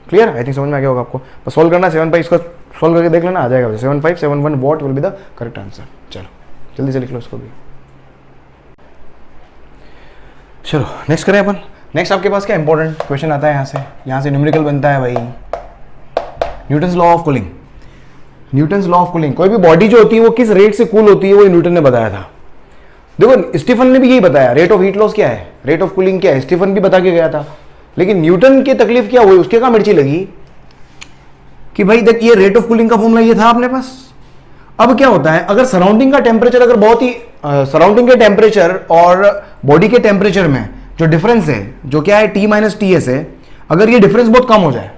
क्लियर, आई थिंक समझ में आ गया होगा आपको, बस सॉल्व करना, 7 पाई इसको सॉल्व करके देख लेना, आ जाएगा 7571 what will be the correct answer. चलो जल्दी से लिख लो इसको भी, चलो नेक्स्ट करें अपन, नेक्स्ट आपके पास क्या इंपॉर्टेंट क्वेश्चन आता है, यहाँ से न्यूमेरिकल बनता है भाई, Newton's law of cooling, Newton's law of cooling, कोई भी बॉडी जो होती है वो किस रेट से कूल होती है, वो न्यूटन ने बताया था, देखो स्टीफन ने भी यही बताया, रेट ऑफ हीट लॉस क्या है, रेट ऑफ कूलिंग क्या है, स्टीफन भी बता के गया था, लेकिन न्यूटन की तकलीफ क्या हुई, उसके कहाँ मिर्ची लगी कि भाई देख ये रेट ऑफ कूलिंग का फॉर्मूला ये था अपने पास, अब क्या होता है, अगर सराउंडिंग का टेम्परेचर अगर बहुत ही सराउंडिंग के टेम्परेचर और बॉडी के टेम्परेचर में जो डिफरेंस है, जो क्या है T - TS है, अगर ये डिफरेंस बहुत कम हो जाए,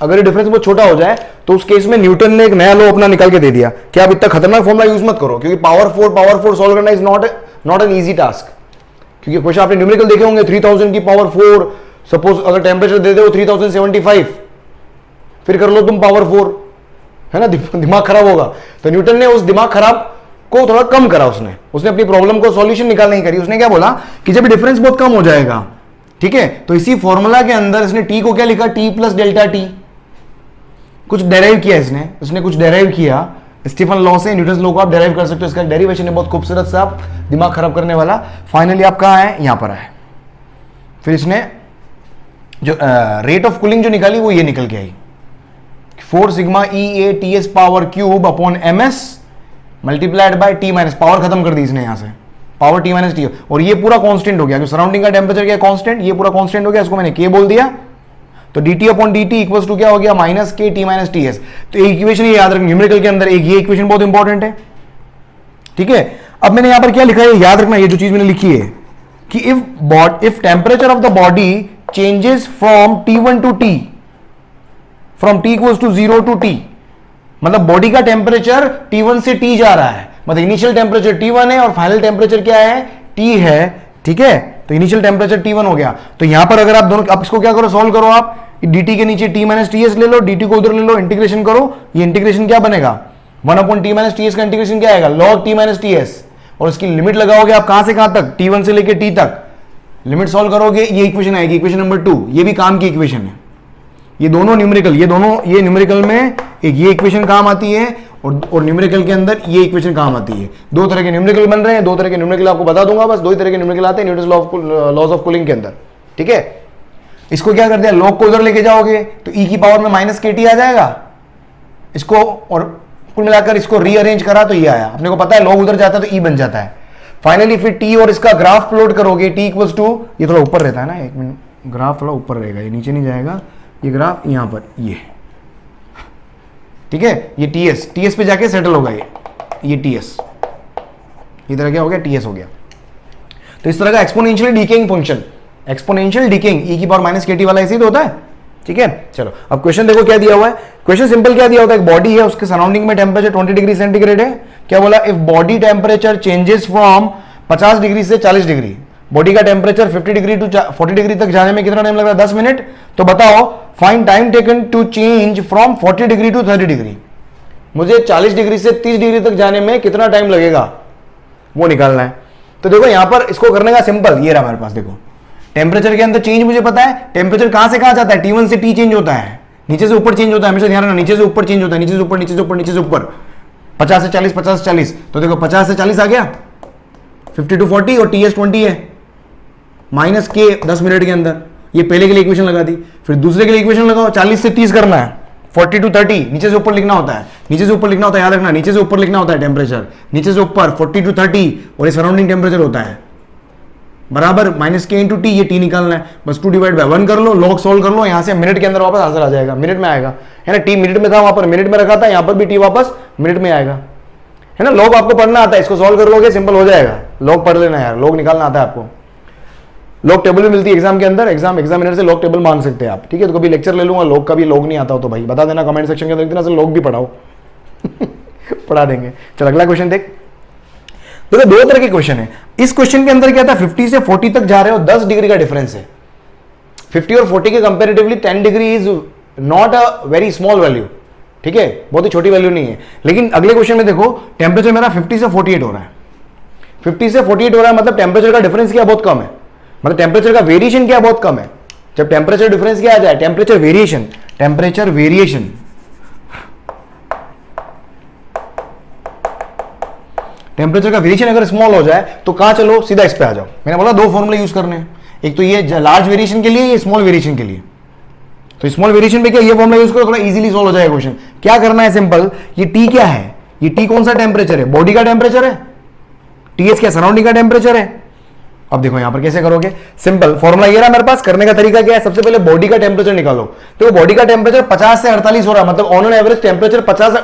अगर ये डिफरेंस बहुत छोटा हो जाए, तो उस केस में न्यूटन ने एक नया लॉ अपना निकाल के दे दिया कि आप इतना खतरनाक फॉर्मूला यूज मत करो, क्योंकि पावर 4 सॉल्व करना is not an easy task, क्योंकि क्वेश्चन आपने न्यूमेरिकल देखे होंगे 3000 की पावर 4, सपोज अगर टेम्परेचर दे दे 3075, फिर कर लो तुम पावर 4, है ना, दिमाग खराब होगा, तो न्यूटन ने उस दिमाग खराब को थोड़ा कम करा, उसने अपनी प्रॉब्लम को सॉल्यूशन निकालने की करी, उसने क्या बोला कि जब डिफरेंस बहुत कम हो जाएगा, ठीक है, तो इसी फॉर्मूला के अंदर इसने टी को क्या लिखा, T + डेल्टा टी, कुछ डेराइव किया इसने कुछ डेराइव किया, स्टीफन लॉ से न्यूटन लॉ को आप डेराइव कर सकते हो, इसका डेरिवेशन है बहुत खूबसूरत सा, दिमाग खराब करने वाला, फाइनली आप कहाँ है, यहां पर है, फिर इसने जो रेट ऑफ कूलिंग जो निकाली वो ये निकल के आई, 4 sigma E A T S power cube upon MS multiplied by T minus, power खत्म कर दी इसने यहां से, पावर टी माइनस टी, और ये पूरा कांस्टेंट हो गया क्योंकि सराउंडिंग का टेम्परेचर क्या कांस्टेंट, ये पूरा कांस्टेंट हो गया, इसको मैंने के बोल दिया, तो dt upon dt equals to क्या हो गया, माइनस के टी माइनस टी एस। तो एक इक्वेशन ये याद रखना न्यूमेरिकल के अंदर, एक ये इक्वेशन बहुत इंपॉर्टेंट है, ठीक है। अब मैंने यहां पर क्या लिखा है याद रखना, ये जो चीज मैंने लिखी है कि if temperature of the body changes from T1 to T, from T equals to 0 to T, मतलब बॉडी का टेम्परेचर T1 से T जा रहा है, मतलब इनिशियल टेम्परेचर T1 है और फाइनल टेम्परेचर क्या है, T है, ठीक है। तो इनिशियल टेम्परेचर T1 हो गया। तो यहां पर अगर आप दोनों, अब इसको क्या करो, सॉल्व करो आप, dt के नीचे t माइनस टी एस ले लो, dt को उधर ले लो, इंटीग्रेशन करो, ये इंटीग्रेशन क्या बनेगा, 1 upon T minus T S का इंटीग्रेशन क्या आएगा, log t minus T S, और इसकी लिमिट लगाओगे आप कहां से कहां तक, T1 से लेके T तक, लिमिट सॉल्व करोगे, ये इक्वेशन आएगी, इक्वेशन नंबर 2, ये भी काम की इक्वेशन है, ये दोनों न्यूमेरिकल, ये न्यूमेरिकल में एक ये इक्वेशन काम आती है और न्यूमेरिकल के अंदर ये इक्वेशन काम आती है। दो तरह के न्यूमेरिकल बन रहे हैं, दो तरह के न्यूमेरिकल आपको बता दूंगा, बस दो ही तरह के न्यूमेरिकल आते हैं न्यूटन्स लॉज ऑफ कूलिंग के अंदर, ठीक है। इसको क्या कर दिया, log को उधर लेके जाओगे तो e की पावर में माइनस के टी आ जाएगा, इसको और कुल मिलाकर इसको रीअरेंज करा तो ये आया, अपने को पता है log उधर जाता है तो e बन जाता है। फाइनली फिर t और इसका ग्राफ प्लॉट करोगे, t इक्वल्स टू, ये थोड़ा ऊपर रहता है ना, एक मिनट, ग्राफ थोड़ा ऊपर रहेगा, ये नीचे नहीं जाएगा, ये ग्राफ यहां पर, ये ठीक है, ये ts पे जाके सेटल होगा, ये ts, इधर क्या हो गया, ts हो गया। तो इस तरह का exponential decaying function, exponential decaying, e की पावर माइनस के टी वाला ऐसे ही तो होता है, ठीक है। चलो अब क्वेश्चन देखो क्या दिया हुआ है, क्वेश्चन सिंपल क्या दिया होता है, एक बॉडी है, उसके सराउंडिंग में टेम्परेचर 20 डिग्री सेंटीग्रेड है, क्या बोला, if body temperature changes from 50 degree से 40 डिग्री, बॉडी का टेम्परेचर 50 डिग्री टू 40 डिग्री तक जाने में कितना टाइम लग रहा है, 10 मिनट। तो बताओ find time taken to change from 40 degree to 30 degree, मुझे 40 डिग्री से 30 डिग्री तक जाने में कितना टाइम लगेगा वो निकालना है। तो देखो यहां पर इसको करने का सिंपल, ये रहा हमारे पास, देखो टेम्परेचर के अंदर चेंज मुझे पता है, टेम्परेचर कहां से कहां जाता है, T1 से T चेंज होता है, नीचे से ऊपर चेंज होता है, हमेशा ध्यान रखना, नीचे से ऊपर चेंज होता है, नीचे से ऊपर, नीचे से ऊपर, नीचे से ऊपर, 50 से 40, 50 से 40, तो देखो 50 से 40 आ गया, 50 टू 40 और TS 20 है, माइनस के 10 मिनट के अंदर, ये पहले के लिए इक्वेशन लगा दी, फिर दूसरे के लिए इक्वेशन लगाओ, 40 से 30 करना है, 40 टू 30, नीचे से ऊपर लिखना होता है, नीचे से ऊपर लिखना होता है, याद रखना, नीचे से ऊपर लिखना होता है टेम्परेचर, नीचे से ऊपर 40 टू 30, और ये सराउंडिंग टेम्परेचर होता है, बराबर माइनस के इंटू टी, ये टी निकालना है, बस 2 डिवाइड बाय 1 कर लो, log सॉल्व कर लो, यहां से मिनट के अंदर वापस आंसर आ जाएगा, मिनट में आएगा, है ना, टी मिनट में था, वहां पर मिनट में रखा था, यहां पर भी टी वापस मिनट में आएगा, है ना। log आपको पढ़ना आता है, इसको सॉल्व कर लोगे सिंपल हो जाएगा, log पढ़ लेना यार, log निकालना आता है आपको, log टेबल भी मिलती है एग्जाम के अंदर, एग्जामिनर से log टेबल मांग सकते हैं आप, ठीक है। तो कभी लेक्चर ले लूंगा, log का भी, log नहीं आता हो तो भाई बता देना कमेंट सेक्शन के अंदर, इतना से log भी पढ़ाओ पढ़ा देंगे। चलो अगला क्वेश्चन देख, देखो दो तरह के क्वेश्चन है, इस क्वेश्चन के अंदर क्या था, 50 से 40 तक जा रहे हो, 10 डिग्री का डिफरेंस है, 50 और 40 के comparatively 10 degree is not a very small value, ठीक है, बहुत ही छोटी वैल्यू नहीं है। लेकिन अगले क्वेश्चन में देखो टेम्परेचर मेरा 50 से 48 हो रहा है, 50 से 48 हो रहा है, मतलब टेम्परेचर का डिफरेंस क्या बहुत कम है, मतलब टेम्परेचर का वेरिएशन क्या बहुत कम है। जब टेम्परेचर डिफरेंस क्या आ जाए, temperature variation, temperature variation, temperature का वेरिएशन अगर स्मॉल हो जाए तो कहां चलो, सीधा इस पे आ जाओ। मैंने बोला दो फॉर्मूले यूज करने हैं, एक तो ये लार्ज वेरिएशन के लिए, ये स्मॉल वेरिएशन के लिए। तो स्मॉल वेरिएशन पे क्या ये फॉर्मूला यूज करो, थोड़ा इजीली सॉल्व हो जाएगा क्वेश्चन। क्या करना है, सिंपल, ये टी क्या है, ये टी कौन सा टेम्परेचर है, बॉडी का टेम्परेचर है, टीएस क्या सराउंडिंग का टेम्परेचर है। अब देखो यहां पर कैसे करोगे, सिंपल फॉर्मूला ये रहा मेरे पास, करने का तरीका क्या है, सबसे पहले बॉडी का टेम्परेचर निकालो। तो बॉडी का टेम्परेचर 50 से 48 हो रहा है, मतलब ऑन एन एवरेज टेम्परेचर 50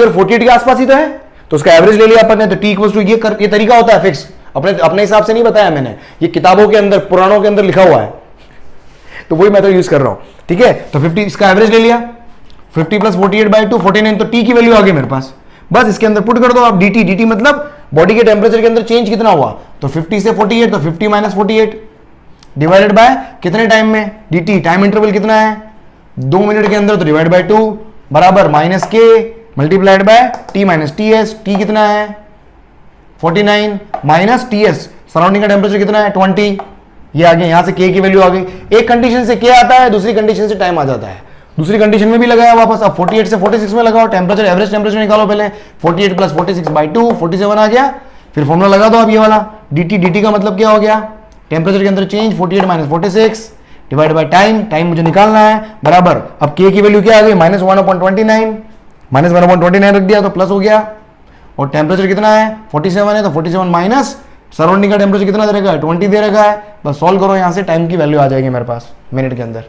और 48 के आसपास ही तो है, तो उसका एवरेज ले लिया अपन ने। तो टी इक्वल्स टू ये तरीका होता है फिक्स, अपने हिसाब से नहीं बताया मैंने, ये किताबों के अंदर, पुराणों के अंदर लिखा हुआ है, तो वही मेथड यूज कर रहा हूं, ठीक है। तो 50 इसका एवरेज ले लिया, 50 प्लस 48/2 49, तो टी की वैल्यू आ गई मेरे पास, बस इसके अंदर पुट कर दो आप dt, dt मतलब बॉडी के टेम्परेचर के अंदर चेंज कितना हुआ, तो 50 से 48, तो 50 माइनस 48 डिवाइडेड बाय कितने टाइम में, dt टाइम इंटरवल कितना है 2 मिनट के अंदर, तो डिवाइड बाय 2 बराबर माइनस के multiplied by T minus T S, T कितना है 49 माइनस टी एस, सराउंडिंग का टेम्परेचर कितना है 20, ये आ गया, यहां से के की वैल्यू आ गई। एक कंडीशन से के आता है, दूसरी कंडीशन से टाइम आ जाता है, दूसरी कंडीशन में भी लगाया वापस। अब 48 से 46 में लगाओ, टेम्परेचर एवरेज टेम्परेचर निकालो पहले, 48 प्लस 46/2 47 आ गया, फिर फॉर्मूला लगा दो अब ये वाला dt, dt का मतलब क्या हो गया, टेम्परेचर के अंदर change 48 minus 46 divide by time, time मुझे निकालना है, बराबर अब k की वैल्यू क्या आ गई -1/29, -1/29 रख दिया तो प्लस हो गया, और टेम्परेचर कितना है 47 है, तो 47 माइनस सराउंडिंग का टेम्परेचर कितना दे रखा है 20 दे रखा है। बस सॉल्व करो, यहां से टाइम की वैल्यू आ जाएगी मेरे पास मिनट के अंदर,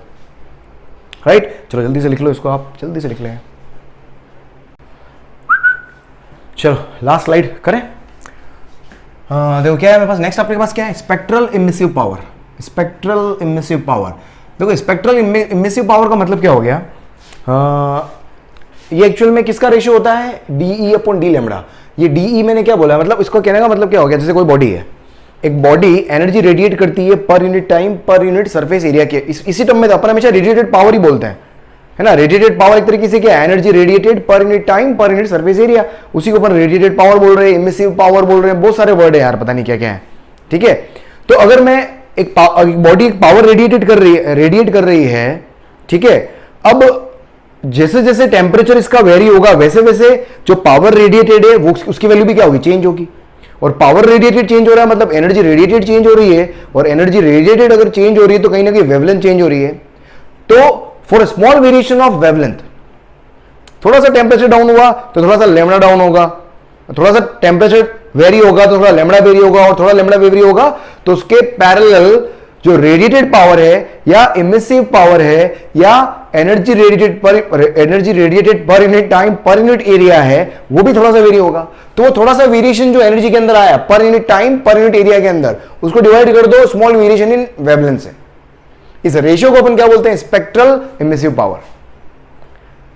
राइट। चलो जल्दी से लिख लो इसको, आप जल्दी से लिख लें। चलो लास्ट स्लाइड करें। देखो क्या है मेरे पास नेक्स्ट, आपके पास क्या है spectral emissive power. Spectral emissive power, देखो स्पेक्ट्रल इमिसिव पावर का मतलब क्या हो गया, ये एक्चुअल में किसका रेशियो होता है डीई अपॉन डी लेमड़ा। ये डीई मैंने क्या बोला, मतलब इसको कहने का मतलब क्या हो गया, जैसे कोई बॉडी है, एक बॉडी एनर्जी रेडिएट करती है पर unit time per unit surface area के, इसी टर्म में अपन हमेशा रेडिएटेड पावर ही बोलते हैं, है ना। रेडिएटेड पावर एक तरीके से क्या है energy radiated per unit time per unit surface area, उसी को अपन रेडिएटेड पावर बोल रहे हैं, इमिसिव पावर बोल रहे हैं, बहुत सारे वर्ड है यार, पता नहीं क्या क्या है, ठीक है। तो अगर मैं एक बॉडी एक पावर रेडिएट कर रही है, ठीक है। अब जैसे जैसे टेम्परेचर इसका वेरी होगा वैसे वैसे जो पावर रेडिएटेड है वो उसकी वैल्यू भी क्या होगी चेंज होगी। और पावर रेडिएटेड चेंज हो रहा है मतलब एनर्जी रेडिएटेड चेंज हो रही है, और एनर्जी रेडिएटेड अगर चेंज हो रही है तो कहीं ना कहीं वेवलेंथ चेंज हो रही है। तो for small variation of wavelength, थोड़ा सा टेम्परेचर डाउन हुआ तो थोड़ा सा लेमड़ा डाउन होगा, थोड़ा सा टेम्परेचर वेरी होगा तो थोड़ा लेमड़ा वेरी होगा, और थोड़ा लेमड़ा वेरी होगा तो उसके पैरेलल जो रेडिएटेड पावर है या इमिसिव पावर है या energy radiated per unit time per unit area है वो भी थोड़ा सा वेरी होगा। तो वो थोड़ा सा वेरिएशन जो एनर्जी के अंदर आया पर unit time per unit area के अंदर, उसको डिवाइड कर दो स्मॉल वेरिएशन इन वेवलेंथ से। इस रेशियो को अपन क्या बोलते हैं स्पेक्ट्रल इमिसिव पावर,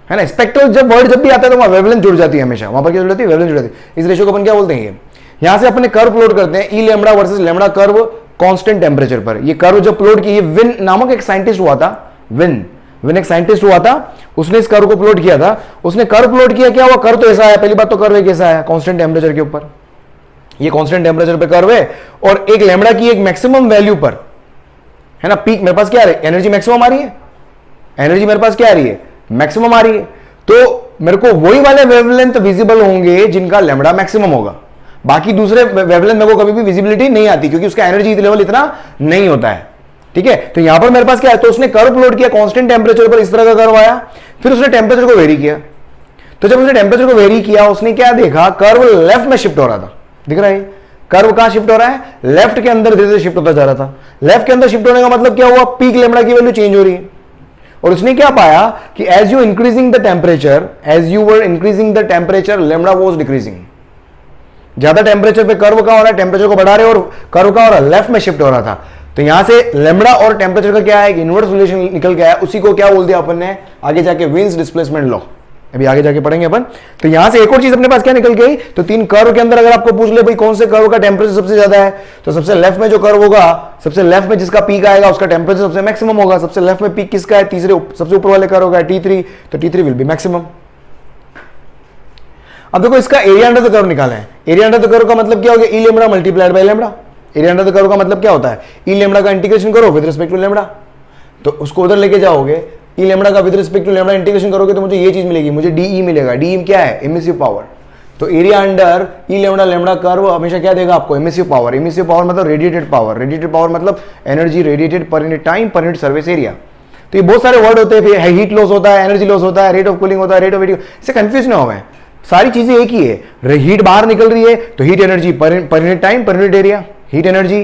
है ना। स्पेक्ट्रल जब भी आता है तो वहां वेवलेंथ जुड़ जाती है, हमेशा वहां पर क्या जुड़ जाती है वेवलेंथ जुड़ जाती है। इस रेशियो को अपन क्या बोलते हैं, यहां से अपने कर्व प्लॉट करते हैं E lambda versus lambda curve constant temperature पर। ये कर्व जब प्लॉट किए, विन नामक एक साइंटिस्ट हुआ था, विन एक साइंटिस्ट हुआ था, उसने इस कर्व को प्लॉट किया था। उसने कर्व प्लॉट किया, क्या हुआ कर्व तो ऐसा है, पहली बात तो कर्व कैसा है कांस्टेंट टेम्परेचर के ऊपर, ये कांस्टेंट टेम्परेचर पे कर्व है और एक लेमड़ा की एक मैक्सिमम वैल्यू पर, है ना, पीक मेरे पास क्या आ रही है एनर्जी मैक्सिमम आ रही है, एनर्जी मेरे पास क्या आ रही है मैक्सिमम आ रही है। तो मेरे को वही वाले वेवलेंथ विजिबल होंगे जिनका लेमड़ा मैक्सिमम होगा, बाकी दूसरे वेवलेंथ मेरे को कभी भी विजिबिलिटी नहीं आती क्योंकि उसका एनर्जी लेवल इतना नहीं होता है, ठीक है। तो यहां पर मेरे पास क्या है, तो उसने कर्व प्लॉट किया कांस्टेंट टेम्परेचर पर, इस तरह का कर्व आया, फिर उसने टेम्परेचर को वेरी किया। तो जब उसने टेम्परेचर को वेरी किया उसने क्या देखा, कर्व लेफ्ट में शिफ्ट हो रहा था, दिख रहा है कर्व कहां शिफ्ट हो रहा है, लेफ्ट के अंदर धीरे धीरे शिफ्ट होता जा रहा था। लेफ्ट के अंदर शिफ्ट होने का मतलब क्या हुआ, पीक लेमड़ा की वैल्यू चेंज हो रही है। और उसने क्या पाया कि as you increasing the temperature, as you were increasing the temperature lambda was decreasing. ज्यादा टेम्परेचर पे कर्व का हो रहा है, टेम्परेचर को बढ़ा रहे और कर्व का हो रहा है लेफ्ट में शिफ्ट हो रहा था। तो यहां से लेमड़ा और टेम्परेचर का क्या है, इनवर्स रिलेशन निकल गया है, उसी को क्या बोल दिया अपन ने आगे जाके विन्स डिस्प्लेसमेंट लॉ, अभी आगे जाके पढ़ेंगे अपन। तो यहां से एक और चीज अपने पास क्या निकल गई, तो तीन कर्व के अंदर अगर आपको पूछ ले भाई कौन से कर्व का टेम्परेचर सबसे ज्यादा है, तो सबसे लेफ्ट में जो कर्व होगा, सबसे लेफ्ट में जिसका पीक आएगा उसका टेम्परेचर सबसे मैक्सिमम होगा। सबसे लेफ्ट में पीक किसका है, तीसरे सबसे ऊपर वाले कर्व का T3, तो T3 विल बी मैक्सिमम। अब देखो इसका एरिया अंडर द कर्व निकाले हैं। एरिया अंडर द कर्व का मतलब क्या हो गया, E lambda multiplied by lambda. Area under the curve का मतलब क्या होता है, ई लेमड़ा का इंटीग्रेशन करो विद रिस्पेक्ट टू लेमड़ा, तो उसको उधर लेके जाओगे, ई लेमड़ा का with respect to lambda integration करोगे तो मुझे ये चीज मिलेगी, मुझे डीई मिलेगा। डीई क्या है, इमिसिव पावर। तो एरिया अंडर ई लेमड़ा लेमड़ा कर्व हमेशा क्या देगा आपको, इमिसिव पावर। इमिसिव पावर मतलब रेडिएटेड पावर, रेडिएटेड पावर मतलब energy radiated per unit time per unit service area. तो ये बहुत सारे वर्ड होते हैं, फिर हीट लॉस होता है, एनर्जी लॉस होता है, रेट ऑफ कूलिंग होता है, रेट ऑफ हीटिंग, इससे कंफ्यूज ना हो। सारी चीजें एक ही है, हीट बाहर निकल रही है तो heat energy per unit time per unit area, heat energy,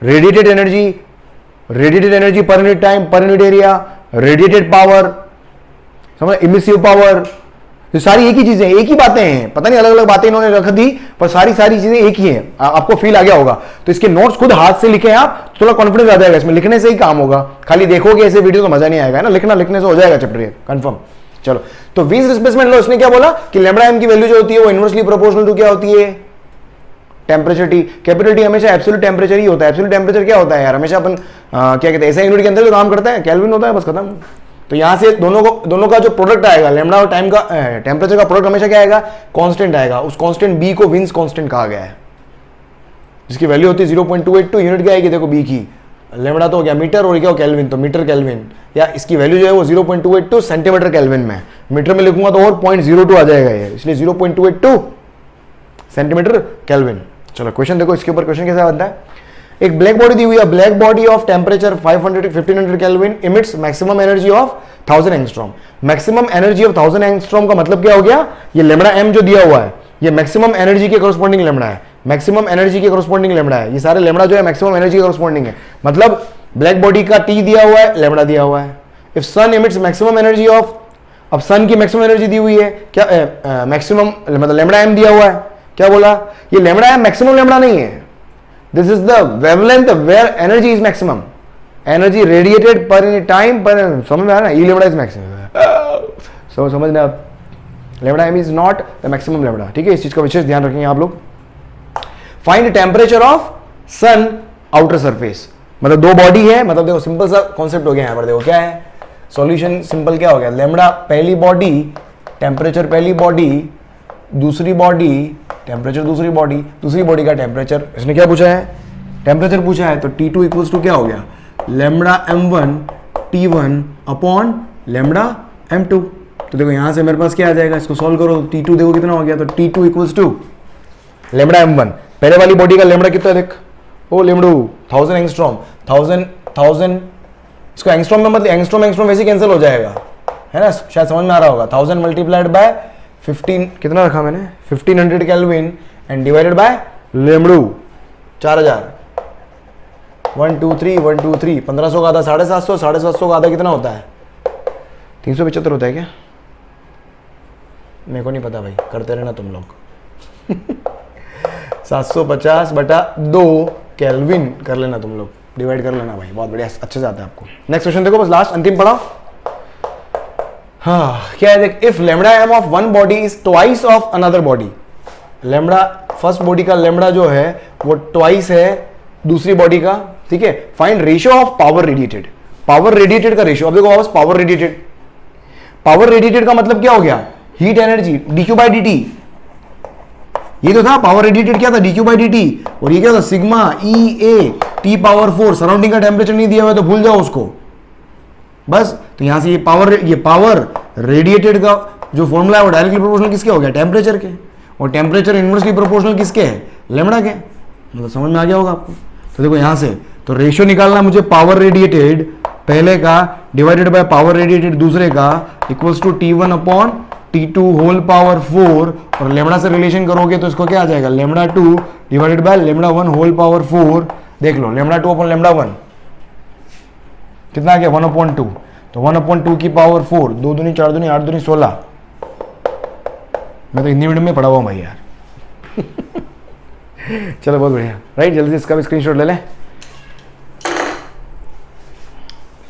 radiated energy per unit time per unit area, radiated power, समझ, इमिसिव पावर, तो सारी एक ही चीजें, एक ही बातें हैं, पता नहीं अलग अलग बातें इन्होंने रख दी पर सारी चीजें एक ही हैं। आपको फील आ गया होगा। तो इसके नोट्स खुद हाथ से लिखें आप, तो थोड़ा कॉन्फिडेंस आ जाएगा, इसमें लिखने से ही काम होगा, खाली देखोगे ऐसे वीडियो तो मजा नहीं आएगा ना, लिखने से हो जाएगा चैप्टर ये कंफर्म। चलो, तो विन्स डिस्प्लेसमेंट लॉ इसने क्या बोला कि लेमड़ा एम की वैल्यू जो होती है वो इनवर्सली प्रोपोर्शनल टू क्या होती है, टेम्परेचर टी। कैपिटल टी हमेशा एब्सोल्यूट टेम्परेचर ही होता है। एब्सोल्यूट टेम्परेचर क्या होता है यार, हमेशा अपन क्या कहते हैं ऐसा यूनिट के अंदर जो काम करता है केल्विन होता है, बस खत्म। तो यहां से दोनों का जो प्रोडक्ट आएगा, लेमड़ा और टाइम का टेम्परेचर का प्रोडक्ट हमेशा क्या आएगा, कांस्टेंट आएगा। उस कांस्टेंट बी को विन्स कांस्टेंट कहा गया है, जिसकी वैल्यू होती है 0.282 यूनिट क्या आएगी, देखो बी की, लेमड़ा तो हो गया मीटर और क्या हो केल्विन, तो मीटर केल्विन, या इसकी वैल्यू जो है वो 0.282 सेंटीमीटर केल्विन में, मीटर में लिखूंगा तो और 0.02 आ जाएगा ये, इसलिए 0.282 सेंटीमीटर केल्विन। चलो क्वेश्चन देखो, इसके ऊपर क्वेश्चन कैसा बनता है। एक ब्लैक बॉडी दी हुई है, black body of temperature 1500 kelvin emits maximum energy of 1000 angstrom. Maximum energy of 1000 angstrom का मतलब क्या हो गया, ये लेमड़ा एम जो दिया हुआ है ये मैक्सिमम एनर्जी के कोरस्पॉन्डिंग लेमड़ा है, मैक्सिमम एनर्जी के कोरस्पॉन्डिंग लेमड़ा है, ये सारे लेमड़ा जो है मैक्सिमम एनर्जी के कोरस्पॉन्डिंग है। मतलब ब्लैक बॉडी का टी दिया हुआ है, लेमड़ा दिया हुआ है। If sun emits maximum energy of, अब सन की मैक्सिमम एनर्जी दी हुई है क्या, मैक्सिमम मतलब लेमड़ा एम दिया हुआ है, क्या बोला, ये लेमड़ा एम मैक्सिमम लेमड़ा नहीं है, this is the wavelength where energy is maximum, energy radiated per in time पर, समझ में आ रहा है, ये लेमड़ा इज मैक्सिमम, समझना आप, lambda m is not the maximum lambda, ठीक है, इस चीज का विशेष ध्यान रखेंगे आप लोग। Find temperature of sun outer surface, मतलब दो बॉडी है, मतलब देखो सिंपल सा कॉन्सेप्ट हो गया यहां पर, देखो क्या है सॉल्यूशन, सिंपल क्या हो गया, लेमड़ा पहली बॉडी, टेम्परेचर पहली बॉडी, दूसरी बॉडी टेम्परेचर, दूसरी बॉडी का टेम्परेचर, इसने क्या पूछा है, टेम्परेचर पूछा है, तो T2 इक्वल्स टू क्या हो गया, lambda m1 T1 upon lambda m2। तो देखो यहां से मेरे पास क्या आ जाएगा, इसको सॉल्व करो, T2 देखो कितना हो गया, तो T2 equals to lambda m1, पहले वाली बॉडी का लेमड़ा कितना है देख, ओ लेमड़ू 1000 एंगस्ट्रॉम, 1000 इसको एंगस्ट्रॉम में मतलब एंगस्ट्रॉम वैसे कैंसिल हो जाएगा, है ना, शायद समझ में आ रहा होगा, 1000 मल्टीप्लाइड बाय 15, कितना रखा मैंने 1500 केल्विन एंड डिवाइडेड बाय लेमड़ू 4000, 1 2 3 1 2 3, 1500 का आधा 750, 750 का आधा कितना होता है, 375 होता है क्या, मेरे को नहीं पता भाई, करते रहना तुम लोग 750 बटा 2 केल्विन कर लेना तुम लोग, डिवाइड कर लेना भाई, बहुत बढ़िया, अच्छे से आता है आपको। नेक्स्ट क्वेश्चन देखो, बस लास्ट अंतिम पढ़ा, हाँ क्या है देख, if lambda m of one body is twice of another body, lambda first body का लेमड़ा जो है वो ट्वाइस है दूसरी बॉडी का, ठीक है, find ratio of power radiated, power radiated का रेशियो, अब देखो वापस पावर रेडिएटेड का मतलब क्या हो गया, heat energy dq by dt, ये तो था पावर रेडिएटेड, क्या था dq बाई dt, और ये क्या था sigma EA T power 4, surrounding का टेम्परेचर नहीं दिया हुआ तो भूल जाओ उसको बस। तो यहां से ये पावर रेडिएटेड का जो फॉर्मूला है वो डायरेक्टली प्रोपोर्शनल किसके हो गया, टेम्परेचर के, और टेम्परेचर इनवर्सली प्रोपोर्शनल किसके है, लेमड़ा के, मतलब समझ में आ गया होगा आपको। तो देखो यहां से तो रेशियो निकालना मुझे, पावर रेडिएटेड पहले का डिवाइडेड बाय पावर रेडिएटेड दूसरे का equals to T1 upon T2 whole power 4, और लेमड़ा से रिलेशन करोगे तो इसको क्या आ जाएगा, lambda 2 divided by lambda 1 whole power 4, देख लो लेमड़ा 2 अपॉन लेमड़ा 1 कितना आ गया 1/2, तो 1/2 की पावर 4, 2 दूनी 4 दूनी 8 दूनी 16, मैं तो हिंदी मीडियम में पढ़ा हुआ हूँ भाई यार चलो बहुत बढ़िया, राइट, जल्दी से इसका भी स्क्रीनशॉट ले लें,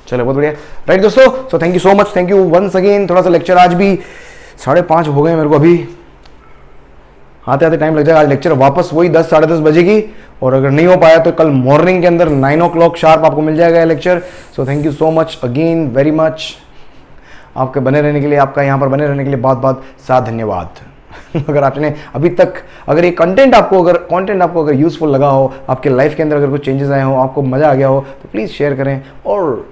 चलो बहुत बढ़िया, राइट दोस्तों, so thank you so much, thank you once again. थोड़ा सा लेक्चर आज भी 5:30 हो गए मेरे को, अभी आते आते टाइम लग जाएगा, आज लेक्चर वापस वही 10 साढ़े 10 बजे की, और अगर नहीं हो पाया तो कल मॉर्निंग के अंदर 9 o'clock शार्प आपको मिल जाएगा lecture. So thank you so much again very much, आपके बने रहने के लिए, आपका यहाँ पर बने रहने के लिए बहुत बहुत साथ धन्यवाद अगर आपने अभी तक, अगर ये कंटेंट आपको अगर यूजफुल लगा हो, आपके लाइफ के अंदर अगर कुछ चेंजेस आए हो, आपको मजा आ गया हो, तो प्लीज़ शेयर करें और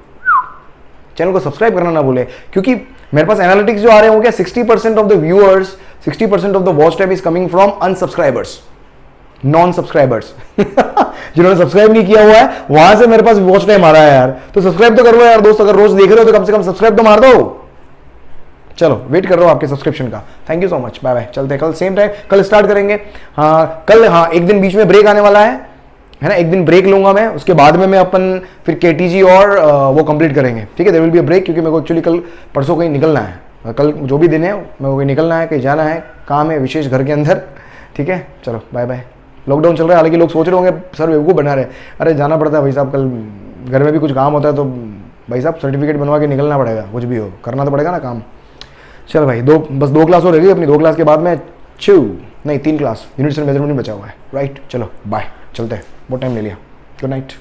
चैनल को सब्सक्राइब करना ना भूलें, क्योंकि मेरे पास एनालिटिक्स जो आ रहे हैं वो क्या 60% of the viewers, 60% of the watch time is coming from unsubscribers, non subscribers जिन्होंने सब्सक्राइब नहीं किया हुआ है, वहां से मेरे पास वॉच टाइम आ रहा है यार, तो सब्सक्राइब तो करो यार दोस्त, अगर रोज देख रहे हो तो कम से कम सब्सक्राइब तो मार दो। चलो वेट कर रहा हूं आपके सब्सक्रिप्शन का, thank you so much, bye bye, चलते हैं कल सेम टाइम, कल स्टार्ट करेंगे, हाँ कल, हाँ एक दिन बीच में ब्रेक आने वाला है ना, एक दिन ब्रेक लूंगा मैं, उसके बाद में मैं अपन फिर KTG और वो कंप्लीट करेंगे, ठीक है, there will be a break, क्योंकि मेरे को एक्चुअली कल परसों कहीं निकलना है, कल जो भी दिन है मेरे को कहीं निकलना है, कहीं जाना है, काम है विशेष घर के अंदर, ठीक है, चलो बाय बाय। लॉकडाउन चल रहा है, हालांकि लोग सोच रहे होंगे सर बेवकूफ़ बना रहे, अरे जाना पड़ता है भाई साहब, कल घर में भी कुछ काम होता है तो भाई साहब सर्टिफिकेट बनवा के निकलना पड़ेगा, कुछ भी हो करना तो पड़ेगा ना काम। चल भाई, बस दो क्लास हो रहेगी अपनी, 2 क्लास के बाद में 3 क्लास यूनिट्स एंड मेजरमेंट में बचा हुआ है, राइट, चलो बाय, चलते हैं, बहुत टाइम ले लिया, गुड नाइट।